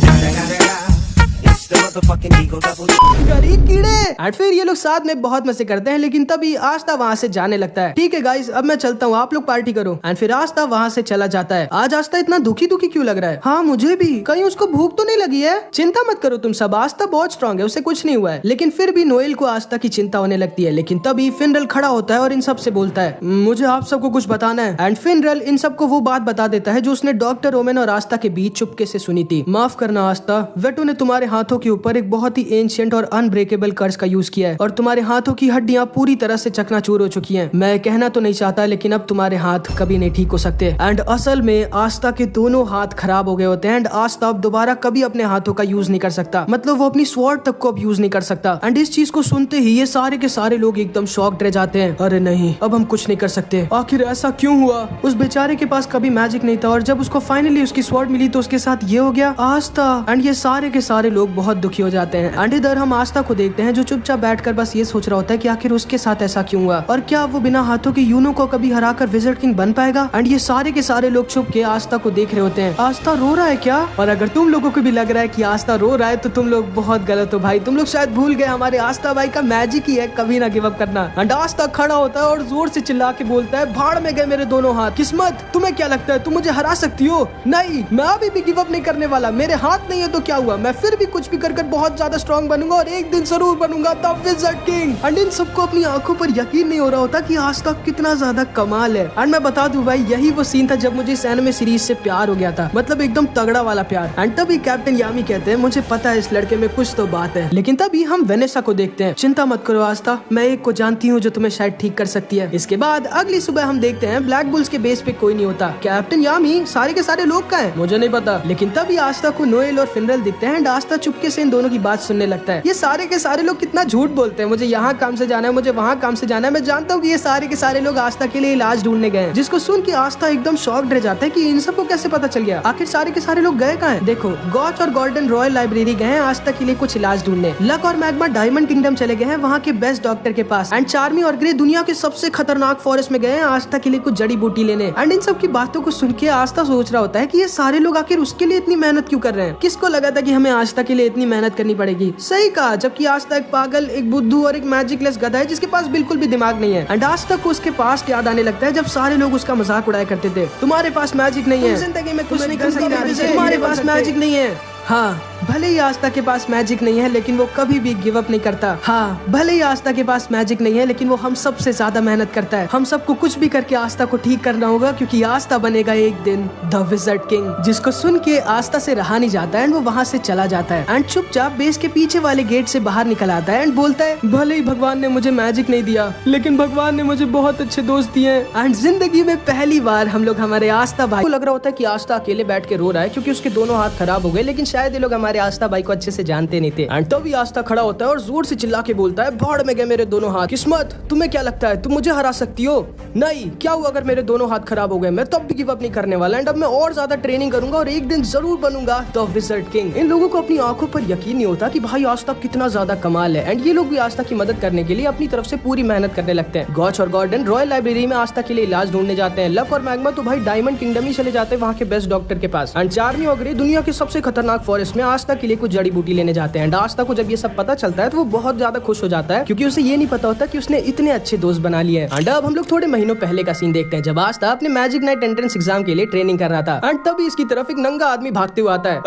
गरीब कीड़े। एंड फिर ये लोग साथ में बहुत मजे करते हैं, लेकिन तभी आस्था वहाँ से जाने लगता है। ठीक है गाइस, अब मैं चलता हूँ, आप लोग पार्टी करो। एंड फिर आस्था वहाँ से चला जाता है। आज आस्था इतना दुखी दुखी क्यों लग रहा है? हाँ मुझे भी, कहीं उसको भूख तो नहीं लगी है? चिंता मत करो तुम सब, आस्था बहुत स्ट्रांग है, उसे कुछ नहीं हुआ है। लेकिन फिर भी नोएल को आस्था की चिंता होने लगती है। लेकिन तभी फिनरल खड़ा होता है और इन सब से बोलता है, मुझे आप सबको कुछ बताना है। एंड फिनरल इन सबको वो बात बता देता है जो उसने डॉक्टर ओमेन और आस्था के बीच चुपके से सुनी थी। माफ करना आस्था, वेटो ने तुम्हारे हाथों के ऊपर एक बहुत ही एंशिएंट और अनब्रेकेबल कर्स का यूज किया है और तुम्हारे हाथों की हड्डियां पूरी तरह से चकनाचूर हो चुकी हैं। मैं कहना तो नहीं चाहता, लेकिन अब तुम्हारे हाथ कभी नहीं ठीक हो सकते। एंड असल में आस्था के दोनों हाथ खराब हो गए होते हैं। एंड आस्था अब दोबारा कभी अपने हाथों का यूज नहीं कर सकता, मतलब वो अपनी स्वॉर्ड तक को अब यूज नहीं कर सकता। एंड इस चीज को सुनते ही ये सारे के सारे लोग एकदम शॉक्ड रह जाते हैं। अरे नहीं, अब हम कुछ नहीं कर सकते। आखिर ऐसा क्यों हुआ? उस बेचारे के पास कभी मैजिक नहीं था और जब उसको फाइनली उसकी स्वॉर्ड मिली तो उसके साथ ये हो गया। आस्था। एंड ये सारे के सारे लोग बहुत दुखी हो जाते हैं। एंड इधर हम आस्था को देखते हैं जो चुपचाप बैठकर बस ये सोच रहा होता है कि आखिर उसके साथ ऐसा क्यों हुआ और क्या वो बिना हाथों के यूनो को कभी हराकर विज़र्ड किंग बन पाएगा। एंड ये सारे के सारे लोग छुप के आस्था को देख रहे होते हैं। आस्था रो रहा है क्या? और अगर तुम लोगों को भी लग रहा है कि आस्था रो रहा है तो तुम लोग बहुत गलत हो भाई। तुम लोग शायद भूल गए हमारे आस्था भाई का मैजिक ही है कभी ना गिव अप करना। एंड आस्था खड़ा होता है और जोर से चिल्ला के बोलता है, भाड़ में गए मेरे दोनों हाथ। किस्मत, तुम्हें क्या लगता है तुम मुझे हरा सकती हो? नहीं, मैं अभी भी गिव अप नहीं करने वाला। मेरे हाथ नहीं है तो क्या हुआ, मैं फिर भी कुछ भी कर बहुत ज्यादा स्ट्रॉन्ग बनूंगा और एक दिन जरूर बनूंगा the wizard king. And in सबको अपनी आंखों पर यकीन नहीं हो रहा होता कि आस्था कितना ज्यादा कमाल है। एंड मैं बता दूं भाई, यही वो सीन था जब मुझे इस एनिमे सीरीज से प्यार हो गया था, मतलब एकदम तगड़ा वाला प्यार। एंड तभी कैप्टन यामी कहते हैं, मुझे पता है इस लड़के में कुछ तो बात है। लेकिन तभी हम वेनेसा को देखते हैं। चिंता मत करो आस्था, मैं एक को जानती हूँ जो तुम्हें शायद ठीक कर सकती है। इसके बाद अगली सुबह हम देखते हैं ब्लैक बुल्स के बेस पे कोई नहीं होता। कैप्टन यामी, सारे के सारे लोग कहाँ हैं? मुझे नहीं पता। लेकिन तभी आस्था को नोएल और फिनरल दिखते हैं। एंड आस्था चुपके से इन दोनों की बात सुनने लगता है। ये सारे के सारे लोग कितना झूठ बोलते हैं, मुझे यहाँ काम से जाना है, मुझे वहाँ काम से जाना है। मैं जानता हूँ कि ये सारे के सारे लोग आस्था के लिए इलाज ढूंढने गए हैं, जिसको सुन के आस्था एकदम शॉक्ड रह जाता है कि इन सबको कैसे पता चल गया। आखिर सारे के सारे लोग गए कहाँ हैं? देखो, गॉच और गोल्डन रॉयल लाइब्रेरी गए हैं आस्था के लिए कुछ इलाज ढूंढने। लक और मैग्मा डायमंड किंगडम चले गए हैं वहाँ के बेस्ट डॉक्टर के पास। एंड चार्मी और ग्रे दुनिया के सबसे खतरनाक फॉरेस्ट में गए हैं आस्था के लिए कुछ जड़ी बूटी लेने। एंड इन सब की बातों को सुन के आस्था सोच रहा होता है कि ये सारे लोग आखिर उसके लिए इतनी मेहनत क्यों कर रहे हैं? किसको लगा था कि हमें आस्था के लिए इतनी मेहनत करनी पड़ेगी? सही कहा, जबकि आस्था एक पागल, एक बुद्धू और एक मैजिकलेस गधा है जिसके पास बिल्कुल भी दिमाग नहीं है। एंड आस्था को उसके पास याद आने लगता है जब सारे लोग उसका मजाक उड़ाया करते थे, तुम्हारे पास मैजिक नहीं है, जिंदगी में कुछ नहीं कर सकते, तुम्हारे पास मैजिक नहीं है। हाँ, भले ही आस्था के पास मैजिक नहीं है लेकिन वो कभी भी गिव अप नहीं करता। हाँ, भले ही आस्था के पास मैजिक नहीं है लेकिन वो हम सबसे ज्यादा मेहनत करता है। हम सबको कुछ भी करके आस्था को ठीक करना होगा क्योंकि आस्था बनेगा एक दिन द विज़र्ड किंग। जिसको सुन के आस्था से रहा नहीं जाता एंड वो वहाँ से चला जाता है एंड चुपचाप बेस के पीछे वाले गेट से बाहर निकल आता है एंड बोलता है भले ही भगवान ने मुझे मैजिक नहीं दिया लेकिन भगवान ने मुझे बहुत अच्छे दोस्त दिए एंड जिंदगी में पहली बार हम लोग हमारे आस्था भाई को लग रहा होता है कि आस्था अकेले बैठ के रो रहा है क्योंकि उसके दोनों हाथ खराब हो गए, लेकिन शायद ये लोग हमारे आस्था भाई को अच्छे से जानते नहीं थे। एंड तभी आस्था खड़ा होता है और जोर से चिल्ला के बोलता है भाड़ में गए मेरे दोनों हाथ। किस्मत, तुम्हें क्या लगता है तुम मुझे हरा सकती हो? नहीं, क्या हुआ अगर मेरे दोनों हाथ खराब हो गए? मैं तब भी गिव अप नहीं करने वाला एंड अब मैं और ज्यादा ट्रेनिंग करूंगा और एक दिन जरूर बनूंगा द विज़र्ड किंग। इन लोगों को अपनी आंखों पर यकीन नहीं होता कि भाई आस्था कितना ज्यादा कमाल है एंड ये लोग भी आस्था की मदद करने के लिए अपनी तरफ से पूरी मेहनत करने लगते हैं। गॉच और गॉर्डन रॉयल लाइब्रेरी में आस्था के लिए इलाज ढूंढने जाते हैं। लक और मैग्मा तो भाई डायमंड किंगडम ही चले जाते हैं वहाँ के बेस्ट डॉक्टर के पास। एंड चार्मी और ग्रे दुनिया के सबसे खतरनाक फॉरेस्ट में आस्था के लिए कुछ जड़ी बूटी लेने जाते हैं। एंड आस्था को जब ये सब पता चलता है तो वो बहुत ज्यादा खुश हो जाता है क्योंकि उसे ये नहीं पता होता कि उसने इतने अच्छे दोस्त बना लिए। एंड अब हम लोग थोड़े महीनों पहले का सीन देखते हैं जब आस्था अपने मैजिक नाइट एंट्रेंस एग्जाम के लिए ट्रेनिंग कर रहा था एंड तभी इसकी तरफ एक नंगा आदमी भागते हुए आता है।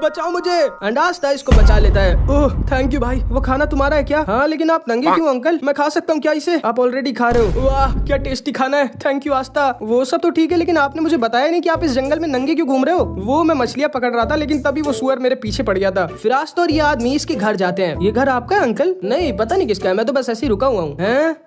बचाओ मुझे। एंड आस्था इसको बचा लेता है। ओह थैंक यू भाई, वो खाना तुम्हारा है क्या? हाँ, लेकिन आप नंगे क्यों अंकल? मैं खा सकता हूँ क्या इसे? आप ऑलरेडी खा रहे हो। वाह क्या टेस्टी खाना है, थैंक यू आस्था। वो सब तो ठीक है लेकिन आपने मुझे बताया नहीं कि आप इस जंगल में नंगे क्यों घूम रहे हो? वो मैं मछलियाँ पकड़ रहा था लेकिन तभी वो सुअर मेरे पीछे पड़ गया था। फिर आस्था और ये आदमी इसके घर जाते हैं। ये घर आपका है अंकल? नहीं, पता नहीं किसका है, मैं तो बस ऐसे ही रुका हुआ हूँ।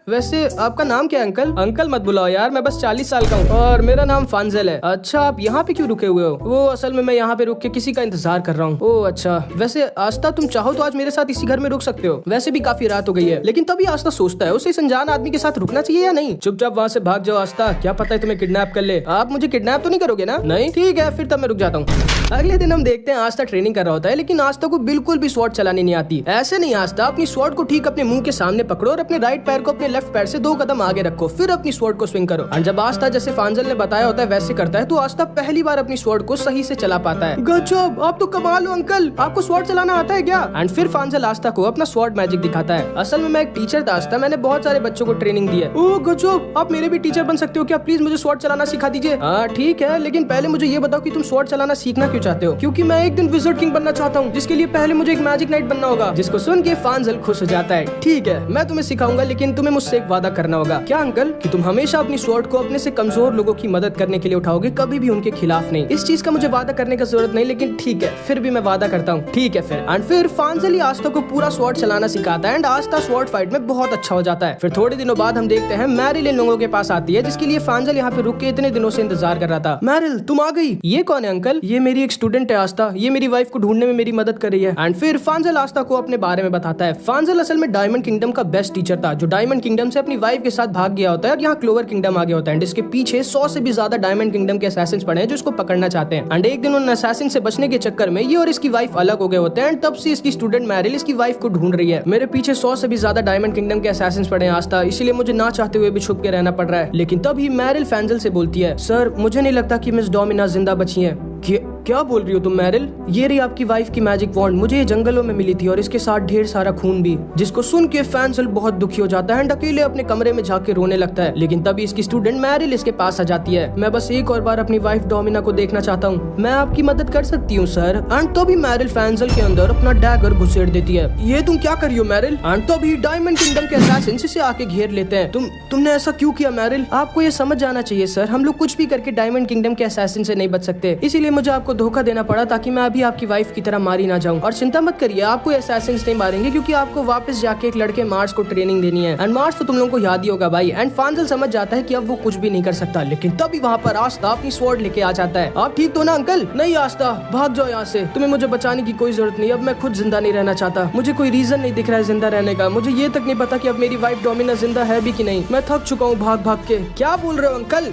वैसे आपका नाम क्या है अंकल? अंकल मत बुलाओ यार, मैं बस 40 साल का हूँ और मेरा नाम फांजल है। अच्छा, आप यहाँ पे क्यों रुके हुए हो? वो असल में मैं यहाँ पे रुक के किसी का इंतजार कर रहा हूँ। ओह अच्छा, वैसे आस्था तुम चाहो तो आज मेरे साथ इसी घर में रुक सकते हो, वैसे भी काफी रात हो गई है। लेकिन तभी आस्था सोचता है उसे इस अनजान आदमी के साथ रुकना चाहिए या नहीं। चुपचाप वहाँ से भाग जाओ आस्था, क्या पता है तुम्हें किडनैप कर ले। आप मुझे किडनैप तो नहीं करोगे ना? नहीं, ठीक है फिर तब मैं रुक जाता हूँ। अगले दिन हम देखते हैं आस्था ट्रेनिंग कर रहा होता है लेकिन आस्था को बिल्कुल भी स्वॉर्ड चलानी नहीं आती। ऐसे नहीं आस्था, अपनी स्वॉर्ड को ठीक अपने मुंह के सामने पकड़ो और अपने राइट पैर को अपने लेफ्ट पैर से 2 कदम आगे रखो, फिर अपनी स्वॉर्ड को स्विंग करो। और जब आस्था जैसे फांजल ने बताया होता है वैसे करता है तो आस्था पहली बार अपनी स्वॉर्ड को सही से चला पाता है। गजब, आप तो कमाल हो अंकल, आपको स्वॉर्ड चलाना आता है क्या? एंड फिर फांजल आस्था को अपना स्वॉर्ड मैजिक दिखाता है। असल में मैं एक टीचर था आस्था, मैंने बहुत सारे बच्चों को ट्रेनिंग दी है। ओह गजब, आप मेरे भी टीचर बन सकते हो क्या? प्लीज मुझे स्वॉर्ड चलाना सिखा दीजिए। हाँ ठीक है, लेकिन पहले मुझे ये बताओ कि तुम स्वॉर्ड चलाना सीखना क्यों चाहते हो? क्योंकि मैं एक दिन विज़र्ड किंग बनना चाहता हूँ, जिसके लिए पहले मुझे एक मैजिक नाइट बनना होगा। जिसको सुन के फांजल खुश हो जाता है। ठीक है, मैं तुम्हें सिखाऊंगा लेकिन तुम्हें मुझसे एक वादा करना होगा। क्या अंकल? कि तुम हमेशा अपनी स्वॉर्ड को अपने से कमजोर लोगों की मदद करने के लिए उठाओगे, कभी भी उनके खिलाफ नहीं। इस चीज का मुझे वादा करने की जरूरत नहीं लेकिन ठीक है फिर भी मैं वादा करता हूँ। ठीक है फिर। एंड फिर फांजल ही आस्था को पूरा स्वॉर्ड चलाना सिखाता है एंड आस्था स्वॉर्ड फाइट में बहुत अच्छा हो जाता है। फिर थोड़े दिनों बाद हम देखते हैं मैरिल इन लोगों के पास आती है जिसके लिए फांजल यहाँ पे रुक के इतने दिनों से इंतजार कर रहा था। मैरिल तुम आ गई? ये कौन है अंकल? ये मेरी एक स्टूडेंट है आस्था, ये मेरी वाइफ को ढूंढने में मेरी मदद कर रही है। एंड फिर फांजल आस्था को अपने बारे में बताता है। फांजल असल में डायमंड किंगडम का बेस्ट टीचर था जो डायमंड किंगडम से अपनी वाइफ के साथ भाग गया होता है और यहाँ क्लोवर किंगडम आ गया होता है। इसके पीछे 100 से भी ज्यादा डायमंड किंगडम के असैसिन्स पड़े हैं जो इसको पकड़ना चाहते हैं। एंड एक दिन उन असैसिन से बचने के चक्कर में ये और इसकी वाइफ अलग हो गए होते हैं। तब से इसकी स्टूडेंट मैरिल इसकी वाइफ को ढूंढ रही है। मेरे पीछे 100 से भी ज्यादा डायमंड किंगडम के असैसिन्स पड़े हैं आस्था, इसीलिए मुझे ना चाहते हुए भी छुप के रहना पड़ रहा है। लेकिन तभी मैरिल फांजल से बोलती है, सर मुझे नहीं लगता कि मिस डोमिना जिंदा बची है। क्या बोल रही हो तुम मैरिल? ये रही आपकी वाइफ की मैजिक वॉन्ड, मुझे ये जंगलों में मिली थी और इसके साथ ढेर सारा खून भी। जिसको सुन के फांजल बहुत दुखी हो जाता है, अकेले अपने कमरे में जाके रोने लगता है। लेकिन तभी इसकी स्टूडेंट मैरिल इसके पास आ जाती है। मैं बस एक और बार अपनी वाइफ डोमिना को देखना चाहता हूँ, मैं आपकी मदद कर सकती हूँ सर। एंड तभी मैरिल फांजल के अंदर अपना डैगर घुसेड़ देती है। ये तुम क्या कर रही हो मैरिल? एंड तभी डायमंड किंगडम के असैसिन्स इसे आके घेर लेते हैं। तुमने ऐसा क्यों किया मैरिल? आपको ये समझ जाना चाहिए सर, हम लोग कुछ भी करके डायमंड किंगडम के असैसिन से नहीं बच सकते, इसीलिए मुझे आपको धोखा देना पड़ा ताकि मैं अभी आपकी वाइफ की तरह मारी ना जाऊं। और चिंता मत करिए, आपको असैसिन्स नहीं मारेंगे क्योंकि आपको वापस जाके एक लड़के मार्स को ट्रेनिंग देनी है। एंड मार्स तो तुम लोगों को याद ही होगा भाई। एंड फांजल समझ जाता है कि अब वो कुछ भी नहीं कर सकता। लेकिन तभी वहाँ पर आस्था अपनी स्वॉर्ड लेके आ जाता है। आप ठीक तो ना अंकल? नहीं आस्था, भाग जाओ यहाँ से, तुम्हें मुझे बचाने की कोई जरूरत नहीं। अब मैं खुद जिंदा नहीं रहना चाहता, मुझे कोई रीजन नहीं दिख रहा है जिंदा रहने का। मुझे ये तक नहीं पता कि अब मेरी वाइफ डोमिना जिंदा है भी कि नहीं। मैं थक चुका हूँ भाग भाग के। क्या बोल रहे हो अंकल?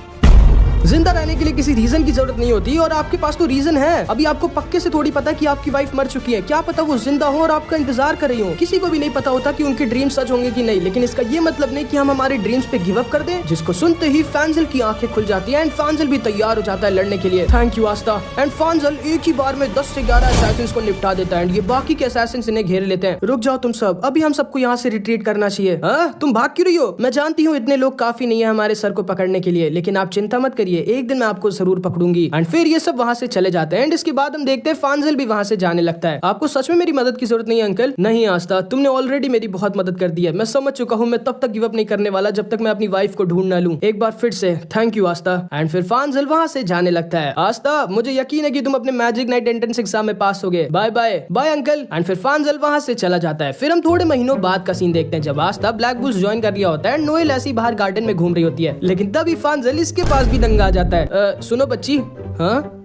जिंदा रहने के लिए किसी रीजन की जरूरत नहीं होती और आपके पास तो रीजन है। अभी आपको पक्के से थोड़ी पता कि आपकी वाइफ मर चुकी है, क्या पता वो जिंदा हो और आपका इंतजार कर रही हो। किसी को भी नहीं पता होता कि उनके ड्रीम सच होंगे कि नहीं। लेकिन इसका ये मतलब नहीं कि हम हमारे ड्रीम्स पे गिव अप कर दें। जिसको सुनते ही फांजल की आंखें खुल जाती है एंड फांजल भी तैयार हो जाता है लड़ने के लिए। Thank you Aastha. एंड फांजल एक ही बार में 10 से 11 असैसिन्स को निपटा देता है। ये बाकी के असैसिन्स इन्हें घेर लेते हैं। रुक जाओ तुम सब, अभी हम सबको यहाँ से रिट्रीट करना चाहिए। तुम भाग क्यों रही हो? मैं जानती हूँ इतने लोग काफी नहीं है हमारे सर को पकड़ने के लिए, लेकिन आप चिंता मत करिए, चलिए एक दिन मैं आपको जरूर पकड़ूंगी। एंड फिर ये सब वहाँ से चले जाते हैं। एंड इसके बाद हम देखते हैं फांजल भी वहाँ से जाने लगता है। आपको सच में मेरी मदद की जरूरत नहीं है अंकल? नहीं आस्था, तुमने ऑलरेडी मेरी बहुत मदद कर दी है। मैं समझ चुका हूँ, मैं तब तक गिव अप नहीं करने वाला जब तक मैं अपनी वाइफ को ढूंढ ना लूं। एक बार फिर से थैंक यू आस्था। एंड फिर फांजल वहाँ से जाने लगता है। आस्था, मुझे यकीन है कि तुम अपने मैजिक नाइट एंट्रेंस एग्जाम में पास हो गए। Bye bye bye uncle. And फिर फांजल वहाँ से चला जाता है। फिर हम थोड़े महीनों बाद का सीन देखते हैं जब आस्था ब्लैक बुल्स ज्वाइन कर लिया होता है। नोएल ऐसी बाहर गार्डन में घूम रही होती है, लेकिन तभी फांजल इसके पास भी दंगा आ जाता है। सुनो बच्ची, हाँ?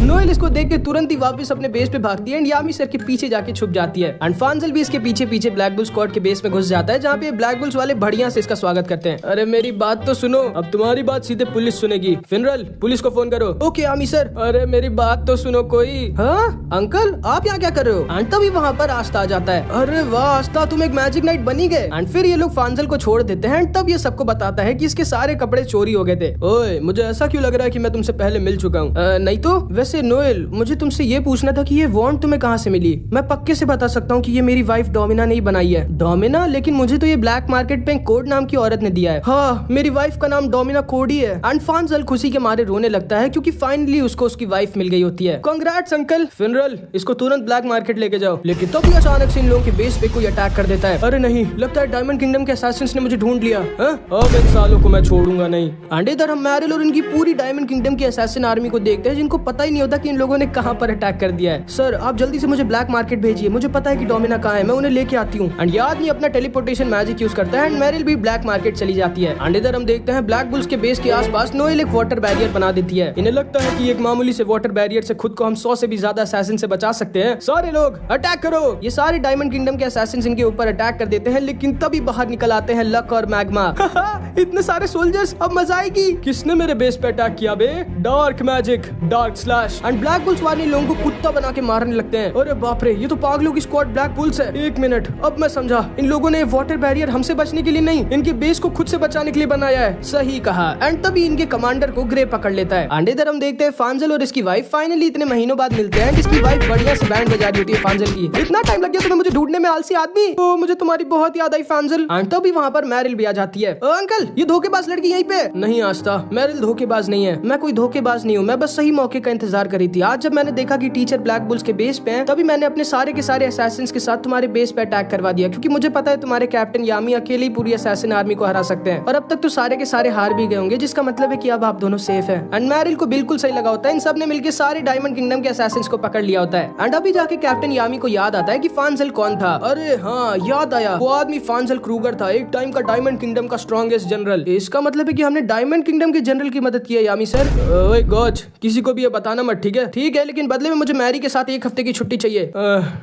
नोएल इसको देख के तुरंत ही वापस अपने बेस पे भागती है एंड यामी सर के पीछे जाके छुप जाती है। एंड फांजल भी इसके पीछे पीछे ब्लैक बुल स्क्वाड के बेस में घुस जाता है, जहाँ पे ब्लैक बुल्स वाले बढ़िया से इसका स्वागत करते हैं। अरे मेरी बात तो सुनो, अब तुम्हारी बात सीधे पुलिस सुनेगी। फिनरल, पुलिस को फोन करो। ओके यामी सर। अरे मेरी बात तो सुनो कोई। हाँ अंकल, आप यहाँ क्या कर रहे हो? एंड तभी वहाँ पर आस्था आ जाता है। अरे वाह आस्था, तुम एक मैजिक नाइट बनी गए। एंड फिर ये लोग फांजल को छोड़ देते हैं। तब ये सबको बताता है कि इसके सारे कपड़े चोरी हो गए थे। ओए, मुझे ऐसा क्यों लग रहा है कि मैं तुमसे पहले मिल चुका हूँ? नहीं तो वैसे नोएल, मुझे तुमसे ये पूछना था कि ये वॉन्ड तुम्हें कहाँ से मिली? मैं पक्के से बता सकता हूँ कि ये मेरी वाइफ डोमिना ने ही बनाई है। डोमिना? लेकिन मुझे तो ये ब्लैक मार्केट पे कोड नाम की औरत ने दिया है। हाँ, मेरी वाइफ का नाम डोमिना कोडी है। एंड फांजल खुशी के मारे रोने लगता है क्योंकि फाइनली उसको उसकी वाइफ मिल गई होती है। Congrats uncle. फिनरल, इसको तुरंत ब्लैक मार्केट लेके जाओ। लेकिन तभी अचानक से इन लोगों के बेस पे कोई अटैक कर देता है। अरे नहीं, लगता है डायमंड किंगडम के असैसिन्स ने मुझे ढूंढ लिया। अब इन सालों को मैं छोड़ूंगा नहीं। एंड इधर हम मैरिल और इनकी पूरी डायमंड किंगडम की असैसिन आर्मी को देखते हैं, जिनको पता ही नहीं होता कि इन लोगों ने कहां पर अटैक कर दिया है। सर, आप जल्दी से मुझे ब्लैक मार्केट भेजिए, मुझे पता है कि डोमिना कहाँ है, मैं उन्हें लेके आती हूँ। एंड याद नहीं अपना टेलीपोर्टेशन मैजिक यूज करता है एंड मैरिल भी ब्लैक मार्केट चली जाती है। एंड इधर हम देखते हैं ब्लैक बुल्स के बेस के आसपास नोएल एक वाटर बैरियर बना देती है। इन्हें लगता है कि एक मामूली से वाटर बैरियर से खुद को हम 100 से भी ज्यादा असैसिन से बचा सकते हैं। सारे लोग अटैक करो। ये सारे डायमंड किंगडम के असैसिन इनके ऊपर अटैक कर देते हैं, लेकिन तभी बाहर निकल आते हैं लक और मैग्मा। इतने सारे सोल्जर्स, अब मजा आएगी। किसने मेरे बेस पे अटैक किया बे? Dark magic, dark slash. And black bulls वाले लोगों को कुत्ता बना के मारने लगते हैं। अरे बाप रे, ये तो पागलों की स्क्वाड ब्लैक बुल्स है। एक मिनट, अब मैं समझा, इन लोगों ने वाटर बैरियर हमसे बचने के लिए नहीं, इनके बेस को खुद से बचाने के लिए बनाया है। सही कहा। एंड तभी इनके कमांडर को ग्रे पकड़ लेता है। एंड इधर हम देखते हैं फांजल और इसकी वाइफ फाइनली इतने महीनों बाद मिलते हैं। इसकी वाइफ बढ़िया से बैंड बजा रही होती है फांजल की। इतना टाइम लग गया तुम्हें मुझे ढूंढने में, आलसी आदमी। तो मुझे तुम्हारी बहुत याद आई फांजल। एंड तभी वहाँ पर मैरिल भी आ जाती है। अंकल, ये धोखेबाज लड़की यहीं पे? नहीं आस्था, मैरिल धोखेबाज नहीं है। मैं कोई धोखेबाज नहीं हूँ, मैं बस सही मौके का इंतजार कर रही थी। आज जब मैंने देखा कि टीचर ब्लैक बुल्स के बेस पे हैं, तभी मैंने अपने सारे के सारे असैसिन्स के साथ तुम्हारे बेस पे अटैक करवा दिया, क्योंकि मुझे पता है तुम्हारे कैप्टन यामी अकेले ही पूरी असैसिन आर्मी को हरा सकते हैं। और अब तक तो सारे के सारे हार भी गए होंगे, जिसका मतलब है कि अब आप दोनों सेफ हैं। एंड मैरिल को बिल्कुल सही लगा होता है, इन सब ने मिलकर सारे डायमंड किंगडम के असैसिन्स को पकड़ लिया होता है। एंड अभी जाके कैप्टन यामी को याद आता है कि फांजल कौन था। अरे हाँ, याद आया, वो आदमी फांजल क्रूगर था, एक टाइम का डायमंड किंगडम का स्ट्रॉन्गेस्ट जनरल। इसका मतलब है कि हमने डायमंड किंगडम के जनरल की मदद की है यामी सर। ओए गॉड, किसी को भी ये बताना मत, ठीक है? ठीक है, लेकिन बदले में मुझे मैरी के साथ 1 हफ्ते की छुट्टी चाहिए।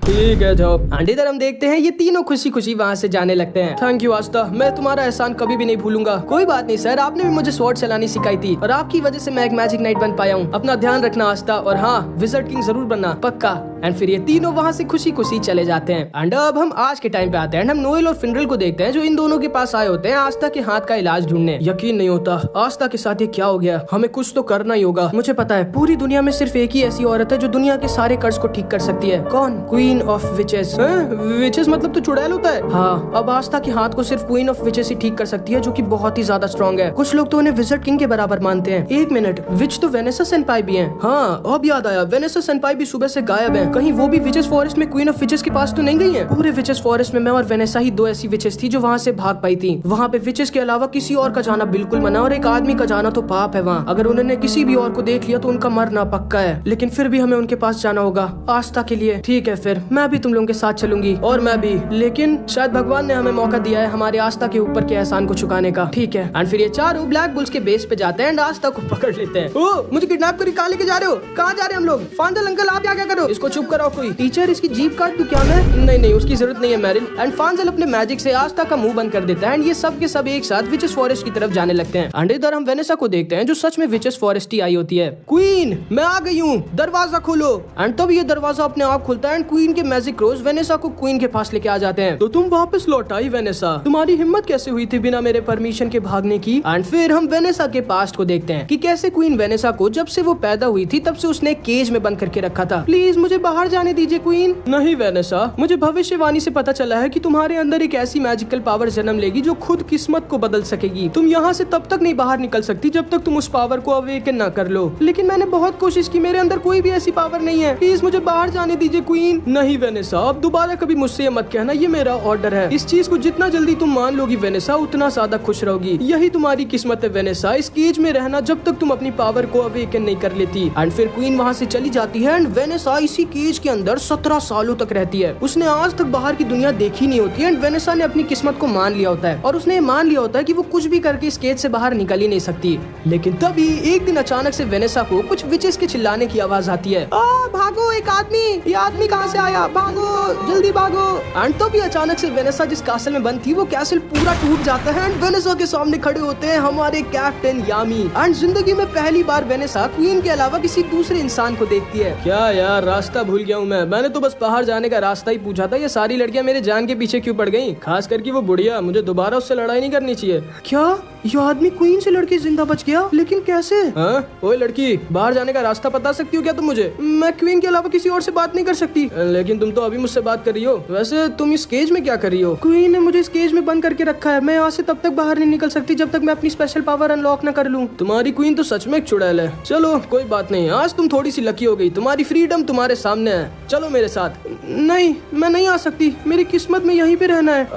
ठीक है, जाओ। एंड इधर हम देखते हैं ये तीनों खुशी खुशी वहाँ से जाने लगते हैं। थैंक यू आस्था, मैं तुम्हारा एहसान कभी भी नहीं भूलूंगा। कोई बात नहीं सर, आपने भी मुझे स्वॉर्ड चलानी सिखाई थी और आपकी वजह से मैं एक मैजिक नाइट बन पाया हूँ। अपना ध्यान रखना आस्था, और हाँ, विज़र्ड किंग जरूर बनना, पक्का। एंड फिर ये तीनों वहाँ से खुशी खुशी चले जाते हैं। एंड अब हम आज के टाइम पे आते हैं। हम नोएल और फिनरल को देखते हैं, जो इन दोनों के पास आए होते हैं आस्था के हाथ का इलाज ढूंढने। यकीन नहीं होता, आस्था के साथ ये क्या हो गया। हमें कुछ तो करना ही होगा। मुझे पता है, पूरी दुनिया में सिर्फ एक ही ऐसी औरत है जो दुनिया के सारे कर्ज को ठीक कर सकती है। कौन? Queen of witches. विचेस मतलब तो चुड़ैल होता है। हाँ, अब आस्था के हाथ को सिर्फ क्वीन ऑफ विचेस ही ठीक कर सकती है, जो कि बहुत ही ज्यादा स्ट्रॉन्ग है। कुछ लोग तो उन्हें विज़र्ड किंग के बराबर मानते हैं। एक मिनट, विच तो वेनेसा सेनपाई भी हैं। हाँ, अब याद आया, वेनेसा सेनपाई भी सुबह से गायब है। कहीं वो भी विचेस फॉरेस्ट में क्वीन ऑफ विचेस के पास तो नहीं गई है? पूरे विचेस फॉरेस्ट में मैं और वेनेसा ही 2 ऐसी विचेस थी जो वहाँ से भाग पाई थी। वहाँ पे विचेस के अलावा किसी और का जाना बिल्कुल मना, और एक आदमी का जाना तो पाप है वहाँ। अगर उन्होंने किसी भी और को देख लिया तो उनका मरना पक्का है। लेकिन फिर भी हमें उनके पास जाना होगा आस्था के लिए। ठीक है, फिर मैं भी तुम लोगों के साथ चलूंगी। और मैं भी, लेकिन शायद भगवान ने हमें मौका दिया है हमारे आस्था के ऊपर के एहसान को चुकाने का। ठीक है। एंड फिर ये चारों ब्लैक बुल्स के बेस पे जाते हैं एंड आस्था को पकड़ लेते हैं। ओ, मुझे किडनैप कर कहाँ लेके जा रहे हो? कहाँ जा रहे हैं हम लोग? फांजल अंकल, आप क्या करो? इसको चुप कराओ कोई। टीचर, इसकी जीप काट दूं क्या मैं? नहीं, उसकी जरूरत नहीं है मैरिल। एंड फांजल अपने मैजिक से आस्था का मुंह बंद कर देता है एंड ये सब के सब एक साथ विचेस फॉरेस्ट की तरफ जाने लगते हैं। एंड इधर हम वेनेसा को देखते हैं, जो सच में विचेस फॉरेस्ट ही आई होती है। क्वीन, मैं आ गई हूँ, दरवाजा खोलो। एंड तब ये दरवाजा अपने आप खुलता है एंड क्वीन के मैजिक रोज वेनेसा को क्वीन के पास लेके आ जाते हैं। तो तुम वापस लौट आई वेनेसा, तुम्हारी हिम्मत कैसे हुई थी बिना मेरे परमिशन के भागने की? एंड फिर हम वेनेसा के पास्ट को देखते हैं कि कैसे क्वीन वेनेसा को जब से वो पैदा हुई थी तब से उसने केज में बंद करके रखा था। प्लीज मुझे बाहर जाने दीजिए क्वीन। नहीं वेनेसा, मुझे भविष्यवाणी से पता चला है कि तुम्हारे अंदर एक ऐसी मैजिकल पावर जन्म लेगी जो खुद किस्मत को बदल सकेगी। तुम यहाँ से तब तक नहीं बाहर निकल सकती जब तक तुम उस पावर को अवेकन न कर लो। लेकिन मैंने बहुत कोशिश की, मेरे अंदर कोई भी ऐसी पावर नहीं है। प्लीज मुझे बाहर जाने दीजिए क्वीन। नहीं वेनेसा, अब दोबारा कभी मुझसे ये मत कहना, ये मेरा ऑर्डर है। इस चीज को जितना जल्दी तुम मान लोगी वेनेसा, उतना ज्यादा खुश रहोगी। यही तुम्हारी किस्मत है वेनेसा, इस केज में रहना जब तक तुम अपनी पावर को अवेकन नहीं कर लेती। एंड फिर क्वीन वहाँ से चली जाती है एंड वेनेसा इसी केज के अंदर 17 सालों तक रहती है। उसने आज तक बाहर की दुनिया देखी नहीं होती है एंड वेनेसा ने अपनी किस्मत को मान लिया होता है और उसने मान लिया होता है कि वो कुछ भी करके इस केज से बाहर निकल ही नहीं सकती। लेकिन तभी एक दिन अचानक से वेनेसा को कुछ विचेस के चिल्लाने की आवाज आती है। भागो, एक आदमी, ये आदमी कहाँ से आया, भागो, जल्दी भागो। एंड तभी अचानक से वेनेसा जिस कैसल में बंद थी वो कैसल पूरा टूट जाता है एंड वेनेसा के सामने खड़े होते हैं हमारे कैप्टन यामी। एंड जिंदगी में पहली बार वेनेसा क्वीन के अलावा किसी दूसरे इंसान को देखती है। क्या यार, रास्ता भूल गया हूँ मैंने तो बस बाहर जाने का रास्ता ही पूछा था। ये सारी लड़कियां मेरे जान के पीछे क्यों पड़ गई, खास करके वो बुढ़िया। मुझे दोबारा उससे लड़ाई नहीं करनी चाहिए। क्या ये आदमी क्वीन से लड़के जिंदा बच गया, लेकिन कैसे? ओए लड़की, बाहर जाने का रास्ता बता सकती हो क्या तुम मुझे? मैं क्वीन के अलावा किसी और से बात नहीं कर सकती। लेकिन तुम तो अभी मुझसे बात कर रही हो। वैसे तुम इस केज में क्या कर रही हो? क्वीन ने मुझे इस केज में बंद करके रखा है। मैं यहाँ से तब तक बाहर नहीं निकल सकती जब तक मैं अपनी स्पेशल पावर अनलॉक न कर लूँ। तुम्हारी क्वीन तो सच में एक चुड़ैल है। चलो कोई बात नहीं, आज तुम थोड़ी सी लकी हो गई, तुम्हारी फ्रीडम तुम्हारे सामने है। चलो मेरे साथ। नहीं, मैं नहीं आ सकती, मेरी किस्मत में यहीं पे रहना है।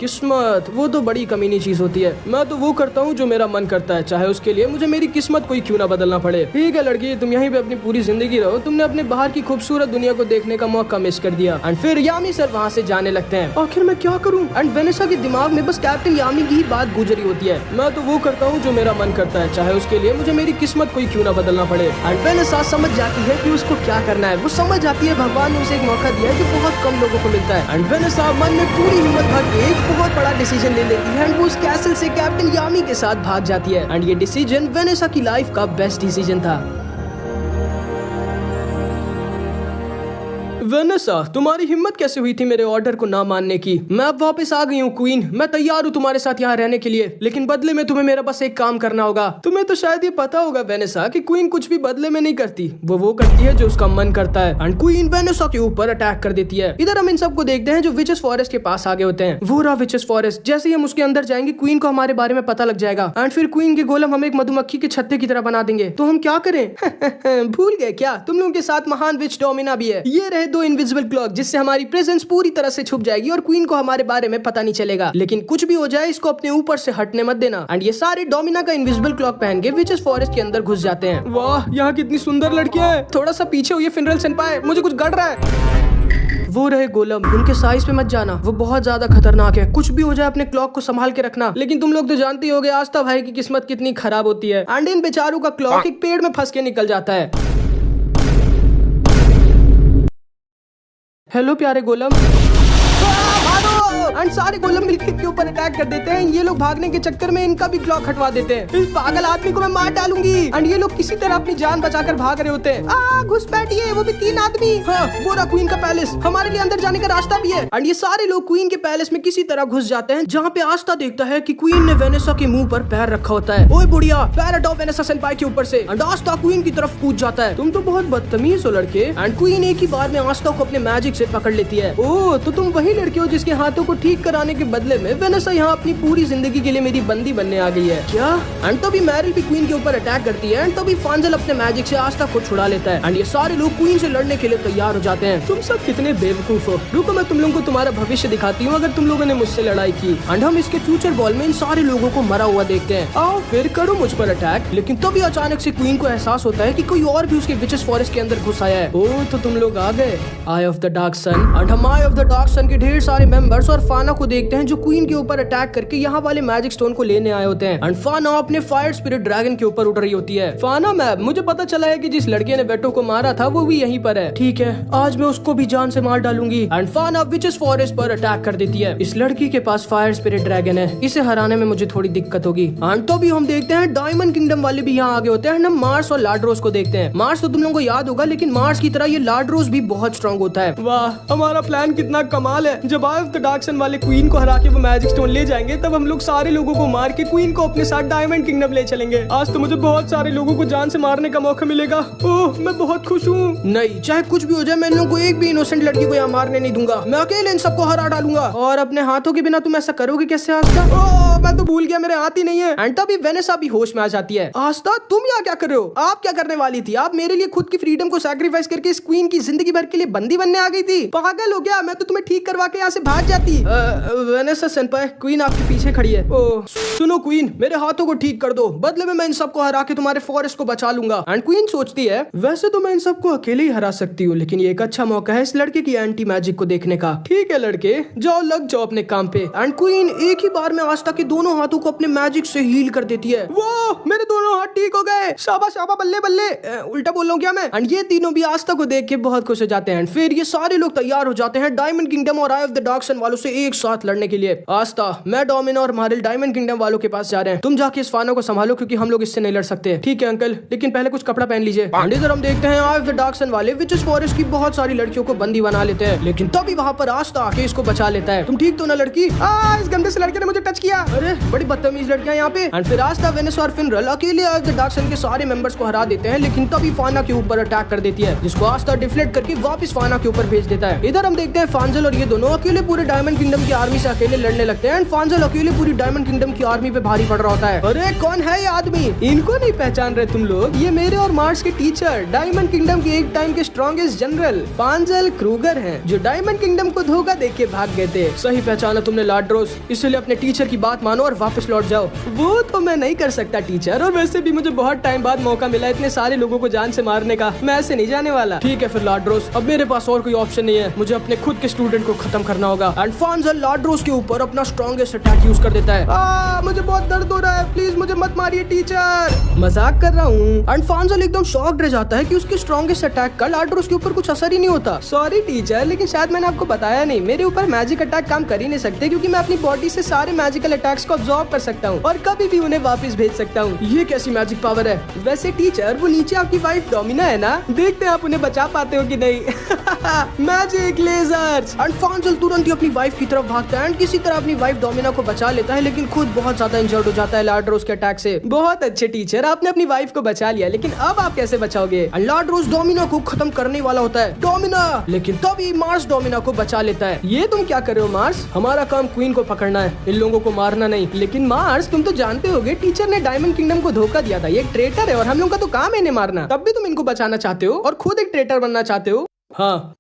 किस्मत, वो तो बड़ी कमीनी चीज होती है। मैं तो वो करता हूँ जो मेरा मन करता है, चाहे उसके लिए मुझे मेरी किस्मत कोई क्यों ना बदलना पड़े। ठीक है लड़की, तुम यहीं पे अपनी पूरी जिंदगी रहो। तुमने अपने बाहर की खूबसूरत दुनिया को देखने का मौका मिस कर दिया। एंड फिर यामी सर वहाँ से जाने लगते हैं। आखिर मैं क्या करूँ? एंड वेनेसा के दिमाग में बस कैप्टन यामी की ही बात गुजरी होती है। मैं तो वो करता हूँ जो मेरा मन करता है, चाहे उसके लिए मुझे मेरी किस्मत कोई क्यों ना बदलना पड़े। एंड वेनेसा समझ जाती है कि उसको क्या करना है। वो समझ जाती है भगवान ने उसे एक मौका दिया है जो बहुत कम लोगों को मिलता है। एंड वेनेसा मन में पूरी हिम्मत भर के एक बहुत बड़ा डिसीजन ले लेती है एंड वो उस कैसल से कैप्टन यामी के साथ भाग जाती है। एंड ये डिसीजन वेनेसा की लाइफ का बेस्ट डिसीजन था। वेनेसा, तुम्हारी हिम्मत कैसे हुई थी मेरे ऑर्डर को ना मानने की? मैं अब वापस आ गई हूँ क्वीन, मैं तैयार हूँ तुम्हारे साथ यहाँ रहने के लिए, लेकिन बदले में तुम्हें मेरा बस एक काम करना होगा। तुम्हें तो शायद ये पता होगा वेनेसा कि क्वीन कुछ भी बदले में नहीं करती, वो करती है जो उसका मन करता है। एंड क्वीन वेनेसा के ऊपर अटैक कर देती है। इधर हम इन सबको देखते हैं जो विचेस फॉरेस्ट के पास आगे होते हैं। वो रहा विचेस फॉरेस्ट। जैसे ही हम उसके अंदर जाएंगे क्वीन को हमारे बारे में पता लग जाएगा एंड फिर क्वीन के गोलम हम एक मधुमक्खी के छत्ते की तरह बना देंगे। तो हम क्या करें? भूल गए क्या? तुम लोगों के साथ महान विच डोमिना भी है। ये रहे दो इनविजिबल क्लॉक जिससे हमारी प्रेजेंस पूरी तरह से छुप जाएगी और क्वीन को हमारे बारे में पता नहीं चलेगा। लेकिन कुछ भी हो जाए इसको अपने ऊपर से हटने मत देना। एंड ये सारे डोमिना का इनविजिबल क्लॉक पहन के विचेस फॉरेस्ट के अंदर घुस जाते हैं। वाह, यहाँ कितनी सुंदर लड़कियां हैं। थोड़ा सा पीछे हुई फिनरल सेनपाई, मुझे कुछ गड़ रहा है। वो रहे गोलम, उनके साइज पे मत जाना, वो बहुत ज्यादा खतरनाक है। कुछ भी हो जाए अपने क्लॉक को संभाल के रखना। लेकिन तुम लोग तो जानते ही होगे आस्था भाई की किस्मत कितनी खराब होती है। एंड इन बेचारों का क्लॉक एक पेड़ में फंस के निकल जाता है। हेलो प्यारे गोलम। एंड सारे गोलम मिलकर के ऊपर अटैक कर देते हैं। ये लोग भागने के चक्कर में इनका भी क्लॉक हटवा देते हैं। इस पागल आदमी को मैं मार डालूंगी। एंड ये लोग किसी तरह अपनी जान बचाकर भाग रहे होते हैं। घुसपैठिए, वो भी 3 आदमी। हाँ, वो रहा क्वीन का पैलेस, हमारे लिए अंदर जाने का रास्ता भी है। एंड ये सारे लोग क्वीन के पैलेस में किसी तरह घुस जाते हैं, जहाँ पे आस्था देखता है कि क्वीन ने वेनेसा के मुंह पर पैर रखा होता है। ओए बुढ़िया, पैर हटाओ वेनेसा सेनपाई के ऊपर से। एंड आस्था क्वीन की तरफ कूद जाता है। तुम तो बहुत बदतमीज हो लड़के। एंड क्वीन एक ही बार में आस्था को अपने मैजिक से पकड़ लेती है। ओह, तो तुम वही लड़के हो जिसके हाथों को ठीक कराने के बदले में वेनेसा यहाँ अपनी पूरी जिंदगी के लिए मेरी बंदी बनने आ गई है क्या? एंड तभी मैरिल भी क्वीन के ऊपर अटैक करती है एंड तभी फांजल अपने मैजिक से आस्था को छुड़ा लेता है। एंड ये सारे लोग क्वीन से लड़ने के लिए तैयार हो जाते हैं। तुम सब कितने बेवकूफ हो। रुको, मैं तुम लोगों को तुम्हारा भविष्य दिखाती हूँ अगर तुम लोगों ने मुझसे लड़ाई की। एंड हम इसके फ्यूचर बॉल में इन सारे लोगों को मरा हुआ देखते हैं। आओ फिर करो मुझ पर अटैक। लेकिन तभी अचानक से क्वीन को एहसास होता है कि कोई और भी उसके विचेस फॉरेस्ट के अंदर घुस आया है। ओह, तो तुम लोग आ गए। Eye of the dark sun. And हम eye of the dark sun के ढेर सारे मेंबर्स और फाना को देखते हैं जो क्वीन के ऊपर अटैक करके यहाँ वाले मैजिक स्टोन को लेने आए होते हैं। एंड फाना अपने फायर स्पिरिट ड्रैगन के ऊपर उड़ रही होती है। फाना मैम, मुझे पता चला है कि जिस लड़के ने वेटो को मारा था वो भी यहीं पर है। ठीक है, आज मैं उसको भी जान से मार डालूंगी। एंड फाना विचेस फॉरेस्ट पर अटैक कर देती है। इस लड़की के पास फायर स्पिरिट ड्रैगन है, इसे हराने में मुझे थोड़ी दिक्कत होगी। एंड तो भी हम देखते हैं डायमंड किंगडम वाले भी यहाँ आगे होते हैं। हम मार्स और लाड्रोस को देखते हैं। मार्स तो तुम लोगों को याद होगा, लेकिन मार्स की तरह ये लाड्रोस भी बहुत स्ट्रॉन्ग होता है। वाह, हमारा प्लान कितना कमाल है। जब आई ऑफ द डार्क सन वाले क्वीन को हरा के वो मैजिक स्टोन ले जाएंगे, तब हम लोग सारे लोगों को मार के क्वीन को अपने साथ डायमंड किंगडम ले चलेंगे। आज तो मुझे बहुत सारे लोगों को जान से मारने का मौका मिलेगा। ओह, मैं बहुत खुश हूँ। नहीं, चाहे कुछ भी हो जाए, मैं इन लोगों को एक भी इनोसेंट लड़की को यहाँ मारने नहीं दूंगा। मैं अकेले इन सबको हरा डालूंगा। और अपने हाथों के बिना तुम ऐसा करोगे कैसे आस्था? ओह, मैं तो भूल गया, मेरे हाथ ही नहीं है। एंड तभी वेनेसा भी होश में आ जाती है। आस्था, तुम यहाँ क्या कर रहे हो? आप क्या करने वाली थी? आप मेरे लिए खुद की फ्रीडम को सैक्रिफाइस करके इस क्वीन की जिंदगी भर के लिए बंदी बनने आ गई थी। पागल हो गया? मैं तो तुम्हें ठीक करवा के यहाँ से भाग जाती। वेनेसा सेनपाई, क्वीन आपके पीछे खड़ी है। ओह, सुनो क्वीन, मेरे हाथों को ठीक कर दो, बदले में मैं इन सबको हरा के तुम्हारे फॉरेस्ट को बचा लूंगा। एंड क्वीन सोचती है, वैसे तो मैं इन सबको अकेले ही हरा सकती हूँ, लेकिन ये एक अच्छा मौका है इस लड़के की एंटी मैजिक को देखने का। ठीक है लड़के, जाओ, लग जाओ अपने काम पे। एंड क्वीन एक ही बार में आस्था के दोनों हाथों को अपने मैजिक से हील कर देती है। वो मेरे दोनों हाथ ठीक हो गए। शाबाश शाबाश, बल्ले बल्ले। उल्टा बोल रहा हूँ क्या मैं? एंड ये तीनों भी आस्था को देख के बहुत खुश हो जाते हैं। फिर ये सारे लोग तैयार हो जाते हैं डायमंड किंगडम और आई ऑफ द डार्क सन वालों से एक साथ लड़ने के लिए। आस्था, मैं, डोमिनो और मारिल डायमंड किंगडम वालों के पास जा रहे हैं। तुम जाके इस फाना को संभालो, क्योंकि हम लोग इससे नहीं लड़ सकते। ठीक है अंकल, लेकिन पहले कुछ कपड़ा पहन लीजिए। एंड इधर हम देखते हैं आई ऑफ द डार्क सन वाले विचेस फॉरेस्ट की बहुत सारी लड़कियों को बंदी बना लेते हैं, लेकिन तभी वहाँ पर आस्था आके इसको बचा लेता है। तुम ठीक तो ना लड़की? इस गंदे से लड़के ने मुझे टच किया। अरे बड़ी बदतमीज लड़कियां यहाँ पे। एंड फिर आस्था, वेनेसा और फिनरल अकेले आई ऑफ द डार्क सन के सारे मेंबर्स को हरा देते हैं, लेकिन तभी फाना के ऊपर अटैक कर देती है, जिसको आस्था डिफ्लेक्ट करके वापस फाना के ऊपर भेज देता है। इधर हम देखते हैं फांजल और ये दोनों अकेले पूरे डायमंड किंगडम की आर्मी से अकेले लड़ने लगते हैं। एंड फांजल अकेले पूरी डायमंड किंगडम की आर्मी पे भारी पड़ रहा होता है। अरे कौन है ये आदमी? इनको नहीं पहचान रहे तुम लोग? ये मेरे और मार्स के टीचर, डायमंड किंगडम के एक टाइम के स्ट्रॉन्गेस्ट जनरल फांजल क्रूगर हैं, जो डायमंड किंगडम को धोखा देके के भाग गए थे। सही पहचाना तुमने लाड्रोस, इसलिए अपने टीचर की बात मानो और वापस लौट जाओ। वो तो मैं नहीं कर सकता टीचर, और वैसे भी मुझे बहुत टाइम बाद मौका मिला इतने सारे लोगों को जान से मारने का, मैं ऐसे नहीं जाने वाला। ठीक है फिर लाड्रोस, अब मेरे पास और कोई ऑप्शन नहीं है, मुझे अपने खुद के स्टूडेंट को खत्म करना होगा। एंड फांजल लाड्रोस के ऊपर अपना स्ट्रॉन्गेस्ट अटैक यूज कर देता है। मुझे बहुत दर्द हो रहा है, प्लीज मुझे मत मारिए टीचर। मजाक कर रहा हूँ। एंड फांजल एकदम शॉक्ड रह जाता है कि उसके स्ट्रॉन्गेस्ट अटैक का लाड्रोस के ऊपर कुछ असर ही नहीं होता। सॉरी टीचर, लेकिन शायद मैंने आपको बताया नहीं, मेरे ऊपर मैजिक अटैक काम कर ही नहीं सकते, क्योंकि मैं अपनी बॉडी से सारे मैजिकल अटैक्स को अब्सॉर्ब कर सकता हूँ और कभी भी उन्हें वापस भेज सकता हूँ। ये कैसी मैजिक पावर है? वैसे टीचर, वो नीचे आपकी वाइफ डोमिना है ना, देखते हैं आप उन्हें बचा पाते हो कि नहीं। Magic ledgers. एंड फांजल तुरंत ही अपनी वाइफ की तरफ भागता है एंड किसी तरह अपनी वाइफ डोमिना को बचा लेता है, लेकिन खुद बहुत ज्यादा इंजर्ड हो जाता है लाड्रोस के अटैक से। बहुत अच्छे टीचर, आपने अपनी वाइफ को बचा लिया, लेकिन अब आप कैसे बचाओगे? लाड्रोस डोमिना को खत्म करने वाला होता है। डोमिना, लेकिन तभी मार्स डोमिना को बचा लेता है। ये तुम क्या कर रहे हो मार्स? हमारा काम क्वीन को पकड़ना है, इन लोगों को मारना नहीं। लेकिन मार्स, तुम तो जानते होगे टीचर ने डायमंड किंगडम को धोखा दिया था, ये एक ट्रेटर है और हम लोग का तो काम है इन्हें मारना। तब भी तुम इनको बचाना चाहते हो और खुद एक ट्रेटर बनना चाहते हो। हाँ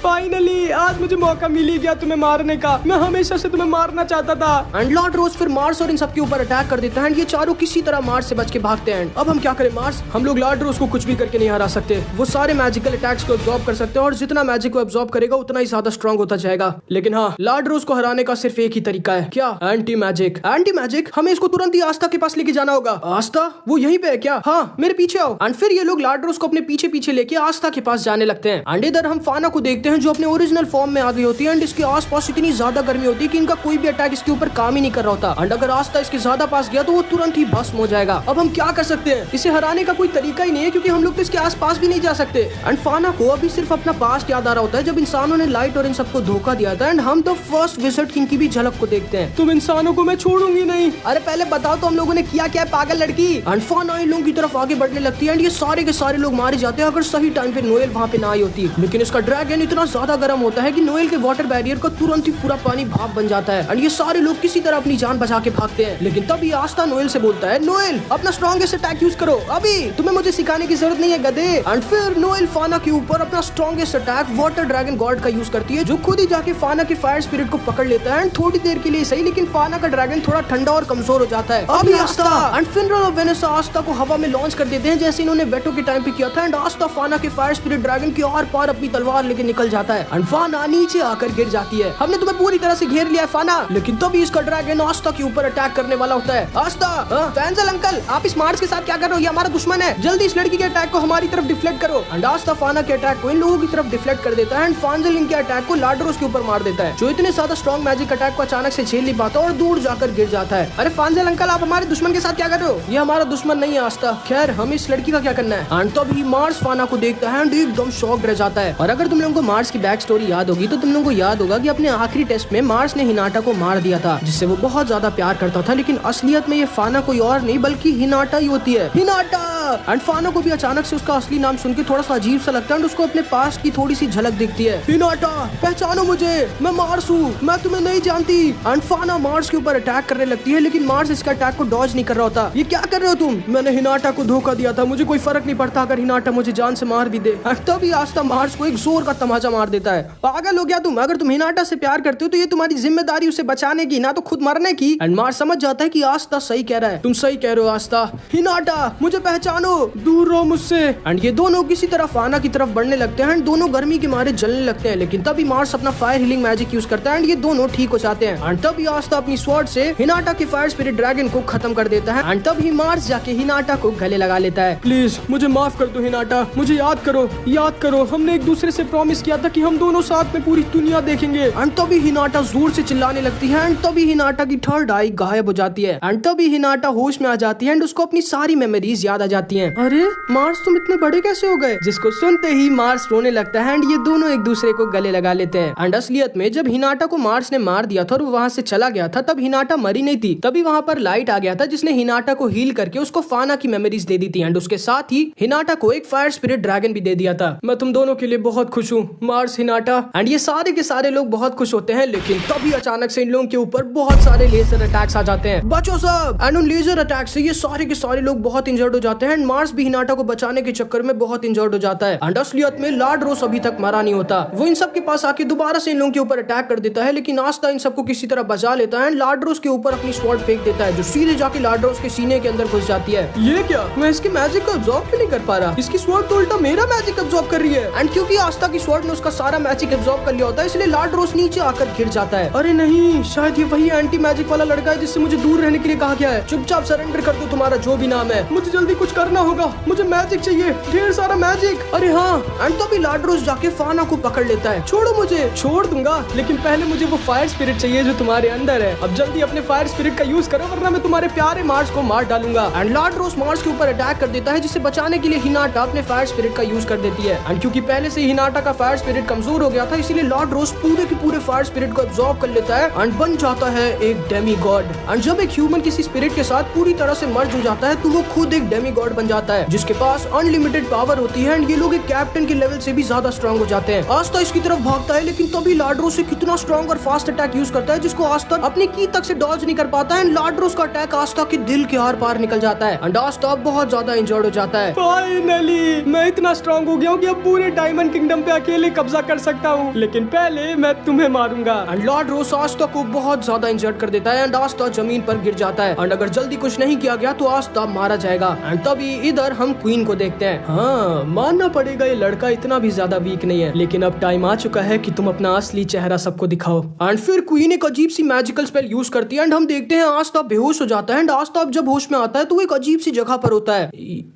फाइनली आज मुझे मौका मिल ही गया तुम्हें मारने का, मैं हमेशा से तुम्हें मारना चाहता था। एंड लाड्रोस फिर मार्स और इन सबके ऊपर अटैक कर देता है एंड ये चारों किसी तरह मार्स से बच के भागते हैं। अब हम क्या करें मार्स? हम लोग लाड्रोस को कुछ भी करके नहीं हरा सकते, वो सारे मैजिकल अटैक्स को एब्जॉर्ब कर सकते हैं और जितना मैजिक को एब्जॉर्ब करेगा उतना ही ज्यादा स्ट्रॉन्ग होता जाएगा। लेकिन हाँ, लाड्रोस को हराने का सिर्फ एक ही तरीका है। क्या? Anti magic. एंटी मैजिक, हमें इसको तुरंत ही आस्था के पास लेके जाना होगा। आस्था? वो यहीं पे है क्या? हाँ, मेरे पीछे आओ। एंड फिर ये लोग लाड्रोस को अपने पीछे पीछे लेके आस्था के पास जाने लगते हैं। एंड इधर हम फाना को देखते हैं जो अपने ओरिजिनल फॉर्म में आ गई होती है एंड इसके आसपास इतनी ज्यादा गर्मी होती है कि इनका कोई भी अटैक इसके ऊपर काम ही नहीं कर रहा होता। एंड अगर आस्था इसके ज्यादा पास गया तो वो तुरंत ही भस्म हो जाएगा। अब हम क्या कर सकते हैं? इसे हराने का कोई तरीका ही नहीं है, क्योंकि हम लोग तो इसके आसपास भी नहीं जा सकते। एंड फाना को अभी सिर्फ अपना पास्ट याद आ रहा होता है जब इंसानों ने लाइट और इन सबको धोखा दिया था। एंड हम तो फर्स्ट विजिट किंग की भी झलक को देखते हैं। तुम इंसानों को मैं छोड़ूंगी नहीं। अरे पहले बताओ तो हम लोगों ने किया क्या, पागल लड़की? एंड फाना इन लोगों की तरफ आगे बढ़ने लगती है एंड ये सारे के सारे लोग मारे जाते हैं अगर सही टाइम पे नोएल वहाँ पे ना आई होती। लेकिन इसका ड्रैगन इतना ज्यादा गर्म होता है कि नोएल के वाटर बैरियर का तुरंत ही पूरा पानी भाप बन जाता है और ये सारे लोग किसी तरह अपनी जान बचा के भागते हैं। लेकिन तब ये आस्था नोएल से बोलता है, नोएल अपना स्ट्रॉन्गेस्ट अटैक यूज करो, अभी तुम्हें मुझे सिखाने की जरूरत नहीं है गधे। एंड फिर नोएल फाना के ऊपर अपना strongest attack water dragon God का यूज करती है, जो खुद ही जाके फाना के फायर स्पिरिट को पकड़ लेता है एंड थोड़ी देर के लिए सही, लेकिन फाना का ड्रैगन थोड़ा ठंडा और कमजोर हो जाता है। अभी आस्था एंड फिनरल और वेनेसा आस्था को हवा में लॉन्च कर देते हैं जैसे इन्होंने वेटो के टाइम पे किया था। एंड आस्था फाना के फायर स्पिरिट ड्रैगन के आर पार अपनी तलवार लेके निकल जाता है एंड फाना नीचे आकर गिर जाती है। हमने तुम्हें पूरी तरह से घेर लिया है फाना। लेकिन तभी इसका ड्रैगन आस्था के ऊपर अटैक करने वाला होता है। आस्था, फैंजल अंकल, आप इस मार्स के साथ क्या कर रहे हो? ये हमारा दुश्मन है, जल्दी इस लड़की के अटैक को हमारी तरफ डिफ्लेक्ट करो। एंड आस्था फाना के अटैक को इन लोगों की तरफ डिफ्लेक्ट कर देता है एंड फांजल इनके अटैक को लाड्रोस के ऊपर मार देता है, जो इतने ज्यादा स्ट्रॉन्ग मैजिक अटैक को अचानक से झेल नहीं पाता और दूर जाकर गिर जाता है। अरे फांजल अंकल, आप हमारे दुश्मन के साथ क्या कर रहे हो? ये हमारा दुश्मन नहीं है आस्था, खैर हमें इस लड़की का क्या करना है? एंड तभी मार्स फाना को देखता है एंड एकदम शॉक्ड रह चाहता है। और अगर तुम लोगों को मार्स की बैक स्टोरी याद होगी तो तुम लोगों को याद होगा कि अपने आखिरी टेस्ट में मार्स ने हिनाटा को मार दिया था, जिससे वो बहुत ज्यादा प्यार करता था। लेकिन असलियत में ये फाना कोई और नहीं बल्कि हिनाटा ही होती है। हिनाटा! एंड फाना को भी अचानक से उसका असली नाम सुन के थोड़ा सा अजीब सा लगता है एंड उसको अपने पास की थोड़ी सी झलक दिखती है। हिनाटा, पहचानो मुझे, मैं मार्स हूँ, मैं तुम्हें नहीं जानती। एंड फाना मार्स के ऊपर अटैक करने लगती है, लेकिन मार्स इसका अटैक को डॉज नहीं कर रहा होता। ये क्या कर रहे हो तुम? मैंने हिनाटा को धोखा दिया था, मुझे कोई फर्क नहीं पड़ता अगर हिनाटा मुझे जान से मार भी दे। तभी आस्था मार्स को एक जोर का तमाचा मार देता है। पागल हो गया तुम? अगर तुम हिनाटा से प्यार करते हो तो ये तुम्हारी जिम्मेदारी उसे बचाने की, ना तो खुद मरने की। एंड मार्स समझ जाता है कि आस्था सही कह रहा है। तुम सही कह रहे हो आस्था। हिनाटा, मुझे पहचानो, दूर रहो मुझसे। एंड ये दोनों किसी तरह फाना की तरफ बढ़ने लगते हैं एंड दोनों गर्मी के मारे जलने लगते हैं। लेकिन तभी मार्स अपना फायर हीलिंग मैजिक यूज करता है एंड ये दोनों ठीक हो जाते हैं। एंड तभी आस्था अपनी स्वॉर्ड से हिनाटा के फायर स्पिरिट ड्रैगन को खत्म कर देता है। एंड तभी मार्स जाके हिनाटा को गले लगा लेता है। प्लीज मुझे माफ कर दो हिनाटा, मुझे याद करो, हमने एक दूसरे से प्रॉमिस किया था कि हम दोनों साथ में पूरी दुनिया देखेंगे। एंड तभी हिनाटा जोर से चिल्लाने लगती है एंड तभी हिनाटा की थर्ड आई गायब हो जाती है। एंड तभी हिनाटा होश में आ जाती है एंड उसको अपनी सारी मेमोरीज याद आ जाती हैं। अरे मार्स, तुम इतने बड़े कैसे हो गए? जिसको सुनते ही मार्स रोने लगता है एंड ये दोनों एक दूसरे को गले लगा लेते हैं। एंड असलियत में जब हिनाटा को मार्स ने मार दिया था और वो वहाँ से चला गया था तब हिनाटा मरी नहीं थी। तभी वहाँ पर लाइट आ गया था जिसने हिनाटा को हील करके उसको फाना की मेमोरीज दे दी थी एंड उसके साथ ही हिनाटा को एक फायर स्पिरिट ड्रैगन भी दे दिया था। मैं तुम दोनों के लिए बहुत खुश हूँ मार्स, हिनाटा। एंड ये सारे के सारे लोग बहुत खुश होते हैं, लेकिन तभी अचानक से इन लोगों के ऊपर बहुत सारे लेजर अटैक्स आ जाते हैं। बचो सब! एंड उन लेजर अटैक से ये सारे के सारे लोग बहुत इंजर्ड हो जाते हैं एंड मार्स भी हिनाटा को बचाने के चक्कर में बहुत इंजर्ड हो जाता है। एंड असलियत में लाड्रोस अभी तक मरा नहीं होता। वो इन सब के पास आके दोबारा से इन लोगों के ऊपर अटैक कर देता है, लेकिन आस्था इन सबको किसी तरह बचा लेता है एंड लाड्रोस के ऊपर अपनी स्वॉर्ड फेंक देता है जो सीधे जाके लाड्रोस के सीने के अंदर घुस जाती है। ये क्या? मैं इसके मैजिक को अब्सॉर्ब क्यों नहीं कर पा रहा? इसकी स्वॉर्ड तो उल्टा मेरा मैजिक अब्सॉर्ब कर रही है। एंड क्योंकि आस्था की स्वॉर्ड ने उसका सारा मैजिक अब्सॉर्ब कर लिया होता है इसलिए लाड्रोस नीचे आकर गिर जाता है। अरे नहीं, शायद ये वही एंटी मैजिक वाला लड़का है जिससे मुझे दूर रहने के लिए कहा गया है। चुपचाप सरेंडर कर दो तुम्हारा जो भी नाम है, मुझे जल्दी कुछ करना होगा, मुझे मैजिक चाहिए, ढेर सारा मैजिक। अरे हाँ, एंड तभी लाड्रोस जाके फाना को पकड़ लेता है। छोड़ो मुझे। छोड़ दूंगा, लेकिन पहले मुझे वो फायर स्पिरिट चाहिए जो तुम्हारे अंदर है। अब जल्दी अपने फायर स्पिरिट का यूज करो वरना मैं तुम्हारे प्यारे मार्स को मार डालूंगा। एंड लाड्रोस मार्स के ऊपर अटैक कर देता है जिसे बचाने के लिए हिनाटा अपने फायर स्पिरिट का यूज कर देती है। एंड क्योंकि पहले से हिनाटा का फायर स्पिरिट कमजोर हो गया था इसीलिए लाड्रोस पूरे के पूरे फायर स्पिरिट को अब्सॉर्ब कर लेता है एंड बन जाता है एक डेमी गॉड। एंड जब एक ह्यूमन किसी स्पिरिट के साथ पूरी तरह से मर्ज हो जाता है तो वो खुद एक डेमी गॉड बन जाता है जिसके पास अनलिमिटेड पावर होती है एंड ये लोग एक कैप्टन के लेवल से भी ज्यादा स्ट्रॉन्ग हो जाते हैं। आस्था इसकी तरफ भागता है लेकिन तभी लाड्रोस से कितना स्ट्रॉन्ग और फास्ट अटैक यूज करता है जिसको आस्था अपनी की तक से डॉज नहीं कर पाता है एंड लाड्रोस का अटैक आस्था के दिल के आर पार निकल जाता है एंड आस्था बहुत ज्यादा इंजर्ड हो जाता है। फाइनली मैं इतना स्ट्रॉन्ग हो गया हूँ कि अब पूरे डायमंड किंगडम पे अकेले कब्जा कर सकता हूँ, लेकिन पहले मैं तुम्हें मारूंगा। एंड लाड्रोस आस्था को बहुत ज्यादा इंजर्ड कर देता है एंड आस्था जमीन पर गिर जाता है एंड अगर जल्दी कुछ नहीं किया गया तो आस्था मारा जाएगा। एंड तभी इधर हम क्वीन को देखते हैं। हाँ, मानना पड़ेगा ये लड़का इतना भी ज्यादा वीक नहीं है, लेकिन अब टाइम आ चुका है कि तुम अपना असली चेहरा सबको दिखाओ। एंड फिर क्वीन एक अजीब सी मैजिकल स्पेल यूज करती है एंड हम देखते हैं आस्था बेहोश हो जाता है एंड आस्था जब होश में आता है तो वो एक अजीब सी जगह पर होता है।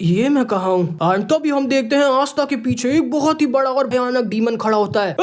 ये मैं कहा हूँ? एंड तभी हम देखते हैं आस्था के पीछे एक बहुत ही बड़ा और भयानक डीमन खड़ा होता है।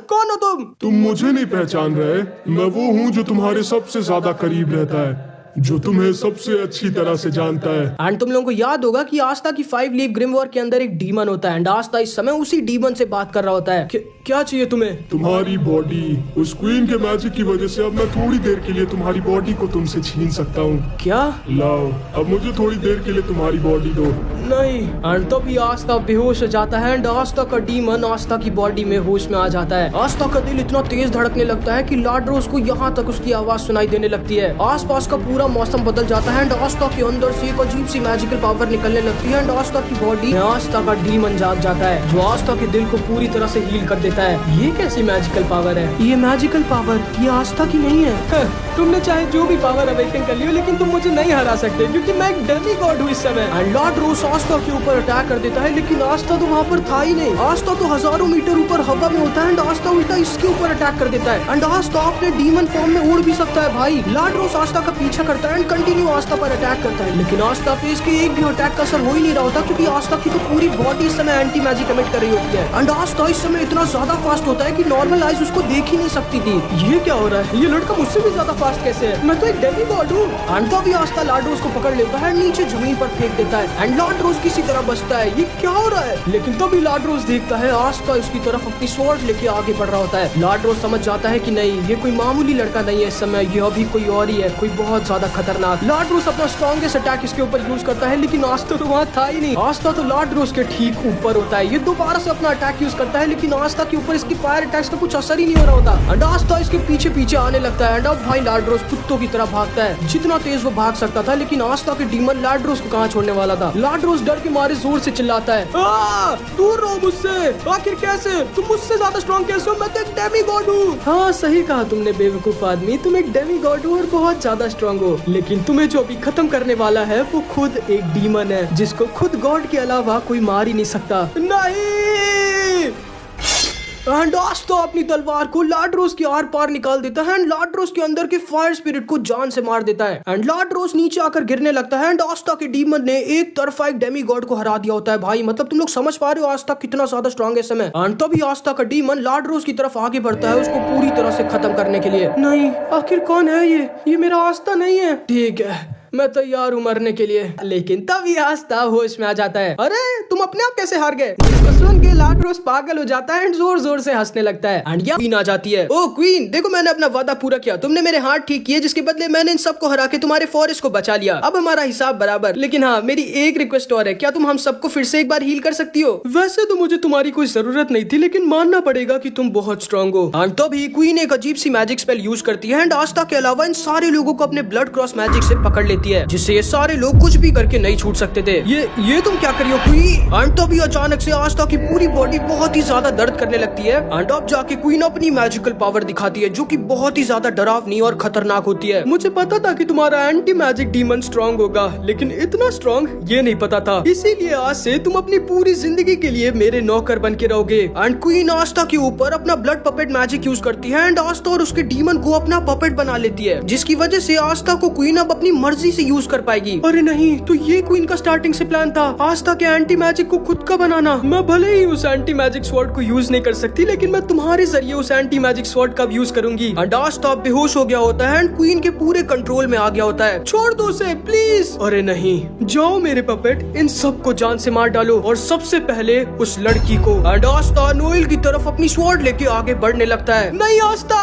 कौन हो तुम मुझे नहीं पहचान रहे? मैं वो हूँ जो तुम्हारे सबसे ज्यादा करीब रहता है, जो तुम्हें सबसे अच्छी तरह से जानता है। एंड तुम लोगों को याद होगा कि आस्था की 5 लीफ ग्रिम वॉर के अंदर एक डीमन होता है एंड आस्था इस समय उसी डीमन से बात कर रहा होता है। क्या चाहिए तुम्हें? तुम्हारी बॉडी। उस क्वीन के मैजिक की वजह से अब मैं थोड़ी देर के लिए तुम्हारी बॉडी को तुमसे छीन सकता हूँ। क्या? लाओ, अब मुझे थोड़ी देर के लिए तुम्हारी बॉडी दो। नहीं। एंड तभी आस्था बेहोश हो जाता है एंड आस्था का डीमन आस्था की बॉडी में होश में आ जाता है। आस्था का दिल इतना तेज धड़कने लगता है कि लाड्रोस को यहाँ तक उसकी आवाज सुनाई देने लगती है। आसपास का पूरा मौसम बदल जाता है एंड आस्था के अंदर से एक अजीब सी मैजिकल पावर निकलने लगती है एंड आस्था की बॉडी में आस्था का डीमन जाग जाता है जो आस्था के दिल को पूरी तरह से हील कर देता है। ये कैसी मैजिकल पावर है? ये मैजिकल पावर ये आस्था की नहीं है। तुमने चाहे जो भी पावर अवेकन कर लियो लेकिन तुम मुझे नहीं हरा सकते क्योंकि मैं एक डेमी गॉड हूँ इस समय। एंड लाड्रोस आस्था के ऊपर अटैक कर देता है लेकिन आस्था तो वहाँ पर था ही नहीं। आस्था तो हजारों मीटर ऊपर हवा में होता है एंड आस्था उल्टा इसके ऊपर अटैक कर देता है एंड आस्था अपने डीमन फॉर्म में उड़ भी सकता है भाई। लाड्रोस आस्था का पीछा करता है एंड कंटिन्यू आस्था पर अटैक करता है, लेकिन आस्था पे इसके एक भी अटैक का असर हो ही नहीं रहा होता क्योंकि आस्था की तो पूरी बॉडी इस समय एंटी मैजिक कमिट कर रही होती है एंड आस्था इस समय इतना ज्यादा फास्ट होता है कि नॉर्मल आइज उसको देख ही नहीं सकती थी। ये क्या हो रहा है? ये लड़का मुझसे भी ज्यादा फास्ट कैसे है? मैं तो एक डेमीगॉड हूँ। एंड तभी आस्था लाड्रोस को पकड़ लेता है, नीचे जमीन पर फेंक देता है एंड लाड्रोस किसी तरह बचता है। ये क्या हो रहा है? लेकिन तभी लाड्रोस देखता है आस्था उसकी तरफ अपनी स्वॉर्ड लेके आगे बढ़ रहा होता है। लाड्रोस समझ जाता है कि नहीं, ये कोई मामूली लड़का नहीं है इस समय, ये अभी कोई और ही है, कोई बहुत ज्यादा खतरनाक। लाड्रोस अपना स्ट्रॉन्गेस्ट अटैक इसके ऊपर यूज करता है, लेकिन आस्था तो वहाँ था ही नहीं। आस्था तो लाड्रोस के ठीक ऊपर होता है। ये दोबारा से अपना अटैक यूज करता है, लेकिन आस्था के ऊपर इसकी फायर अटैक्स का कुछ असर ही नहीं हो रहा होता एंड आस्था इसके पीछे पीछे आने लगता है एंड अब भाई लाड्रोस कुत्तों की तरह भागता है, जितना तेज वो भाग सकता था। लेकिन आस्था के डीमन लाड्रोस को कहाँ छोड़ने वाला था। लाड्रोस डर के मारे जोर से चिल्लाता है, दूर रहो मुझसे, आखिर कैसे? तुम मुझसे ज्यादा स्ट्रॉन्ग कैसे हो? मैं तो एक डेमीगॉड हूँ। हाँ सही कहा तुमने बेवकूफ आदमी, तुम एक डेमीगॉड हो और बहुत ज्यादा स्ट्रॉन्ग हो, लेकिन तुम्हें जो अभी खत्म करने वाला है वो खुद एक डीमन है जिसको खुद गॉड के अलावा कोई मार ही नहीं सकता। नहीं। एंड आस्था अपनी तलवार को लाड्रोस के आर पार निकाल देता है एंड लाड्रोस के अंदर के फायर स्पिरिट को जान से मार देता है एंड लाड्रोस नीचे आकर गिरने लगता है एंड आस्था के डीमन ने एक तरफा एक डेमीगॉड को हरा दिया होता है। भाई मतलब तुम लोग समझ पा रहे हो आस्था कितना ज्यादा स्ट्रॉन्ग है इस समय। एंड तभी आस्था का डीमन लाड्रोस की तरफ आगे बढ़ता है उसको पूरी तरह से खत्म करने के लिए। नहीं, आखिर कौन है ये मेरा आस्था नहीं है। ठीक है, मैं तैयार हूँ मरने के लिए। लेकिन तभी आस्था होश में आ जाता है। अरे तुम अपने आप कैसे हार गए? इसको सुन के लाड्रोस पागल हो जाता है एंड जोर जोर से हंसने लगता है एंड क्वीन आ जाती है। ओ क्वीन, देखो मैंने अपना वादा पूरा किया, तुमने मेरे हाथ ठीक किए जिसके बदले मैंने इन सबको हरा के तुम्हारे फॉरेस्ट को बचा लिया। अब हमारा हिसाब बराबर। लेकिन हाँ, मेरी एक रिक्वेस्ट और है, क्या तुम हम सबको फिर से एक बार हील कर सकती हो? वैसे तो मुझे तुम्हारी कोई जरूरत नहीं थी, लेकिन मानना पड़ेगा कि तुम बहुत स्ट्रॉन्ग हो। एंड तभी क्वीन एक अजीब सी मैजिक स्पेल यूज करती है एंड आस्था के अलावा इन सारे लोगों को अपने ब्लड क्रॉस मैजिक से पकड़ लेती है, जिससे ये सारे लोग कुछ भी करके नहीं छूट सकते थे। ये तुम क्या करियो क्वीन? एंड तभी अचानक से आस्था की पूरी बॉडी बहुत ही ज्यादा दर्द करने लगती है एंड अब जाके क्वीन अपनी मैजिकल पावर दिखाती है जो कि बहुत ही ज्यादा डरावनी और खतरनाक होती है। मुझे पता था कि तुम्हारा एंटी मैजिक डीमन स्ट्रॉन्ग होगा, लेकिन इतना स्ट्रॉन्ग ये नहीं पता था, इसीलिए आज से तुम अपनी पूरी जिंदगी के लिए मेरे नौकर बन के रहोगे। एंड क्वीन आस्था के ऊपर अपना ब्लड पपेट मैजिक यूज करती है एंड आस्था और उसके डीमन को अपना पपेट बना लेती है, जिसकी वजह से आस्था को क्वीन अब अपनी मर्जी से यूज कर पाएगी। अरे नहीं, तो ये क्वीन का स्टार्टिंग से प्लान था आस्था के एंटी मैजिक को खुद का बनाना। मैं भले ही उस एंटी मैजिक स्वॉर्ड को यूज नहीं कर सकती, लेकिन मैं तुम्हारे जरिए उस एंटी मैजिक स्वॉर्ड का यूज करूंगी। एंड आस्था बेहोश हो गया होता है एंड क्वीन के पूरे कंट्रोल में आ गया होता है। छोड़ दो उसे प्लीज। अरे नहीं, जाओ मेरे पपेट, इन सबको जान से मार डालो और सबसे पहले उस लड़की को। एंड आस्था नोएल की तरफ अपनी स्वॉर्ड लेके आगे बढ़ने लगता है। नहीं आस्था।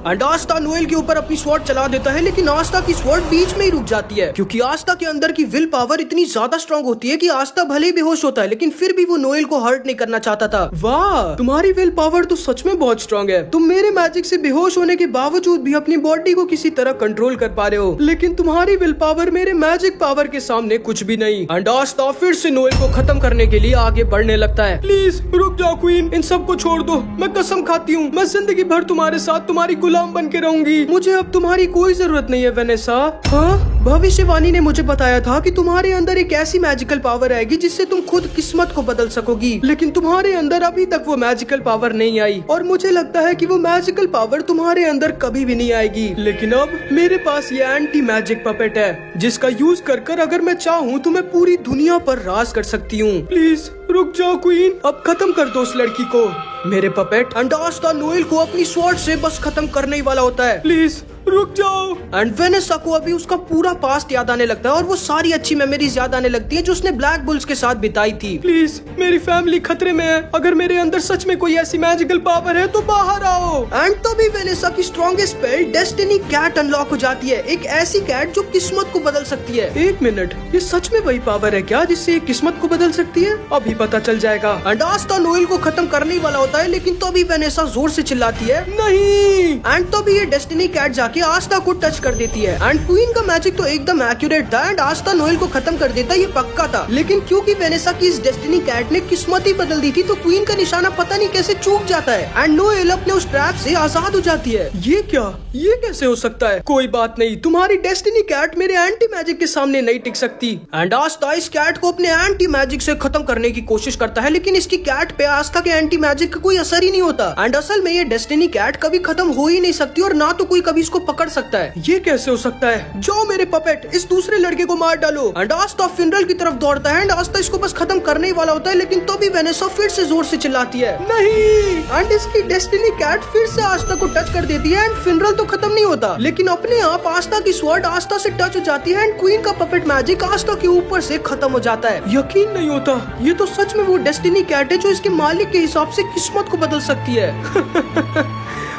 एंड आस्था नोएल के ऊपर अपनी स्वॉर्ड चला देता है, लेकिन आस्था की स्वॉर्ड बीच में ही रुक जाती है क्योंकि आस्था के अंदर की विल पावर इतनी ज्यादा स्ट्रॉन्ग होती है कि आस्था भले ही बेहोश होता है, लेकिन फिर भी वो नोएल को हर्ट नहीं करना चाहता था। वाह, तुम्हारी विल पावर तो सच में बहुत स्ट्रॉन्ग है। तुम मेरे मैजिक से बेहोश होने के बावजूद भी अपनी बॉडी को किसी तरह कंट्रोल कर पा रहे हो, लेकिन तुम्हारी विल पावर मेरे मैजिक पावर के सामने कुछ भी नहीं। एंड आस्था फिर से नोएल को खत्म करने के लिए आगे बढ़ने लगता है। प्लीज रुक जाओ क्वीन, इन सबको छोड़ दो। मैं कसम खाती हूँ मैं जिंदगी भर तुम्हारे साथ तुम्हारी गुलाम बन के रहूंगी। मुझे अब तुम्हारी कोई जरूरत नहीं है वेनेसा। हाँ, भविष्यवाणी ने मुझे बताया था कि तुम्हारे अंदर एक ऐसी मैजिकल पावर आएगी जिससे तुम खुद किस्मत को बदल सकोगी, लेकिन तुम्हारे अंदर अभी तक वो मैजिकल पावर नहीं आई और मुझे लगता है कि वो मैजिकल पावर तुम्हारे अंदर कभी भी नहीं आएगी। लेकिन अब मेरे पास ये एंटी मैजिक पपेट है जिसका यूज कर अगर मैं चाहूँ तो मैं पूरी दुनिया पर राज कर सकती हूँ। प्लीज रुक जाओ क्वीन, अब खत्म कर दो उस लड़की को। मेरे पपेट एंड आस्था नोएल को अपनी स्वॉर्ड से बस खत्म करने ही वाला होता है। प्लीज रुक जाओ। एंड वेनेसा को अभी उसका पूरा पास्ट याद आने लगता है और वो सारी अच्छी मेमोरीज याद आने लगती है जो उसने ब्लैक बुल्स के साथ बिताई थी। प्लीज, मेरी फैमिली खतरे में है, अगर मेरे अंदर सच में कोई ऐसी मैजिकल पावर है तो बाहर आओ। एंड तभी वेनेसा की strongest spell destiny cat unlock हो जाती है, एक ऐसी कैट जो किस्मत को बदल सकती है। एक मिनट, ये सच में वही पावर है क्या जिससे किस्मत को बदल सकती है? अभी पता चल जाएगा। एंड आस्था नोएल को खत्म करने वाला होता है, लेकिन तभी वेनेसा जोर से चिल्लाती है नहीं। एंड तभी ये डेस्टिनी कैट जाके आस्था को टच कर देती है एंड क्वीन का मैजिक तो एकदम एक्यूरेट था एंड आस्था नोएल को खत्म कर देता, ये पक्का था। लेकिन क्योंकि वेनेसा की इस डेस्टिनी कैट ने किस्मत ही बदल दी थी, तो क्वीन का निशाना पता नहीं कैसे चूक जाता है एंड नोएल अपने उस ट्रैप से आजाद हो जाती है। ये क्या, ये कैसे हो सकता है? कोई बात नहीं, तुम्हारी डेस्टिनी कैट मेरे एंटी मैजिक के सामने नहीं टिक सकती। एंड आस्था इस कैट को अपने एंटी मैजिक से खत्म करने की कोशिश करता है, लेकिन इसकी कैट पे आस्था के एंटी मैजिक का कोई असर ही नहीं होता। एंड असल में ये डेस्टिनी कैट कभी खत्म हो ही नहीं सकती और ना तो कोई कभी इसको पकड़ सकता है। ये कैसे हो सकता है? जाओ मेरे पपेट, इस दूसरे लड़के को मार डालो। एंड आस्था फिनरल की तरफ दौड़ता है एंड आस्था इसको बस खत्म करने ही वाला होता है, लेकिन तभी वेनेसा फिर से जोर से चिल्लाती है नहीं, एंड इसकी डेस्टिनी कैट फिर से आस्था को टच कर देती है एंड फिनरल तो खत्म नहीं होता, लेकिन अपने आप आस्था की स्वॉर्ड आस्था से टच हो जाती है एंड क्वीन का पपेट मैजिक आस्था के ऊपर से खत्म हो जाता है। यकीन नहीं होता, ये तो सच में वो डेस्टिनी कैट है जो इसके मालिक के हिसाब से किस्मत को बदल सकती है।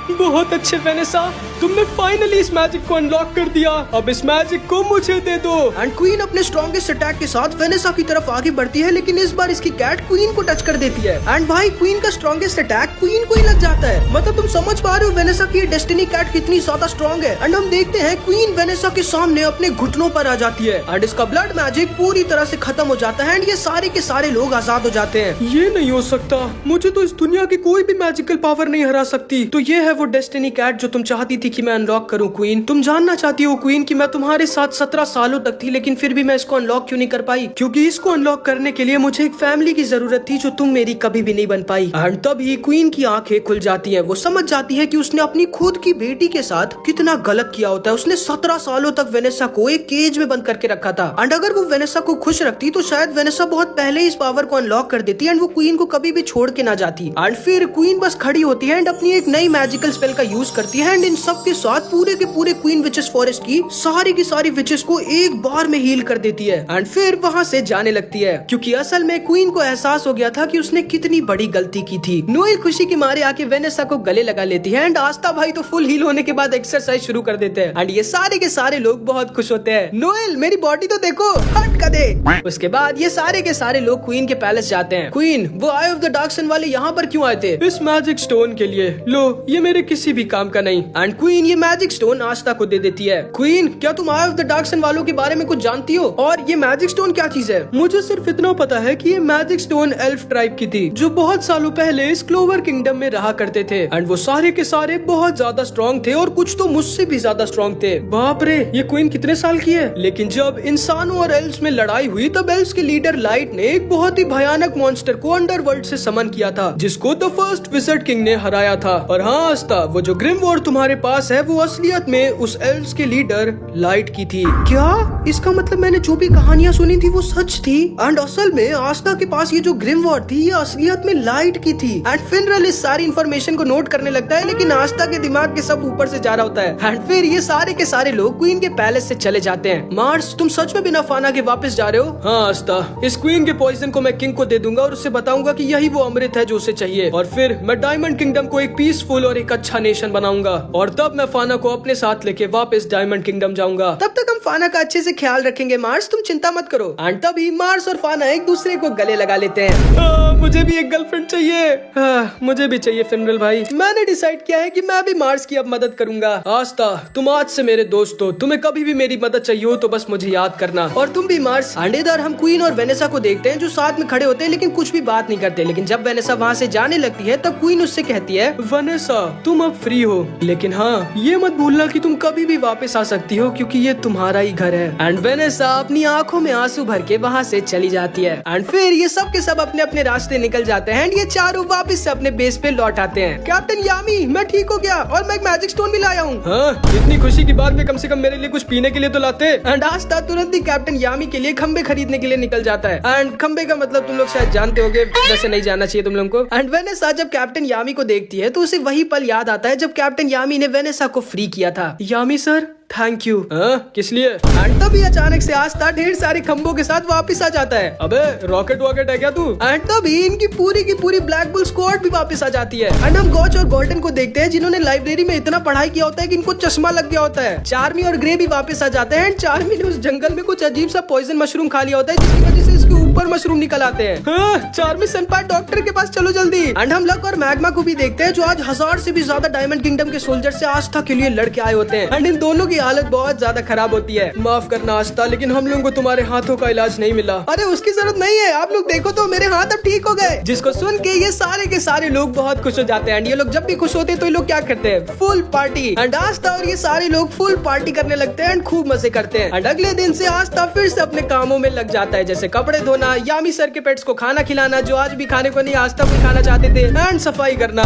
बहुत अच्छे वेनेसा, तुमने फाइनली इस मैजिक को अनलॉक कर दिया। अब इस मैजिक को मुझे दे दो। एंड क्वीन अपने स्ट्रॉन्गेस्ट अटैक के साथ वेनेसा की तरफ आगे बढ़ती है, लेकिन इस बार इसकी कैट क्वीन को टच कर देती है एंड भाई क्वीन का स्ट्रॉन्गेस्ट अटैक क्वीन को ही लग जाता है। मतलब तुम समझ पा रहे हो वेनेसा की डेस्टिनी कैट कितनी ज्यादा स्ट्रॉन्ग है। एंड हम देखते हैं क्वीन वेनेसा के सामने अपने घुटनों पर आ जाती है एंड इसका ब्लड मैजिक पूरी तरह से खत्म हो जाता है एंड ये सारे के सारे लोग आजाद हो जाते हैं। ये नहीं हो सकता, मुझे तो इस दुनिया की कोई भी मैजिकल पावर नहीं हरा सकती। तो ये है वो डेस्टिनी कैट जो तुम चाहती थी कि मैं अनलॉक करूं। क्वीन, तुम जानना चाहती हो क्वीन कि मैं तुम्हारे साथ 17 सालों तक थी, लेकिन फिर भी मैं इसको अनलॉक क्यों नहीं कर पाई? क्योंकि इसको अनलॉक करने के लिए मुझे एक फैमिली की जरूरत थी जो तुम मेरी कभी भी नहीं बन पाई। एंड तभी क्वीन की आंखें खुल जाती हैं। वो समझ जाती है कि उसने अपनी खुद की बेटी के साथ कितना गलत किया होता है। उसने 17 सालों तक वेनेसा को एक केज में बंद करके रखा था एंड अगर वो वेनेसा को खुश रखती तो शायद वेनेसा बहुत पहले इस पावर को अनलॉक कर देती एंड वो क्वीन को कभी भी छोड़ के ना जाती। एंड फिर क्वीन बस खड़ी होती है एंड अपनी एक नई मैजिकल स्पेल का यूज करती है एंड इन सब के साथ पूरे के पूरे क्वीन विचेस फॉरेस्ट की सारी विचेस को एक बार में हील कर देती है एंड फिर वहाँ से जाने लगती है, क्योंकि असल में क्वीन को एहसास हो गया था कि उसने कितनी बड़ी गलती की थी। नोएल खुशी के मारे आके वेनेसा को गले लगा लेती है एंड आस्था भाई तो फुल हील होने के बाद एक्सरसाइज शुरू कर देते हैं एंड ये सारे के सारे लोग बहुत खुश होते हैं। नोएल मेरी बॉडी तो देखो, हट कर दे। उसके बाद ये सारे के सारे लोग क्वीन के पैलेस जाते हैं। क्वीन, वो आई ऑफ द डार्क सन वाले यहाँ पर क्यों आए थे? इस मैजिक स्टोन के लिए। लो, ये मेरे किसी भी काम का नहीं। एंड क्वीन ये मैजिक स्टोन आस्था को दे देती है। क्वीन, क्या तुम आई ऑफ द डार्क सन वालों के बारे में कुछ जानती हो? और ये मैजिक स्टोन क्या चीज है? मुझे सिर्फ इतना पता है कि ये मैजिक स्टोन एल्फ ट्राइब की थी जो बहुत सालों पहले इस क्लोवर किंगडम में रहा करते थे एंड वो सारे के सारे बहुत ज्यादा स्ट्रॉन्ग थे और कुछ तो मुझसे भी ज्यादा स्ट्रॉन्ग थे। बाप रे, ये क्वीन कितने साल की है? लेकिन जब इंसानों और एल्व्स में लड़ाई हुई तब एल्व्स के लीडर लाइट ने एक बहुत ही भयानक मॉन्स्टर को अंडरवर्ल्ड से समन किया था जिसको द फर्स्ट विज़र्ड किंग ने हराया था। और हाँ आस्था, वो जो ग्रिम वॉर तुम्हारे पास है वो असलियत में उस एल्व्स के लीडर लाइट की थी। क्या? इसका मतलब मैंने जो भी कहानियां सुनी थी वो सच थी एंड असल में आस्था के पास ये जो ग्रिम वॉर थी ये असलियत में लाइट की थी। एंड फिनरल इस सारी इन्फॉर्मेशन को नोट करने लगता है, लेकिन आस्था के दिमाग के सब ऊपर से जा रहा होता है। एंड फिर ये सारे के सारे लोग क्वीन के पैलेस से चले जाते हैं। मार्स, तुम सच में बिना फाना के वापस जा रहे हो? हाँ आस्था, इस क्वीन के पॉइजन को मैं किंग को दे दूंगा और उससे बताऊंगा कि यही वो अमृत है जो उसे चाहिए और फिर मैं डायमंड किंगडम को एक पीसफुल और एक अच्छा नेशन बनाऊंगा और तब मैं फाना को अपने साथ लेके वापस डायमंड किंगडम जाऊंगा। तब तक हम फाना का अच्छे से ख्याल रखेंगे मार्स, तुम चिंता मत करो। एंड तभी मार्स और फाना एक दूसरे को गले लगा लेते हैं। मुझे भी एक गर्लफ्रेंड चाहिए। मुझे भी चाहिए फिनरल भाई। मैंने डिसाइड किया है कि मैं भी मार्स की अब मदद करूंगा। आस्था, तुम आज से मेरे दोस्त हो, तुम्हें कभी भी मेरी मदद चाहिए हो तो बस मुझे याद करना। और तुम भी मार्स। एंड इधर हम क्वीन और वेनेसा को देखते हैं जो साथ में खड़े होते हैं लेकिन कुछ भी बात नहीं करते। लेकिन जब वेनेसा वहाँ से जाने लगती है तब क्वीन उससे कहती है, वेनेसा तुम अब फ्री हो, लेकिन हाँ ये मत भूलना कि तुम कभी भी वापस आ सकती हो क्योंकि ये तुम्हारा ही घर है। एंड वेनेसा अपनी आंखों में आंसू भर के वहाँ से चली जाती है। एंड फिर ये सब के सब अपने अपने रास्ते निकल जाते हैं एंड ये चारों वापस से अपने बेस पे लौट आते हैं। कैप्टन यामी, मैं ठीक हो गया और मैं एक मैजिक स्टोन भी लाया हूँ। हाँ, इतनी खुशी की बात में कम से कम मेरे लिए कुछ पीने के लिए तो लाते। एंड आस्था तुरंत ही कैप्टन यामी के लिए खंबे खरीदने के लिए निकल जाता है। एंड खंबे का मतलब तुम लोग शायद जानते होगे, वैसे नहीं जानना चाहिए तुम लोगों को। एंड वेनेसा जब कैप्टन यामी को देखती है तो उसे वही पल याद आता है जब कैप्टन यामी ने वेनेसा को फ्री किया था। यामी सर, थैंक यू। किस लिए? एंड तभी अचानक से आस्था ढेर सारे खंबों के साथ वापस आ जाता है। अबे रॉकेट वॉकेट है क्या तू? एंड तभी इनकी पूरी की पूरी ब्लैक बुल स्क्वाड भी वापस आ जाती है। एंड हम गॉच और गोल्डन को देखते हैं जिन्होंने लाइब्रेरी में इतना पढ़ाई किया होता है कि इनको चश्मा लग गया होता है। चार्मी और ग्रे भी वापस आ जाते हैं। चार्मी ने उस जंगल में कुछ अजीब सा पॉइजन मशरूम खा लिया होता है जिसकी वजह से इसके ऊपर मशरूम निकल आते हैं। चार्मी सनपाई डॉक्टर के पास चलो जल्दी। एंड हम लक और मैग्मा को भी देखते हैं जो आज 1000 से भी ज्यादा डायमंड किंगडम के सोल्जर से आस्था के लिए लड़के आए होते हैं। एंड इन दोनों की हालत बहुत ज्यादा खराब होती है। माफ करना आस्था, लेकिन हम लोगों को तुम्हारे हाथों का इलाज नहीं मिला। अरे उसकी जरूरत नहीं है, आप लोग देखो तो मेरे हाथ अब ठीक हो गए। जिसको सुन के ये सारे के सारे लोग बहुत खुश हो जाते हैं। एंड ये लोग जब भी खुश होते हैं तो ये लोग क्या करते हैं? Full party. एंड आस्था और ये सारे लोग फुल पार्टी करने लगते हैं एंड खूब मजे करते हैं। एंड अगले दिन से आस्था फिर से अपने कामों में लग जाता है, जैसे कपड़े धोना, यामी सर के पेट्स को खाना खिलाना जो आज भी खाने को नहीं आस्था को खाना चाहते थे, एंड सफाई करना।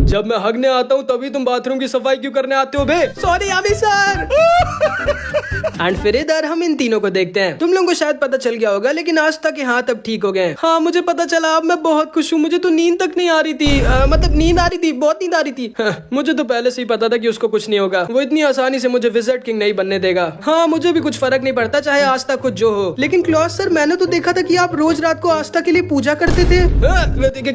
जब मैं हगने आता हूँ तभी तुम बाथरूम की सफाई क्यों करने आते हो बे? Sorry Yami sir. एंड फिर इधर हम इन तीनों को देखते हैं। तुम लोगों को शायद पता चल गया होगा, लेकिन आज तक के हाथ अब ठीक हो गए। हाँ मुझे पता चला, अब मैं बहुत खुश हूँ। मुझे तो नींद तक नहीं आ रही थी, मतलब नींद आ रही थी, बहुत नींद आ रही थी। हाँ, मुझे तो पहले से ही पता था कि उसको कुछ नहीं होगा। वो इतनी आसानी से मुझे विज़र्ड किंग नहीं बनने देगा। हाँ मुझे भी कुछ फर्क नहीं पड़ता, चाहे आस्था कुछ जो हो। लेकिन क्लॉस सर, मैंने तो देखा था कि आप रोज रात को आस्था के लिए पूजा करते थे।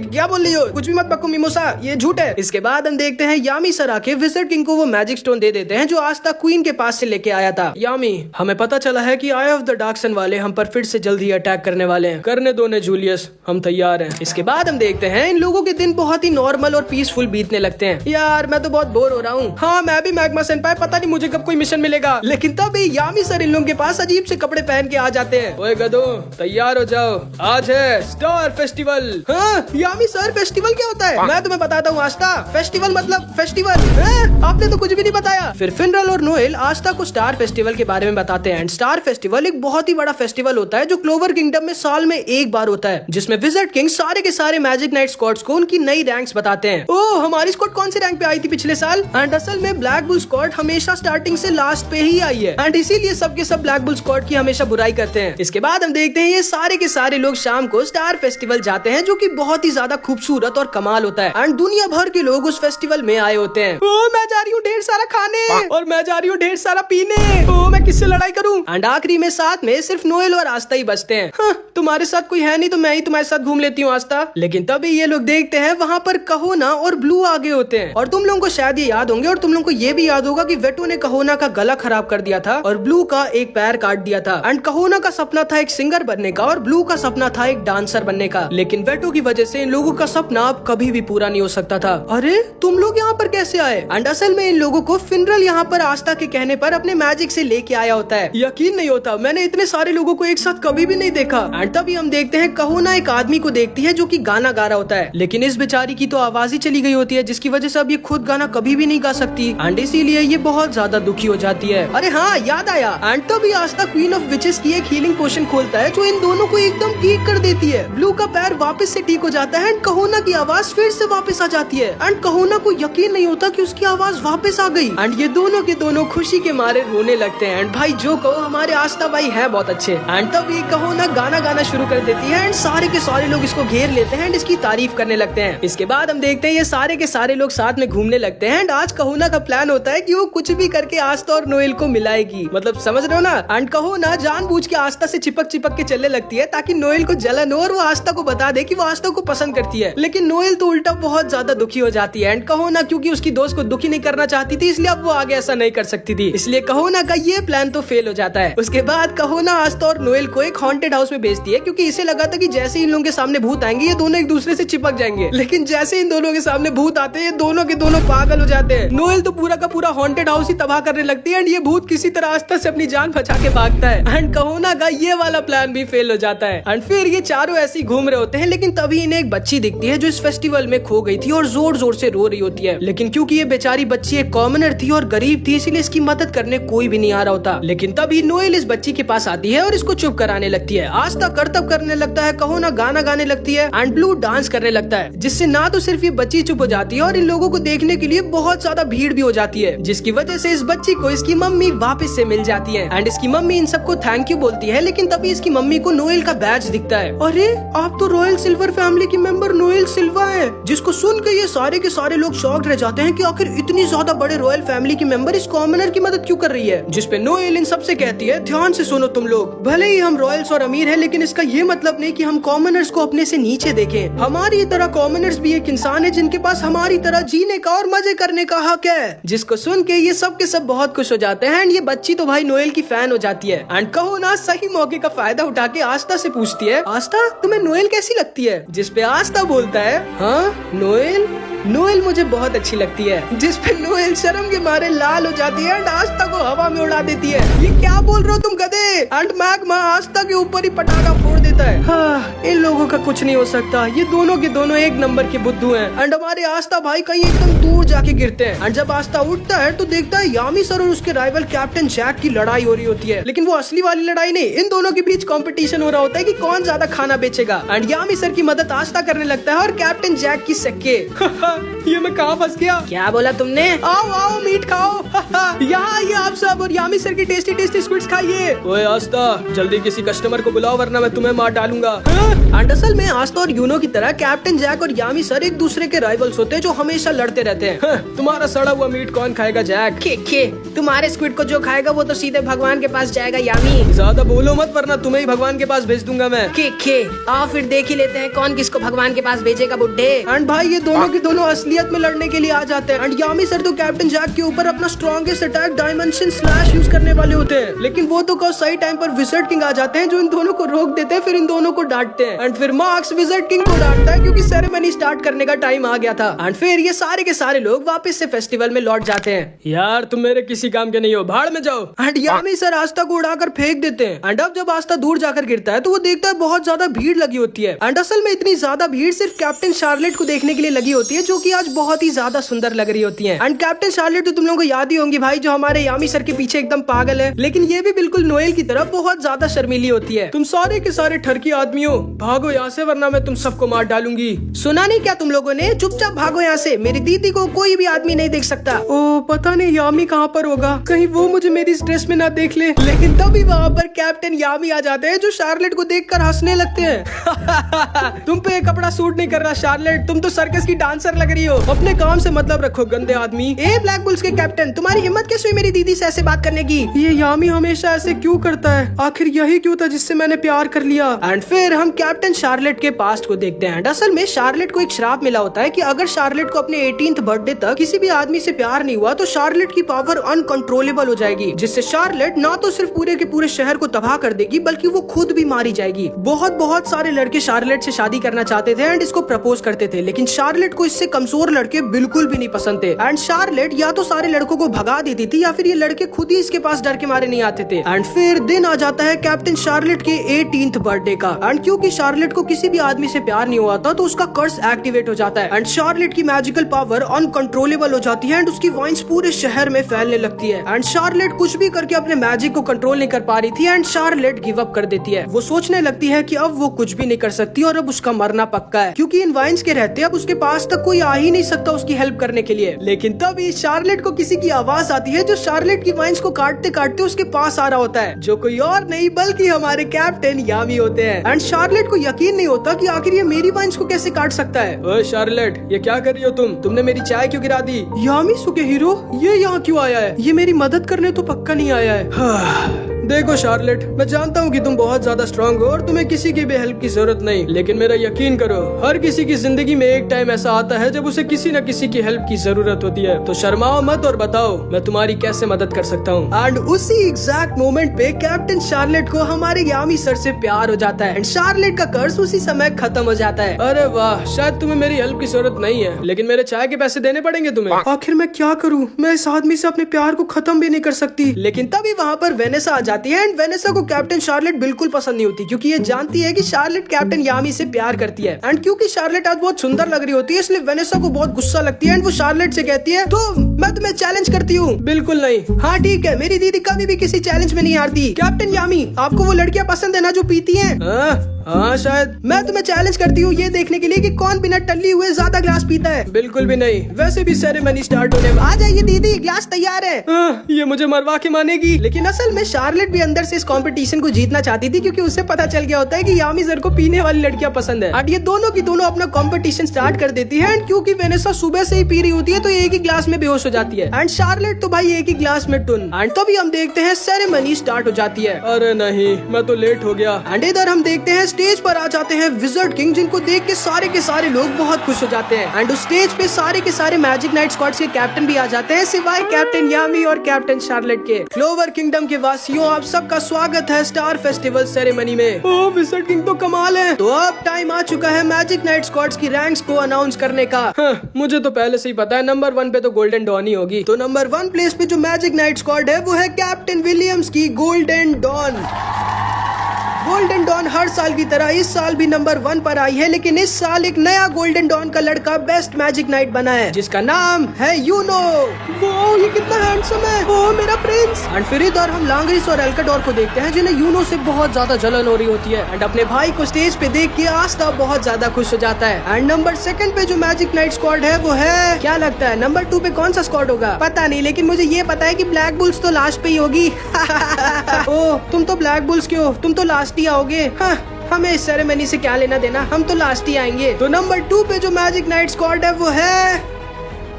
क्या बोल रही हो? कुछ भी मत बको मिमोसा, ये झूठ है। इसके बाद हम देखते हैं यामी सर आके विज़र्ड किंग को वो मैजिक स्टोन दे देते हैं जो आस्था क्वीन के पास से लेके आया था। यामी, हमें पता चला है कि आई ऑफ द डार्क सन वाले हम पर फिर से जल्द ही अटैक करने वाले हैं। करने दो ने जूलियस, हम तैयार हैं। इसके बाद हम देखते हैं इन लोगों के दिन बहुत ही नॉर्मल और पीसफुल बीतने लगते हैं। यार मैं तो बहुत बोर हो रहा हूँ। हाँ मैं भी मैग्मा सेनपाई, पता नहीं मुझे कब कोई मिशन मिलेगा। लेकिन तभी यामी सर इन लोगों के पास अजीब से कपड़े पहन के आ जाते हैं। ओए गधो, तैयार हो जाओ, आज है स्टार फेस्टिवल। हाँ यामी सर, फेस्टिवल क्या होता है? मैं तुम्हें बताता हूँ आस्था, फेस्टिवल मतलब फेस्टिवल। आपने तो कुछ भी नहीं बताया। फिर फिनरल और नोएल आस्था को स्टार फेस्टिवल के बारे में बताते हैं। स्टार फेस्टिवल एक बहुत ही बड़ा फेस्टिवल होता है जो क्लोवर किंगडम में साल में एक बार होता है, जिसमें विज़र्ड किंग सारे के सारे मैजिक नाइट स्क्वाड्स को उनकी नई रैंक्स बताते हैं। ओह, हमारी स्क्वाड कौन सी रैंक पे आई थी पिछले साल? एंड असल में ब्लैक बुल स्क्वाड हमेशा स्टार्टिंग से लास्ट पे ही आई है, एंड इसीलिए सबके सब ब्लैक बुल स्क्वाड की हमेशा बुराई करते हैं। इसके बाद हम देखते हैं ये सारे के सारे लोग शाम को स्टार फेस्टिवल जाते हैं, जो कि बहुत ही ज्यादा खूबसूरत और कमाल होता है। एंड दुनिया भर के लोग उस फेस्टिवल में आए होते हैं। ओह, मैं जा रही हूँ ढेर सारा खाने, और मैं जा रही हूँ ढेर सारा पीने। ओह, मैं किससे लड़ाई करूँ? एंड आखिरी में साथ में सिर्फ नोएल और आस्था ही बचते हैं। हाँ, तुम्हारे साथ कोई है नहीं तो मैं ही तुम्हारे साथ घूम लेती हूँ आस्था। लेकिन तभी ये लोग देखते हैं वहाँ पर कहोना और ब्लू आगे होते हैं। और तुम लोगों को शायद ये याद होंगे, और तुम लोगों को ये भी याद होगा कि वेटो ने कहोना का गला खराब कर दिया था और ब्लू का एक पैर काट दिया था। एंड कहोना का सपना था एक सिंगर बनने का और ब्लू का सपना था एक डांसर बनने का। लेकिन वेटो की वजह से इन लोगों का सपना अब कभी भी पूरा नहीं हो सकता था। अरे तुम लोग यहाँ पर कैसे आए? एंड असल में इन लोगों को फिनरल यहाँ पर आस्था के कहने पर अपने मैजिक से लेके आया होता है। यकीन नहीं होता, मैंने इतने सारे लोगों को एक साथ कभी भी नहीं देखा। एंड तभी हम देखते हैं कहोना एक आदमी को देखती है जो कि गाना गा रहा होता है, लेकिन इस बेचारी की तो आवाज ही चली गई होती है, जिसकी वजह से अब ये खुद गाना कभी भी नहीं गा सकती। एंड इसीलिए ये बहुत ज्यादा दुखी हो जाती है। अरे हाँ, याद आया। एंड तभी आस्था क्वीन ऑफ विचेस की एक हीलिंग पोशन खोलता है जो इन दोनों को एकदम ठीक कर देती है। ब्लू का पैर वापस से ठीक हो जाता है एंड कहोना की आवाज फिर से वापस आ जाती है। एंड कहोना को यकीन नहीं होता कि उसकी आवाज वापस आ गई। एंड ये दोनों के दोनों खुशी के मारे रोने लगते हैं। एंड भाई जो कहो, हमारे आस्था भाई है बहुत अच्छे। एंड तब ये कहोना गाना गाना शुरू कर देती है एंड सारे के सारे लोग इसको घेर लेते हैं एंड इसकी तारीफ करने लगते हैं। इसके बाद हम देखते हैं ये सारे के सारे लोग साथ में घूमने लगते हैं। एंड आज कहोना का प्लान होता है कि वो कुछ भी करके आस्था और नोएल को मिलाएगी, मतलब समझ रहे हो ना। एंड कहोना जानबूझ के आस्था से चिपक चिपक के चलने लगती है ताकि नोएल को जलन हो और वो आस्था को बता दे कि वो आस्था को पसंद करती है। लेकिन नोएल तो उल्टा बहुत ज्यादा दुखी हो जाती है। एंड कहोना क्योंकि उसकी दोस्त को दुखी नहीं करना चाहती थी, इसलिए अब वो आगे ऐसा नहीं कर सकती थी, इसलिए कहोना का ये प्लान तो फेल हो जाता है। उसके बाद कहोना आस्था और नोएल को एक हॉन्टेड हाउस में भेजती है, क्योंकि इसे लगा था कि जैसे इन लोगों के सामने भूत आएंगे ये दोनों एक दूसरे से चिपक जाएंगे। लेकिन जैसे इन दोनों के सामने भूत आते हैं ये दोनों के दोनों पागल हो जाते हैं। नोएल तो पूरा का पूरा हॉन्टेड हाउस ही तबाह करने लगती है एंड ये भूत किसी तरह आस्था से अपनी जान बचा के भागता है। एंड कहोना का ये वाला प्लान भी फेल हो जाता है। एंड फिर ये चारों ऐसे ही घूम रहे होते हैं, लेकिन तभी इन्हें एक बच्ची दिखती है जो इस फेस्टिवल में खो गई थी और जोर जोर से रो रही होती है। लेकिन क्योंकि ये बेचारी बच्ची एक कॉमनर थी और गरीब थी, इसीलिए इसकी मदद करने कोई भी नहीं आ रहा होता। लेकिन तभी नोएल इस बच्ची के पास आती है और इसको चुप कराने लगती है। आस्था करतब करने लगता है, कहोना गाना गाने लगती है एंड ब्लू डांस करने लगता है, जिससे ना तो सिर्फ ये बच्ची चुप हो जाती है और इन लोगों को देखने के लिए बहुत ज्यादा भीड़ भी हो जाती है, जिसकी वजह से इस बच्ची को इसकी मम्मी वापस से मिल जाती है। एंड इसकी मम्मी इन सबको थैंक यू बोलती है। लेकिन तभी इसकी मम्मी को नोएल का बैज दिखता है। अरे आप तो रॉयल सिल्वर फैमिली की मेंबर नोएल सिल्वा है, जिसको सुन के ये सारे के सारे लोग शॉक्ड रह जाते हैं कि आखिर इतनी ज्यादा बड़े रॉयल फैमिली की मेंबर इस कॉमनर की मदद क्यों कर रही है। जिसपे नोएल इन सबसे कहती है, ध्यान से सुनो तुम लोग, भले ही हम रॉयल्स और अमीर हैं, लेकिन इसका ये मतलब नहीं कि हम कॉमनर्स को अपने से नीचे देखें। हमारी तरह कॉमनर्स भी एक इंसान है जिनके पास हमारी तरह जीने का और मजे करने का हक है। जिसको सुन के ये सब के सब बहुत खुश हो जाते हैं एंड ये बच्ची तो भाई नोएल की फैन हो जाती है। एंड कहोना सही मौके का फायदा उठा के आस्था से पूछती है, आस्था तुम्हें नोएल कैसी लगती है? जिसपे आस्था बोलता है, हाँ नोएल नोएल मुझे बहुत अच्छी लगती है। जिसपे नोएल शर्म के मारे लाल हो जाती है एंड आस्था को हवा में उड़ा देती है। ये क्या बोल रहे हो तुम गधे? एंड मैग्मा आस्था के ऊपर ही पटाखा फोड़ देती देता है। हाँ, इन लोगों का कुछ नहीं हो सकता, ये दोनों के दोनों एक नंबर के बुद्धू हैं। एंड हमारे आस्था भाई कहीं एकदम दूर जाके गिरते हैं। एंड जब आस्था उठता है तो देखता है यामी सर और उसके राइवल कैप्टन जैक की लड़ाई हो रही होती है, लेकिन वो असली वाली लड़ाई नहीं, इन दोनों के बीच कंपटीशन हो रहा होता है कि कौन ज्यादा खाना बेचेगा। एंड यामी सर की मदद आस्था करने लगता है और कैप्टन जैक की सक्के। ये मैं कहाँ फंस गया? क्या बोला तुमने? आओ आओ मीट खाओ। यहाँ ये आप सब और यामी सर की टेस्टी टेस्टी स्क्विड्स खाइए। ओए आस्था, जल्दी किसी कस्टमर को बुलाओ वरना मैं तुम्हें मार डालूंगा। एंड असल में आस्था और यूनो की तरह कैप्टन जैक और यामी सर एक दूसरे के राइवल्स होते हैं जो हमेशा लड़ते रहते हैं। तुम्हारा सड़ा हुआ मीट कौन खाएगा जैक? खे तुम्हारे स्क्विड को जो खाएगा वो तो सीधे भगवान के पास जाएगा यामी। ज्यादा बोलो मत वरना तुम्हें ही भगवान के पास भेज दूंगा मैं। खे आओ फिर देख ही लेते हैं कौन किसको भगवान के पास भेजेगा बुड्ढे। एंड भाई ये दोनों के दोनों असलियत में लड़ने के लिए आ जाते हैं। एंड यामी सर तो कैप्टन जैक के ऊपर अपना strongest attack dimension slash use करने वाले होते हैं, लेकिन वो तो सही टाइम पर विजर्ड किंग आ जाते हैं जो इन दोनों को रोक देते हैं, फिर इन दोनों को डांटते हैं। एंड फिर मार्क्स विजर्ड किंग को डांटता है क्योंकि सेरेमनी स्टार्ट करने का टाइम आ गया था। एंड फिर ये सारे के सारे लोग वापस से फेस्टिवल में लौट जाते हैं। यार तुम मेरे किसी काम के नहीं हो, भाड़ में जाओ। एंड यामी सर आस्था को उड़ाकर फेंक देते हैं। एंड अब जब आस्था दूर जाकर गिरता है तो वो देखता है बहुत ज्यादा भीड़ लगी होती है। एंड असल में इतनी ज्यादा भीड़ सिर्फ कैप्टन शार्लेट को देखने के लिए लगी होती है, जो कि आज बहुत ही ज्यादा सुंदर लग रही होती है। एंड कैप्टन शार्लेट तो तुम लोगों को याद ही होंगी भाई, जो हमारे यामी सर के पीछे एकदम पागल है, लेकिन ये भी बिल्कुल नोएल की तरफ बहुत ज्यादा शर्मीली होती है। तुम सारे के सारे ठरकी आदमियों भागो यहाँ से वरना मैं तुम सबको मार डालूंगी। सुना नहीं क्या तुम लोगों ने? चुपचाप भागो यहाँ से, मेरी दीदी को कोई भी आदमी नहीं देख सकता। ओ पता नहीं यामी कहाँ पर होगा, कहीं वो मुझे मेरी स्ट्रेस में ना देख ले। लेकिन तभी वहाँ पर कैप्टन यामी आ जाते हैं जो शार्लेट को देखकर हंसने लगते हैं। तुम पे कपड़ा सूट नहीं कर रहा शार्लेट, तुम तो सर्कस की डांसर लग रही हो। अपने काम से मतलब रखो गंदे आदमी। ए ब्लैक बुल्स के कैप्टन, तुम्हारी हिम्मत कैसे हुई मेरी दीदी से ऐसे बात करने की? ये यामी हमेशा ऐसे क्यों करता है? आखिर यही क्यों था जिससे मैंने प्यार कर लिया? एंड फिर हम कैप्टन शार्लेट के पास्ट को देखते हैं। असल में शार्लेट को एक श्राप मिला होता है कि अगर शार्लेट को अपने 18th बर्थडे तक किसी भी आदमी से प्यार नहीं हुआ तो शार्लेट की पावर अनकंट्रोलेबल हो जाएगी, जिससे शार्लेट ना तो सिर्फ पूरे के पूरे शहर को तबाह कर देगी बल्कि वो खुद भी मारी जाएगी। बहुत सारे लड़के शार्लेट से शादी करना चाहते थे एंड इसको प्रपोज करते थे, लेकिन शार्लेट को इससे कमजोर लड़के बिल्कुल भी नहीं पसंद थे। एंड शार्लेट या तो सारे लड़कों को भगा देती थी या फिर ये लड़के खुद ही इसके पास डर के मारे नहीं आते थे। एंड फिर दिन आ जाता है कैप्टन शार्लेट के 18th बर्थडे का। एंड क्योंकि शार्लेट को किसी भी आदमी से प्यार नहीं हुआ था तो उसका कर्स एक्टिवेट हो जाता है। एंड शार्लेट की मैजिकल पावर अनकंट्रोलेबल हो जाती है एंड उसकी वाइन्स पूरे शहर में फैलने लगती है। एंड शार्लेट कुछ भी करके अपने मैजिक को कंट्रोल नहीं कर पा रही थी एंड शार्लेट गिव अप कर देती है। वो सोचने लगती है कि अब वो कुछ भी नहीं कर सकती और अब उसका मरना पक्का है, क्योंकि इन वाइन्स के रहते अब उसके पास तक कोई आ ही नहीं सकता उसकी हेल्प करने के लिए। लेकिन तभी शार्लेट को किसी की आवाज आती है जो शार्लेट की वाइन्स को काटते काटते उसके पास आ रहा होता है, जो कोई और नहीं बल्कि हमारे कैप्टन यामी होते हैं। एंड शार्लेट को यकीन नहीं होता कि आखिर ये मेरी वाइन्स को कैसे काट सकता है। ओए शार्लेट, ये क्या कर रही हो तुमने मेरी चाय क्यों गिरा दी? यामी सुके हीरो, ये यहाँ क्यों आया है? ये मेरी मदद करने तो पक्का नहीं आया है। देखो शार्लेट, मैं जानता हूँ कि तुम बहुत ज्यादा स्ट्रांग हो और तुम्हें किसी की भी हेल्प की जरूरत नहीं, लेकिन मेरा यकीन करो, हर किसी की जिंदगी में एक टाइम ऐसा आता है जब उसे किसी न किसी की हेल्प की जरूरत होती है। तो शर्माओ मत और बताओ मैं तुम्हारी कैसे मदद कर सकता हूँ। एंड उसी एग्जैक्ट मोमेंट पे कैप्टन शार्लेट को हमारे यामी सर से प्यार हो जाता है एंड शार्लेट का कर्ज उसी समय खत्म हो जाता है। अरे वाह, शायद तुम्हें मेरी हेल्प की जरूरत नहीं है, लेकिन मेरे चाय के पैसे देने पड़ेंगे तुम्हें। आखिर मैं क्या करूँ, मैं इस आदमी से अपने प्यार को खत्म भी नहीं कर सकती। लेकिन तभी वहाँ पर वेनेसा आ जाती है एंड वेनेसा को कैप्टन शार्लेट बिल्कुल पसंद नहीं होती, क्योंकि ये जानती है कि शार्लेट कैप्टन यामी से प्यार करती है। एंड क्योंकि शार्लेट आज बहुत सुंदर लग रही होती है इसलिए वेनेसा को बहुत गुस्सा लगती है एंड वो शार्लेट से कहती है तो मैं तुम्हें चैलेंज करती हूँ। बिल्कुल नहीं। हाँ ठीक है, मेरी दीदी कभी भी किसी चैलेंज में नहीं हारती। कैप्टन यामी, आपको वो लड़कियां पसंद है ना जो पीती हैं? हाँ शायद। मैं तुम्हें चैलेंज करती हूँ ये देखने के लिए कि कौन बिना टल्ली हुए ज्यादा ग्लास पीता है। बिल्कुल भी नहीं, वैसे भी सेरेमनी स्टार्ट होने वाली। आ जाइए दीदी, ग्लास तैयार है। ये मुझे मरवा के मानेगी। लेकिन असल में शार्लेट भी अंदर से इस कंपटीशन को जीतना चाहती थी, क्योंकि उसे पता चल गया होता है कि यामी सर को पीने वाली लड़कियां पसंद है। और ये दोनों की दोनों अपना कंपटीशन स्टार्ट कर देती है। एंड क्योंकि वेनेसा सुबह से ही पी रही होती है तो एक ही ग्लास में बेहोश हो जाती है एंड शार्लेट तो भाई एक ही ग्लास में टुन। एंड तभी हम देखते हैं सेरेमनी स्टार्ट हो जाती है। अरे नहीं, मैं तो लेट हो गया। एंड इधर हम देखते हैं स्टेज पर आ जाते हैं विजर्ड किंग, जिनको देख के सारे लोग बहुत खुश हो जाते हैं। एंड उस स्टेज पे सारे के सारे मैजिक नाइट स्क्वाड्स के कैप्टन भी आ जाते हैं, सिवाय कैप्टन यामी और कैप्टन शार्लेट के। क्लोवर किंगडम के वासियों, आप सबका स्वागत है स्टार फेस्टिवल सेरेमनी में। ओह, विजर्ड किंग तो कमाल है। तो अब टाइम आ चुका है मैजिक नाइट स्क्वाड्स की रैंक्स को अनाउंस करने का। मुझे तो पहले से ही पता है नंबर 1 पे तो गोल्डन डॉन ही होगी। तो नंबर 1 प्लेस पे जो मैजिक नाइट स्क्वाड है वो है कैप्टन विलियम्स की गोल्डन डॉन। गोल्डन डॉन हर साल की तरह इस साल भी नंबर 1 पर आई है, लेकिन इस साल एक नया गोल्डन डॉन का लड़का बेस्ट मैजिक नाइट बना है, जिसका नाम है यूनो। वो ये कितना हैंडसम है, ओ मेरा प्रिंस। एंड फिर इधर हम लांग्रिस और एल्काडोर को देखते हैं, जिन्हें यूनो से बहुत ज्यादा जलन हो रही होती है। एंड अपने भाई को स्टेज पे देख के आस्था बहुत ज्यादा खुश हो जाता है। एंड नंबर 2 पे जो मैजिक नाइट स्क्वाड है वो है, क्या लगता है नंबर 2 पे कौन सा स्क्वाड होगा? पता नहीं, लेकिन मुझे ये पता है कि ब्लैक बुल्स तो लास्ट पे ही होगी। ओ तुम तो ब्लैक बुल्स क्यों, तुम तो लास्ट ही आओगे। हाँ, हमें इस सेरेमनी से क्या लेना देना, हम तो लास्ट ही आएंगे। तो नंबर 2 पे जो मैजिक नाइट स्क्वाड है वो है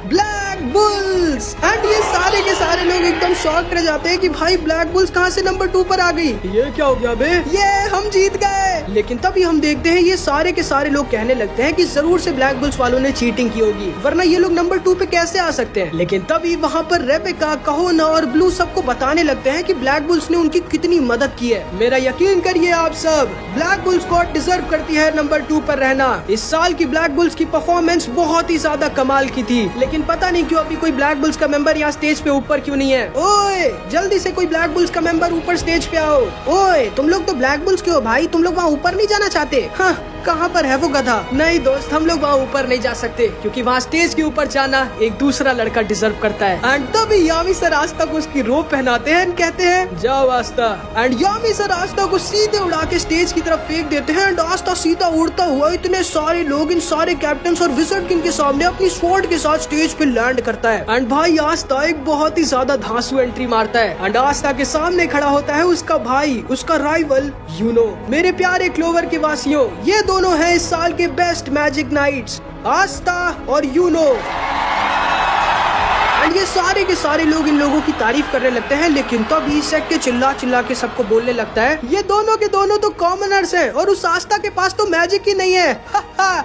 ब्लैक बुल्स। एंड ये सारे के सारे लोग एकदम शॉक्ड रह जाते हैं कि भाई ब्लैक बुल्स कहाँ से नंबर 2 पर आ गई, ये क्या हो गया बे, ये हम जीत गए। लेकिन तभी हम देखते हैं ये सारे के सारे लोग कहने लगते हैं कि जरूर से ब्लैक बुल्स वालों ने चीटिंग की होगी, वरना ये लोग नंबर 2 पे कैसे आ सकते हैं। लेकिन तभी वहाँ पर रेबेका, कहना और ब्लू सबको बताने लगते हैं कि ब्लैक बुल्स ने उनकी कितनी मदद की है। मेरा यकीन करिए आप सब, ब्लैक बुल्स स्क्वाड डिजर्व करती है नंबर 2 पर रहना। इस साल की ब्लैक बुल्स की परफॉर्मेंस बहुत ही ज्यादा कमाल की थी, लेकिन पता नहीं क्यों अभी कोई ब्लैक बुल्स का मेंबर यहाँ स्टेज पे ऊपर क्यों नहीं है। ओए जल्दी से कोई ब्लैक बुल्स का मेंबर ऊपर स्टेज पे आओ। ओए तुम लोग तो ब्लैक बुल्स के हो भाई, तुम लोग वहाँ ऊपर नहीं जाना चाहते? हाँ, कहाँ पर है वो गधा? नहीं दोस्त, हम लोग वहाँ ऊपर नहीं जा सकते, क्योंकि वहाँ स्टेज के ऊपर जाना एक दूसरा लड़का डिजर्व करता है। एंड तभी यामी सर आस्था को उसकी रोब पहनाते हैं, कहते हैं जाओ आस्था। एंड यामी सर आस्था को सीधे उड़ा के स्टेज की तरफ फेंक देते हैं। एंड आस्था सीधा उड़ता हुआ इतने सारे लोग, इन सारे कैप्टन्स और विज़र्ड किंग के सामने अपनी स्वॉर्ड के साथ स्टेज पे लैंड करता है। एंड भाई आस्था एक बहुत ही ज्यादा धांसू एंट्री मारता है। एंड आस्था के सामने खड़ा होता है उसका भाई, उसका राइवल यूनो। मेरे प्यारे क्लोवर के वासियों, ये दोनों हैं इस साल के बेस्ट मैजिक नाइट्स, आस्था और यूनो। एंड ये सारे के सारे लोग इन लोगों की तारीफ करने लगते हैं, लेकिन तभी सेक के चिल्ला चिल्ला के सबको बोलने लगता है ये दोनों के दोनों तो कॉमनर्स हैं और उस आस्था के पास तो मैजिक ही नहीं है।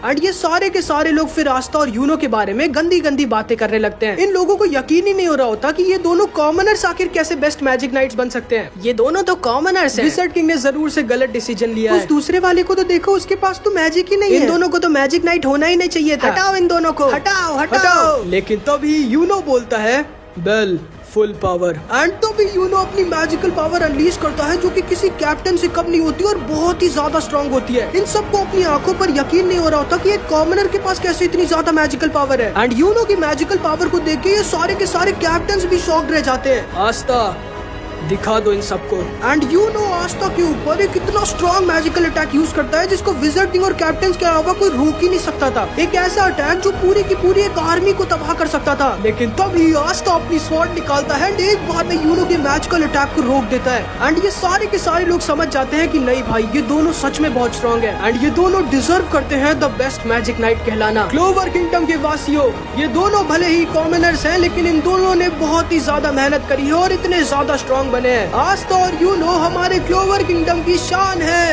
एंड ये सारे के सारे लोग फिर आस्था और यूनो के बारे में गंदी गंदी बातें करने लगते हैं। इन लोगों को यकीन ही नहीं हो रहा होता कि ये दोनों कॉमनर्स आखिर कैसे बेस्ट मैजिक नाइट्स बन सकते हैं। ये दोनों तो कॉमनर्स हैं। विज़र्ड किंग ने जरूर से गलत डिसीजन लिया है। उस दूसरे वाले को तो देखो, उसके पास तो मैजिक ही नहीं है। इन दोनों को तो मैजिक नाइट होना ही नहीं चाहिए था। हटाओ इन दोनों को, हटाओ हटाओ। लेकिन तभी यूनो बोलता है बेल फुल पावर। एंड तो भी यूनो अपनी मैजिकल पावर अनलीश करता है, जो कि किसी कैप्टन से कम नहीं होती और बहुत ही ज्यादा स्ट्रांग होती है। इन सबको अपनी आंखों पर यकीन नहीं हो रहा होता कि एक कॉमनर के पास कैसे इतनी ज्यादा मैजिकल पावर है। एंड यूनो की मैजिकल पावर को देख के ये सारे के सारे कैप्टन्स भी शॉक्ड रह जाते हैं। आस्था दिखा दो इन सबको। एंड यूनो आस्था के ऊपर एक इतना स्ट्रॉन्ग मैजिकल अटैक यूज करता है जिसको विज़र्ड किंग और कैप्टन के अलावा कोई रोक ही नहीं सकता था। एक ऐसा अटैक जो पूरी की पूरी एक आर्मी को तबाह कर सकता था। लेकिन तभी आस्था अपनी स्वॉर्ड निकालता है एंड एक बार में यूनो के मैजिकल अटैक को रोक देता है। एंड ये सारे के सारे लोग समझ जाते हैं कि नहीं भाई, ये दोनों सच में बहुत स्ट्रॉन्ग है एंड ये दोनों डिजर्व करते हैं द बेस्ट मैजिक नाइट कहलाना। क्लोवर किंगडम के वासियों, ये दोनों भले ही कॉमनर्स हैं, लेकिन इन दोनों ने बहुत ही ज्यादा मेहनत करी है और इतने ज्यादा स्ट्रॉन्ग बने हैं। आस्था और यूनो हमारे क्लोवर किंगडम की शान है।